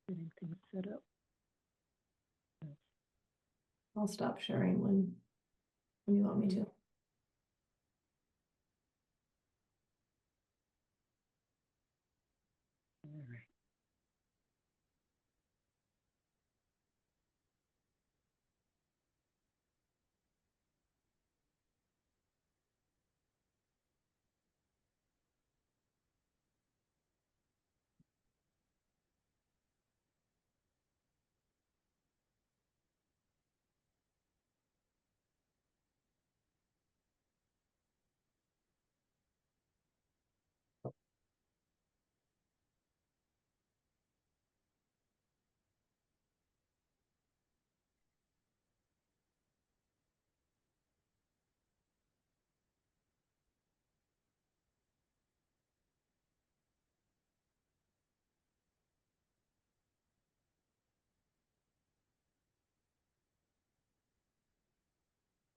Getting things set up. I'll stop sharing when you want me to.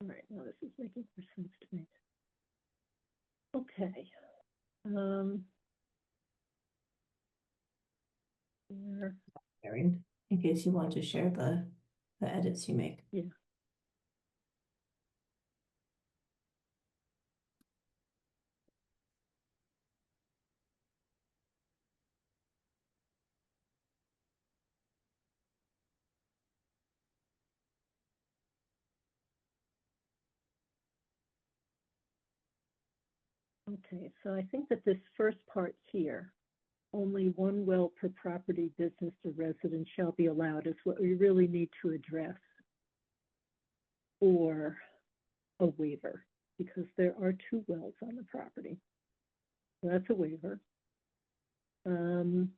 All right, now this is making more sense to me. Okay. Here, Erin, in case you want to share the edits you make. yeah. Okay, so I think that this first part here, only one well per property, business, or residence shall be allowed, is what we really need to address for a waiver, because there are 2 wells on the property. So that's a waiver. And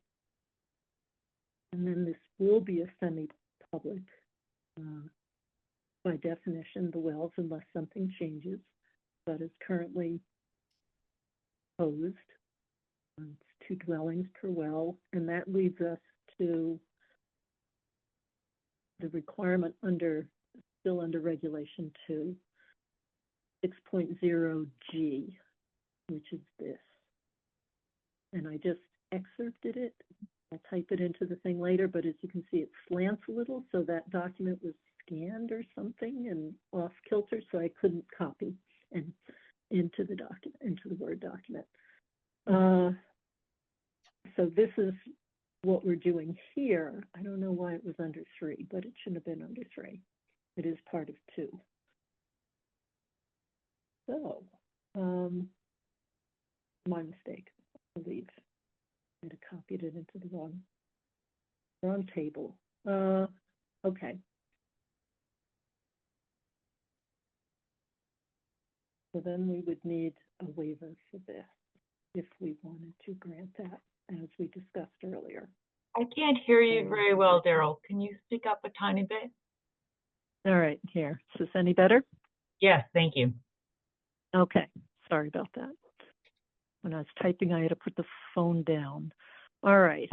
then this will be a semi-public, by definition, the wells, unless something changes, but is currently posed. It's 2 dwellings per well, and that leads us to the requirement still under regulation 2, 6.0G, which is this. And I just excerpted it. I'll type it into the thing later, but as you can see, it slants a little, so that document was scanned or something and off kilter, so I couldn't copy and into the document, into the Word document. So this is what we're doing here. I don't know why it was under 3, but it shouldn't have been under 3. It is part of 2. So, my mistake, I believe. I might have copied it into the wrong table. Okay. So then we would need a waiver for this if we wanted to grant that, as we discussed earlier. I can't hear you very well, Daryl. Can you speak up a tiny bit? All right, here. Is this any better? Yes, thank you. Okay, sorry about that. When I was typing, I had to put the phone down. All right.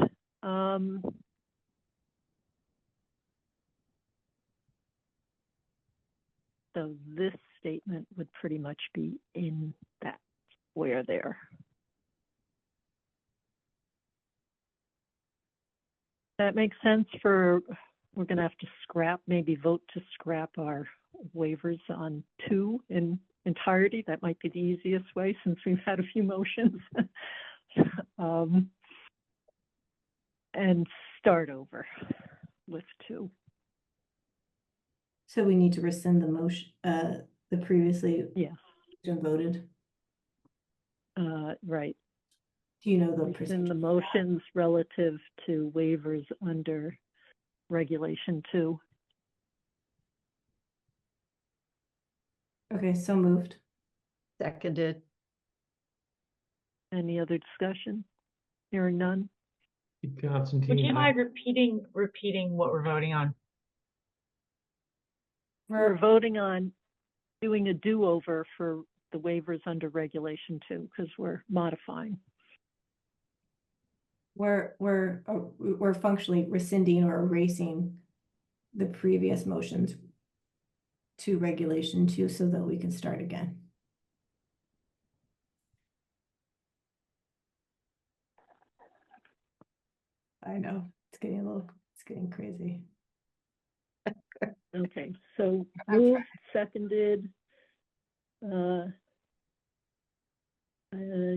So this statement would pretty much be in that square there. That makes sense for, we're going to have to maybe vote to scrap our waivers on 2 in entirety. That might be the easiest way since we've had a few motions. And start over with 2. So we need to rescind the motion, the previously voted. Right. Do you know the In procedure? the motions relative to waivers under regulation 2. Okay, so moved. Seconded. Any other discussion? Hearing none. Constantine. Would you mind repeating what we're voting on? We're voting on doing a do-over for the waivers under regulation 2 because we're modifying. We're functionally rescinding or erasing the previous motions to regulation 2 so that we can start again. I know it's getting crazy. Okay, so moved, seconded.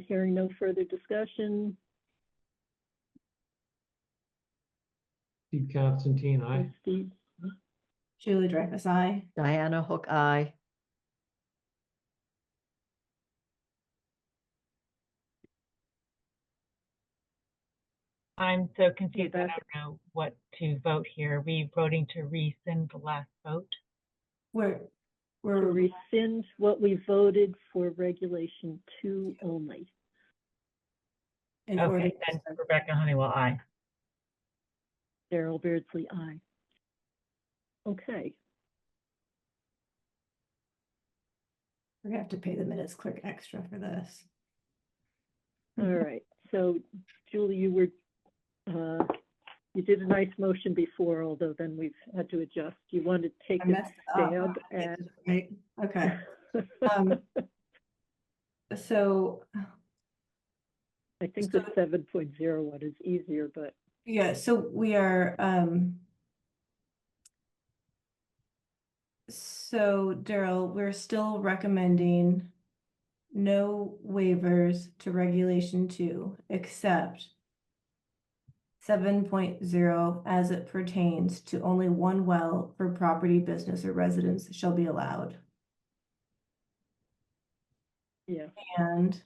Hearing no further discussion. Steve Constantine, aye. Steve, Julie Dreyfus, aye. Diana Hook, aye. I'm so confused. I don't know what to vote here. Are we voting to rescind the last vote? We're to rescind what we voted for regulation 2 only. Okay, then Rebecca Honeywell, aye. Daryl Beardsley, aye. Okay. We're gonna have to pay the minutes clerk extra for this. All right. So, Julie, you were You did a nice motion before, although then we've had to adjust. You want to take I a messed it up. stab I at? did it right. Okay. So I think so- the 7.01 is easier, but yeah, so we are, so Daryl, we're still recommending no waivers to regulation 2, except 7.0 as it pertains to only one well for property, business, or residence shall be allowed. yeah. And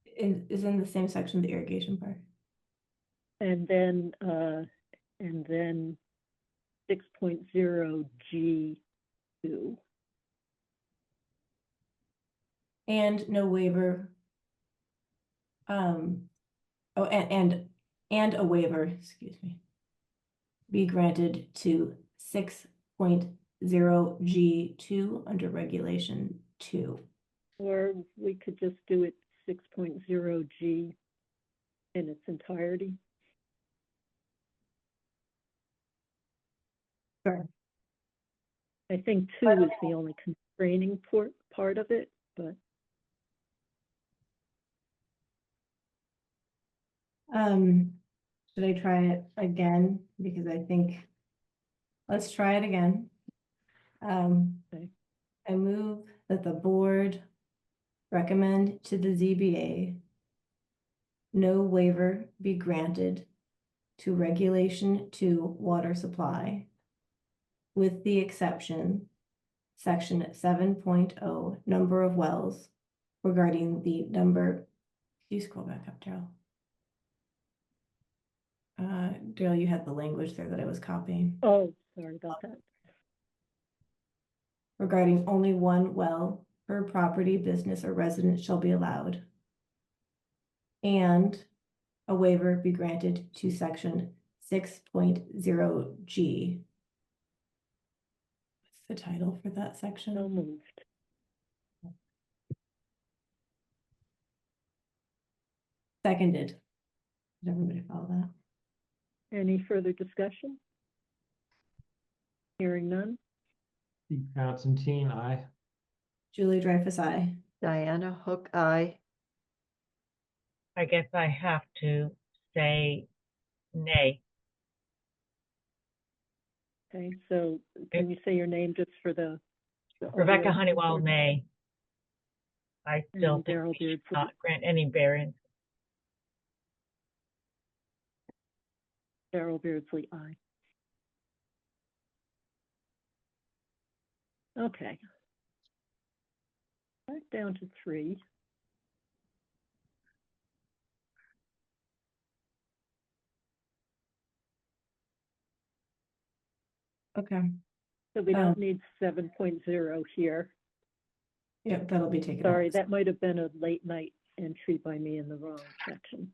it is in the same section, the irrigation part. And then 6.0 G2. And no waiver. Oh, and a waiver, excuse me, be granted to 6.0 G2 under regulation 2. Or we could just do it 6.0 G in its entirety. Sure. I think 2 is the only constraining part of it, but Should I try it again? Because I think, let's try it again. Okay. I move that the board recommend to the ZBA no waiver be granted to regulation 2 water supply, with the exception, section 7.0, number of wells, regarding the number, can you scroll back up, Daryl? Daryl, you had the language there that I was copying. oh, sorry about that. Regarding only one well per property, business, or residence shall be allowed. And a waiver be granted to section 6.0 G. What's the title for that section? So moved. Seconded. Did everybody follow that? Any further discussion? Hearing none. Steve Constantine, aye. Julie Dreyfus, aye. Diana Hook, aye. I guess I have to say nay. Okay, so can you say your name just for the Rebecca audio Honeywell, recording? nay. I still And think Daryl we should Beardsley. not grant any variance. Daryl Beardsley, aye. Okay. Back down to 3. Okay. So we don't need 7.0 here. Yep, that'll be taken Sorry, out. that might have been a late night entry by me in the wrong section.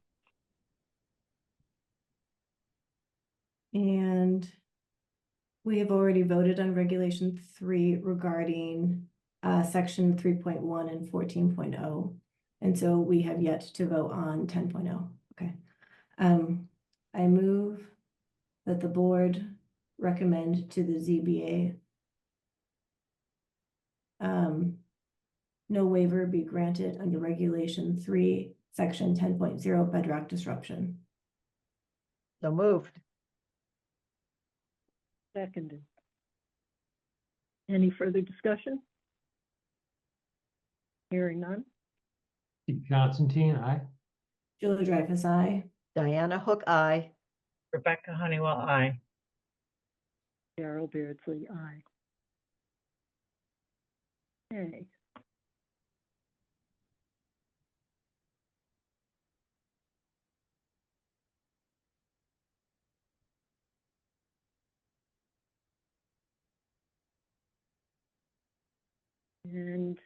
And we have already voted on regulation 3 regarding section 3.1 and 14.0. And so we have yet to vote on 10.0. Okay. I move that the board recommend to the ZBA no waiver be granted under regulation 3, section 10.0 bedrock disruption. So moved. Seconded. Any further discussion? Hearing none. Steve Constantine, aye. Julie Dreyfus, aye. Diana Hook, aye. Rebecca Honeywell, aye. Daryl Beardsley, aye. Okay. And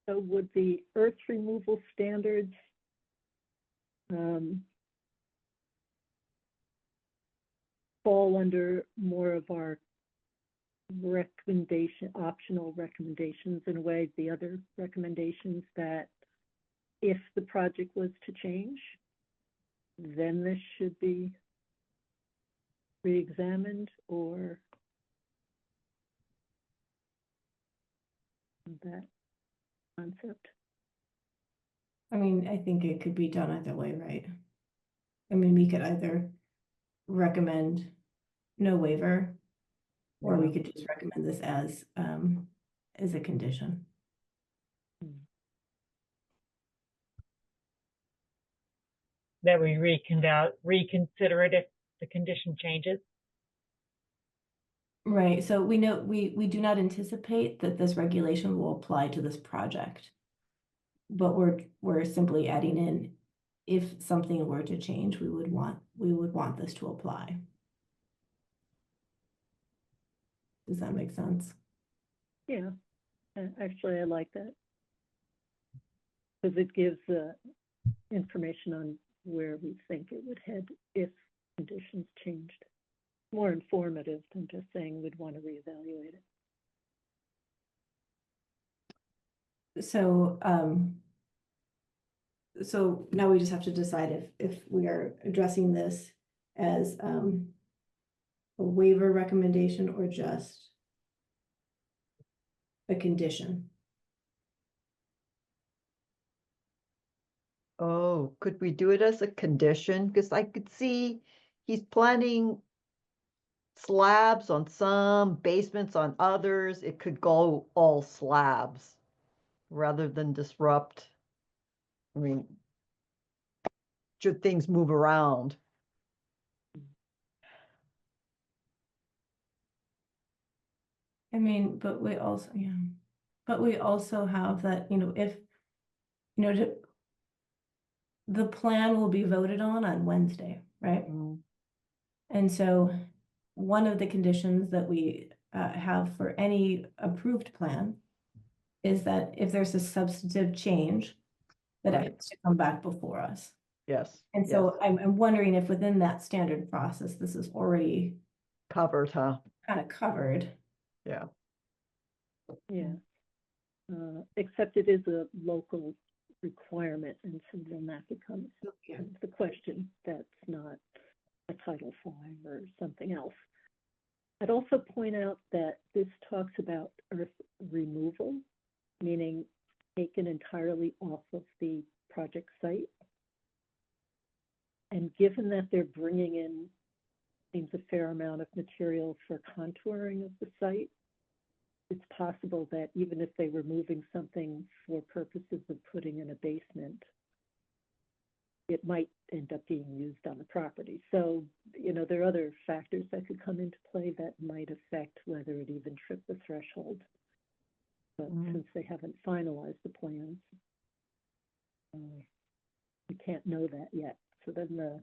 so would the earth removal standards fall under more of our optional recommendations in a way, the other recommendations that if the project was to change? then this should be re-examined, or that concept? I mean, I think it could be done either way, right? I mean, we could either recommend no waiver, or we could just recommend this as a condition. That we reconsider it if the condition changes. Right, so we know, we do not anticipate that this regulation will apply to this project. But we're simply adding in, if something were to change, we would want this to apply. Does that make sense? Yeah, actually, I like that. Because it gives information on where we think it would head if conditions changed. More informative than just saying we'd want to reevaluate it. So, so now we just have to decide if we are addressing this as a waiver recommendation or just a condition. Oh, could we do it as a condition? Because I could see he's planning slabs on some, basements on others. It could go all slabs rather than disrupt. I mean, should things move around? I mean, but we also, yeah, but we also have that, if, the plan will be voted on Wednesday, right? And so one of the conditions that we have for any approved plan is that if there's a substantive change, that it has to come back before us. Yes. And so I'm wondering if within that standard process, this is already Covered, huh? kind of covered. Yeah. Yeah. Except it is a local requirement, and so then that becomes the question. That's not a Title V or something else. I'd also point out that this talks about earth removal, meaning taken entirely off of the project site. And given that they're bringing in, seems a fair amount of material for contouring of the site, it's possible that even if they were moving something for purposes of putting in a basement, it might end up being used on the property. So, there are other factors that could come into play that might affect whether it even tripped the threshold. But since they haven't finalized the plans, we can't know that yet. So then the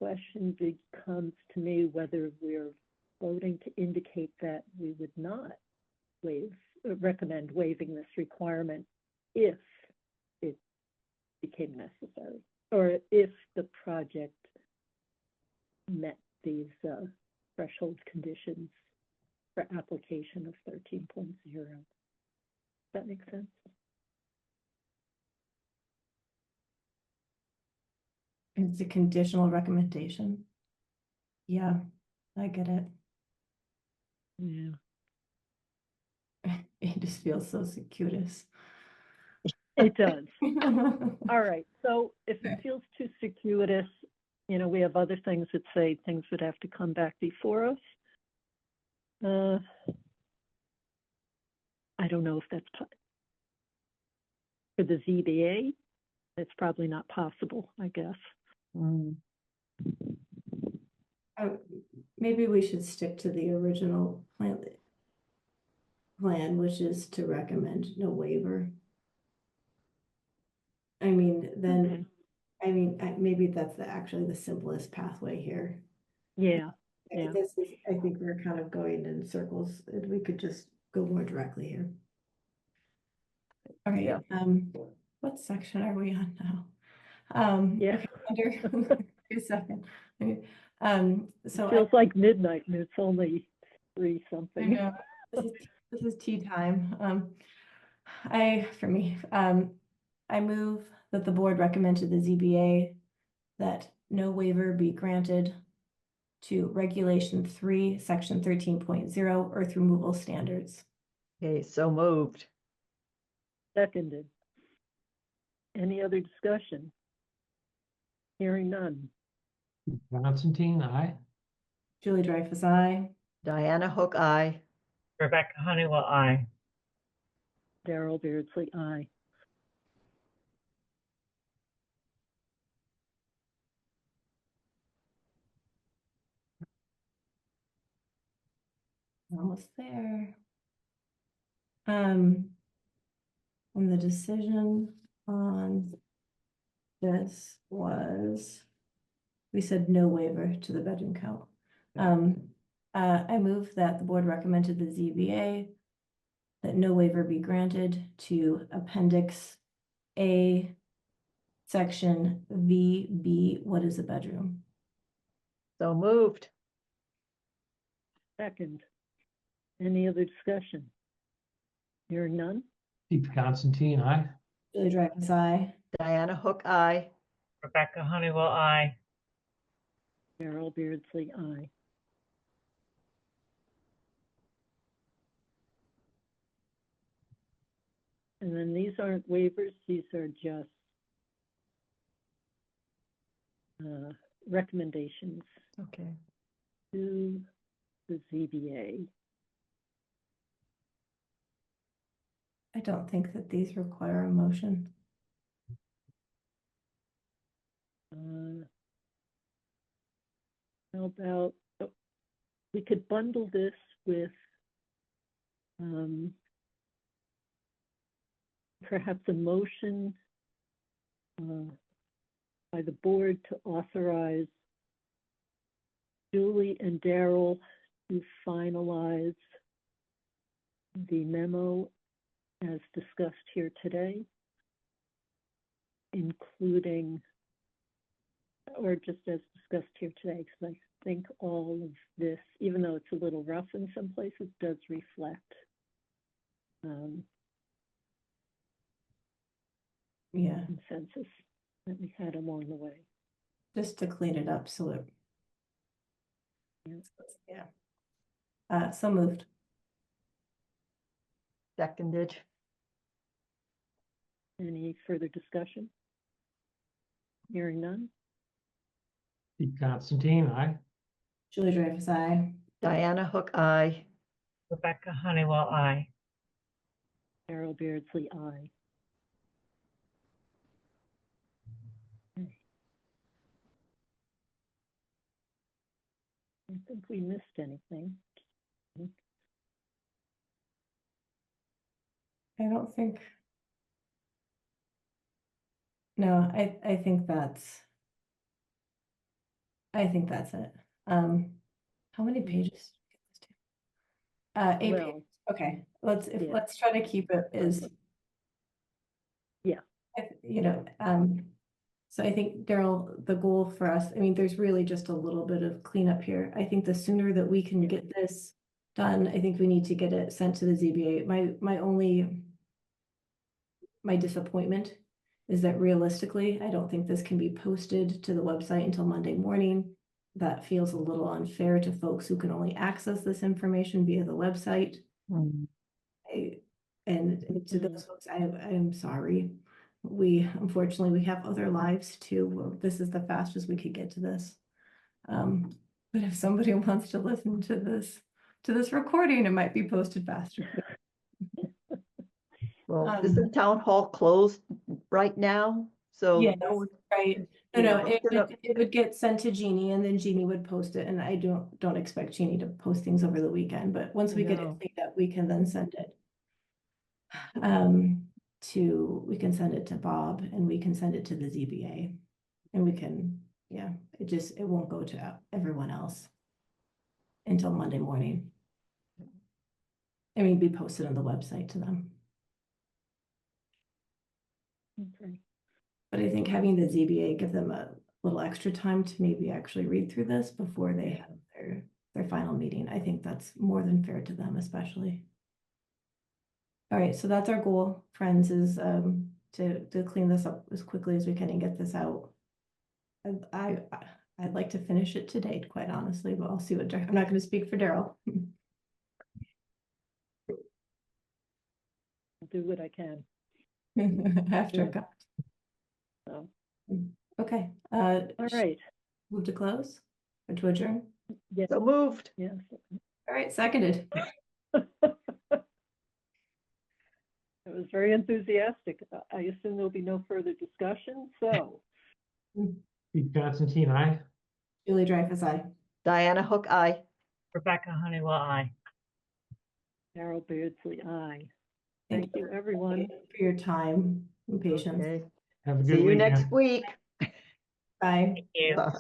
question becomes to me whether we're voting to indicate that we would not recommend waiving this requirement if it became necessary, or if the project met these threshold conditions for application of 13.0. Does that make sense? It's a conditional recommendation. Yeah, I get it. Yeah. It just feels so circuitous. It does. All right. So if it feels too circuitous, we have other things that say things would have to come back before us. I don't know if that's for the ZBA. It's probably not possible, I guess. Maybe we should stick to the original plan, which is to recommend no waiver. I mean, then, maybe that's actually the simplest pathway here. Yeah. I think we're kind of going in circles, and we could just go more directly here. All right, Yeah. what section are we on now? Yeah. Okay, a second. Okay, so it feels like midnight and it's only 3 something. I know. This is tea time. I move that the board recommend to the ZBA that no waiver be granted to Regulation 3, Section 13.0 earth removal standards. Okay, so moved. Seconded. Any other discussion? Hearing none. Constantine, aye. Julie Dreyfus, aye. Diana Hook, aye. Rebecca Honeywell, aye. Daryl Beardsley, aye. Almost there. And the decision on this was, we said no waiver to the bedroom count. I move that the board recommend to the ZBA that no waiver be granted to Appendix A, Section VB, what is a bedroom? So moved. Second. Any other discussion? Hearing none. Steve Constantine, aye. Julie Dreyfus, aye. Diana Hook, aye. Rebecca Honeywell, aye. Daryl Beardsley, aye. And then these aren't waivers, these are just recommendations Okay. to the ZBA. I don't think that these require a motion. How about, we could bundle this with perhaps a motion by the board to authorize Julie and Daryl to finalize the memo as discussed here today, including, or just as discussed here today, because I think all of this, even though it's a little rough in some places, does reflect Yeah, consensus that we had along the way. just to clean it up so it, yeah. So moved. Seconded. Any further discussion? Hearing none. Steve Constantine, aye. Julie Dreyfus, aye. Diana Hook, aye. Rebecca Honeywell, aye. Daryl Beardsley, aye. Okay. I don't think we missed anything. I don't think. No, I think that's. I think that's it. How many pages? 8 Well, pages. Okay, yeah. let's try to keep it as. Yeah. You know, so I think, Daryl, the goal for us, I mean, there's really just a little bit of cleanup here. I think the sooner that we can get this done, I think we need to get it sent to the ZBA. My disappointment is that realistically, I don't think this can be posted to the website until Monday morning. That feels a little unfair to folks who can only access this information via the website. And to those folks, I am sorry. Unfortunately, we have other lives too. This is the fastest we could get to this. But if somebody wants to listen to this recording, it might be posted faster. Well, isn't town hall closed right now? So Yes, no one, right. you know, It would get sent to Jeannie and then Jeannie would post it. And I don't expect Jeannie to post things over the weekend, but once we get it No. cleaned up, we can then send it. We can send it to Bob and we can send it to the ZBA. And we can, yeah, it won't go to everyone else until Monday morning. I mean, be posted on the website to them. Okay. But I think having the ZBA give them a little extra time to maybe actually read through this before they have their final meeting, I think that's more than fair to them, especially. All right, so that's our goal, friends, is to clean this up as quickly as we can and get this out. I'd like to finish it today, quite honestly, but I'll see what, I'm not gonna speak for Daryl. I'll do what I can. After. Yeah. So, Okay, all right, move to close or to adjourn? yes, So moved. yes. All right, seconded. It was very enthusiastic. I assume there'll be no further discussion, so. Pete Constantine, aye. Julie Dreyfus, aye. Diana Hook, aye. Rebecca Honeywell, aye. Carol Beardsley, aye. Thank you, everyone. For your time and patience. Okay. Have a good See you weekend. next week. Bye. Thank you. Bye.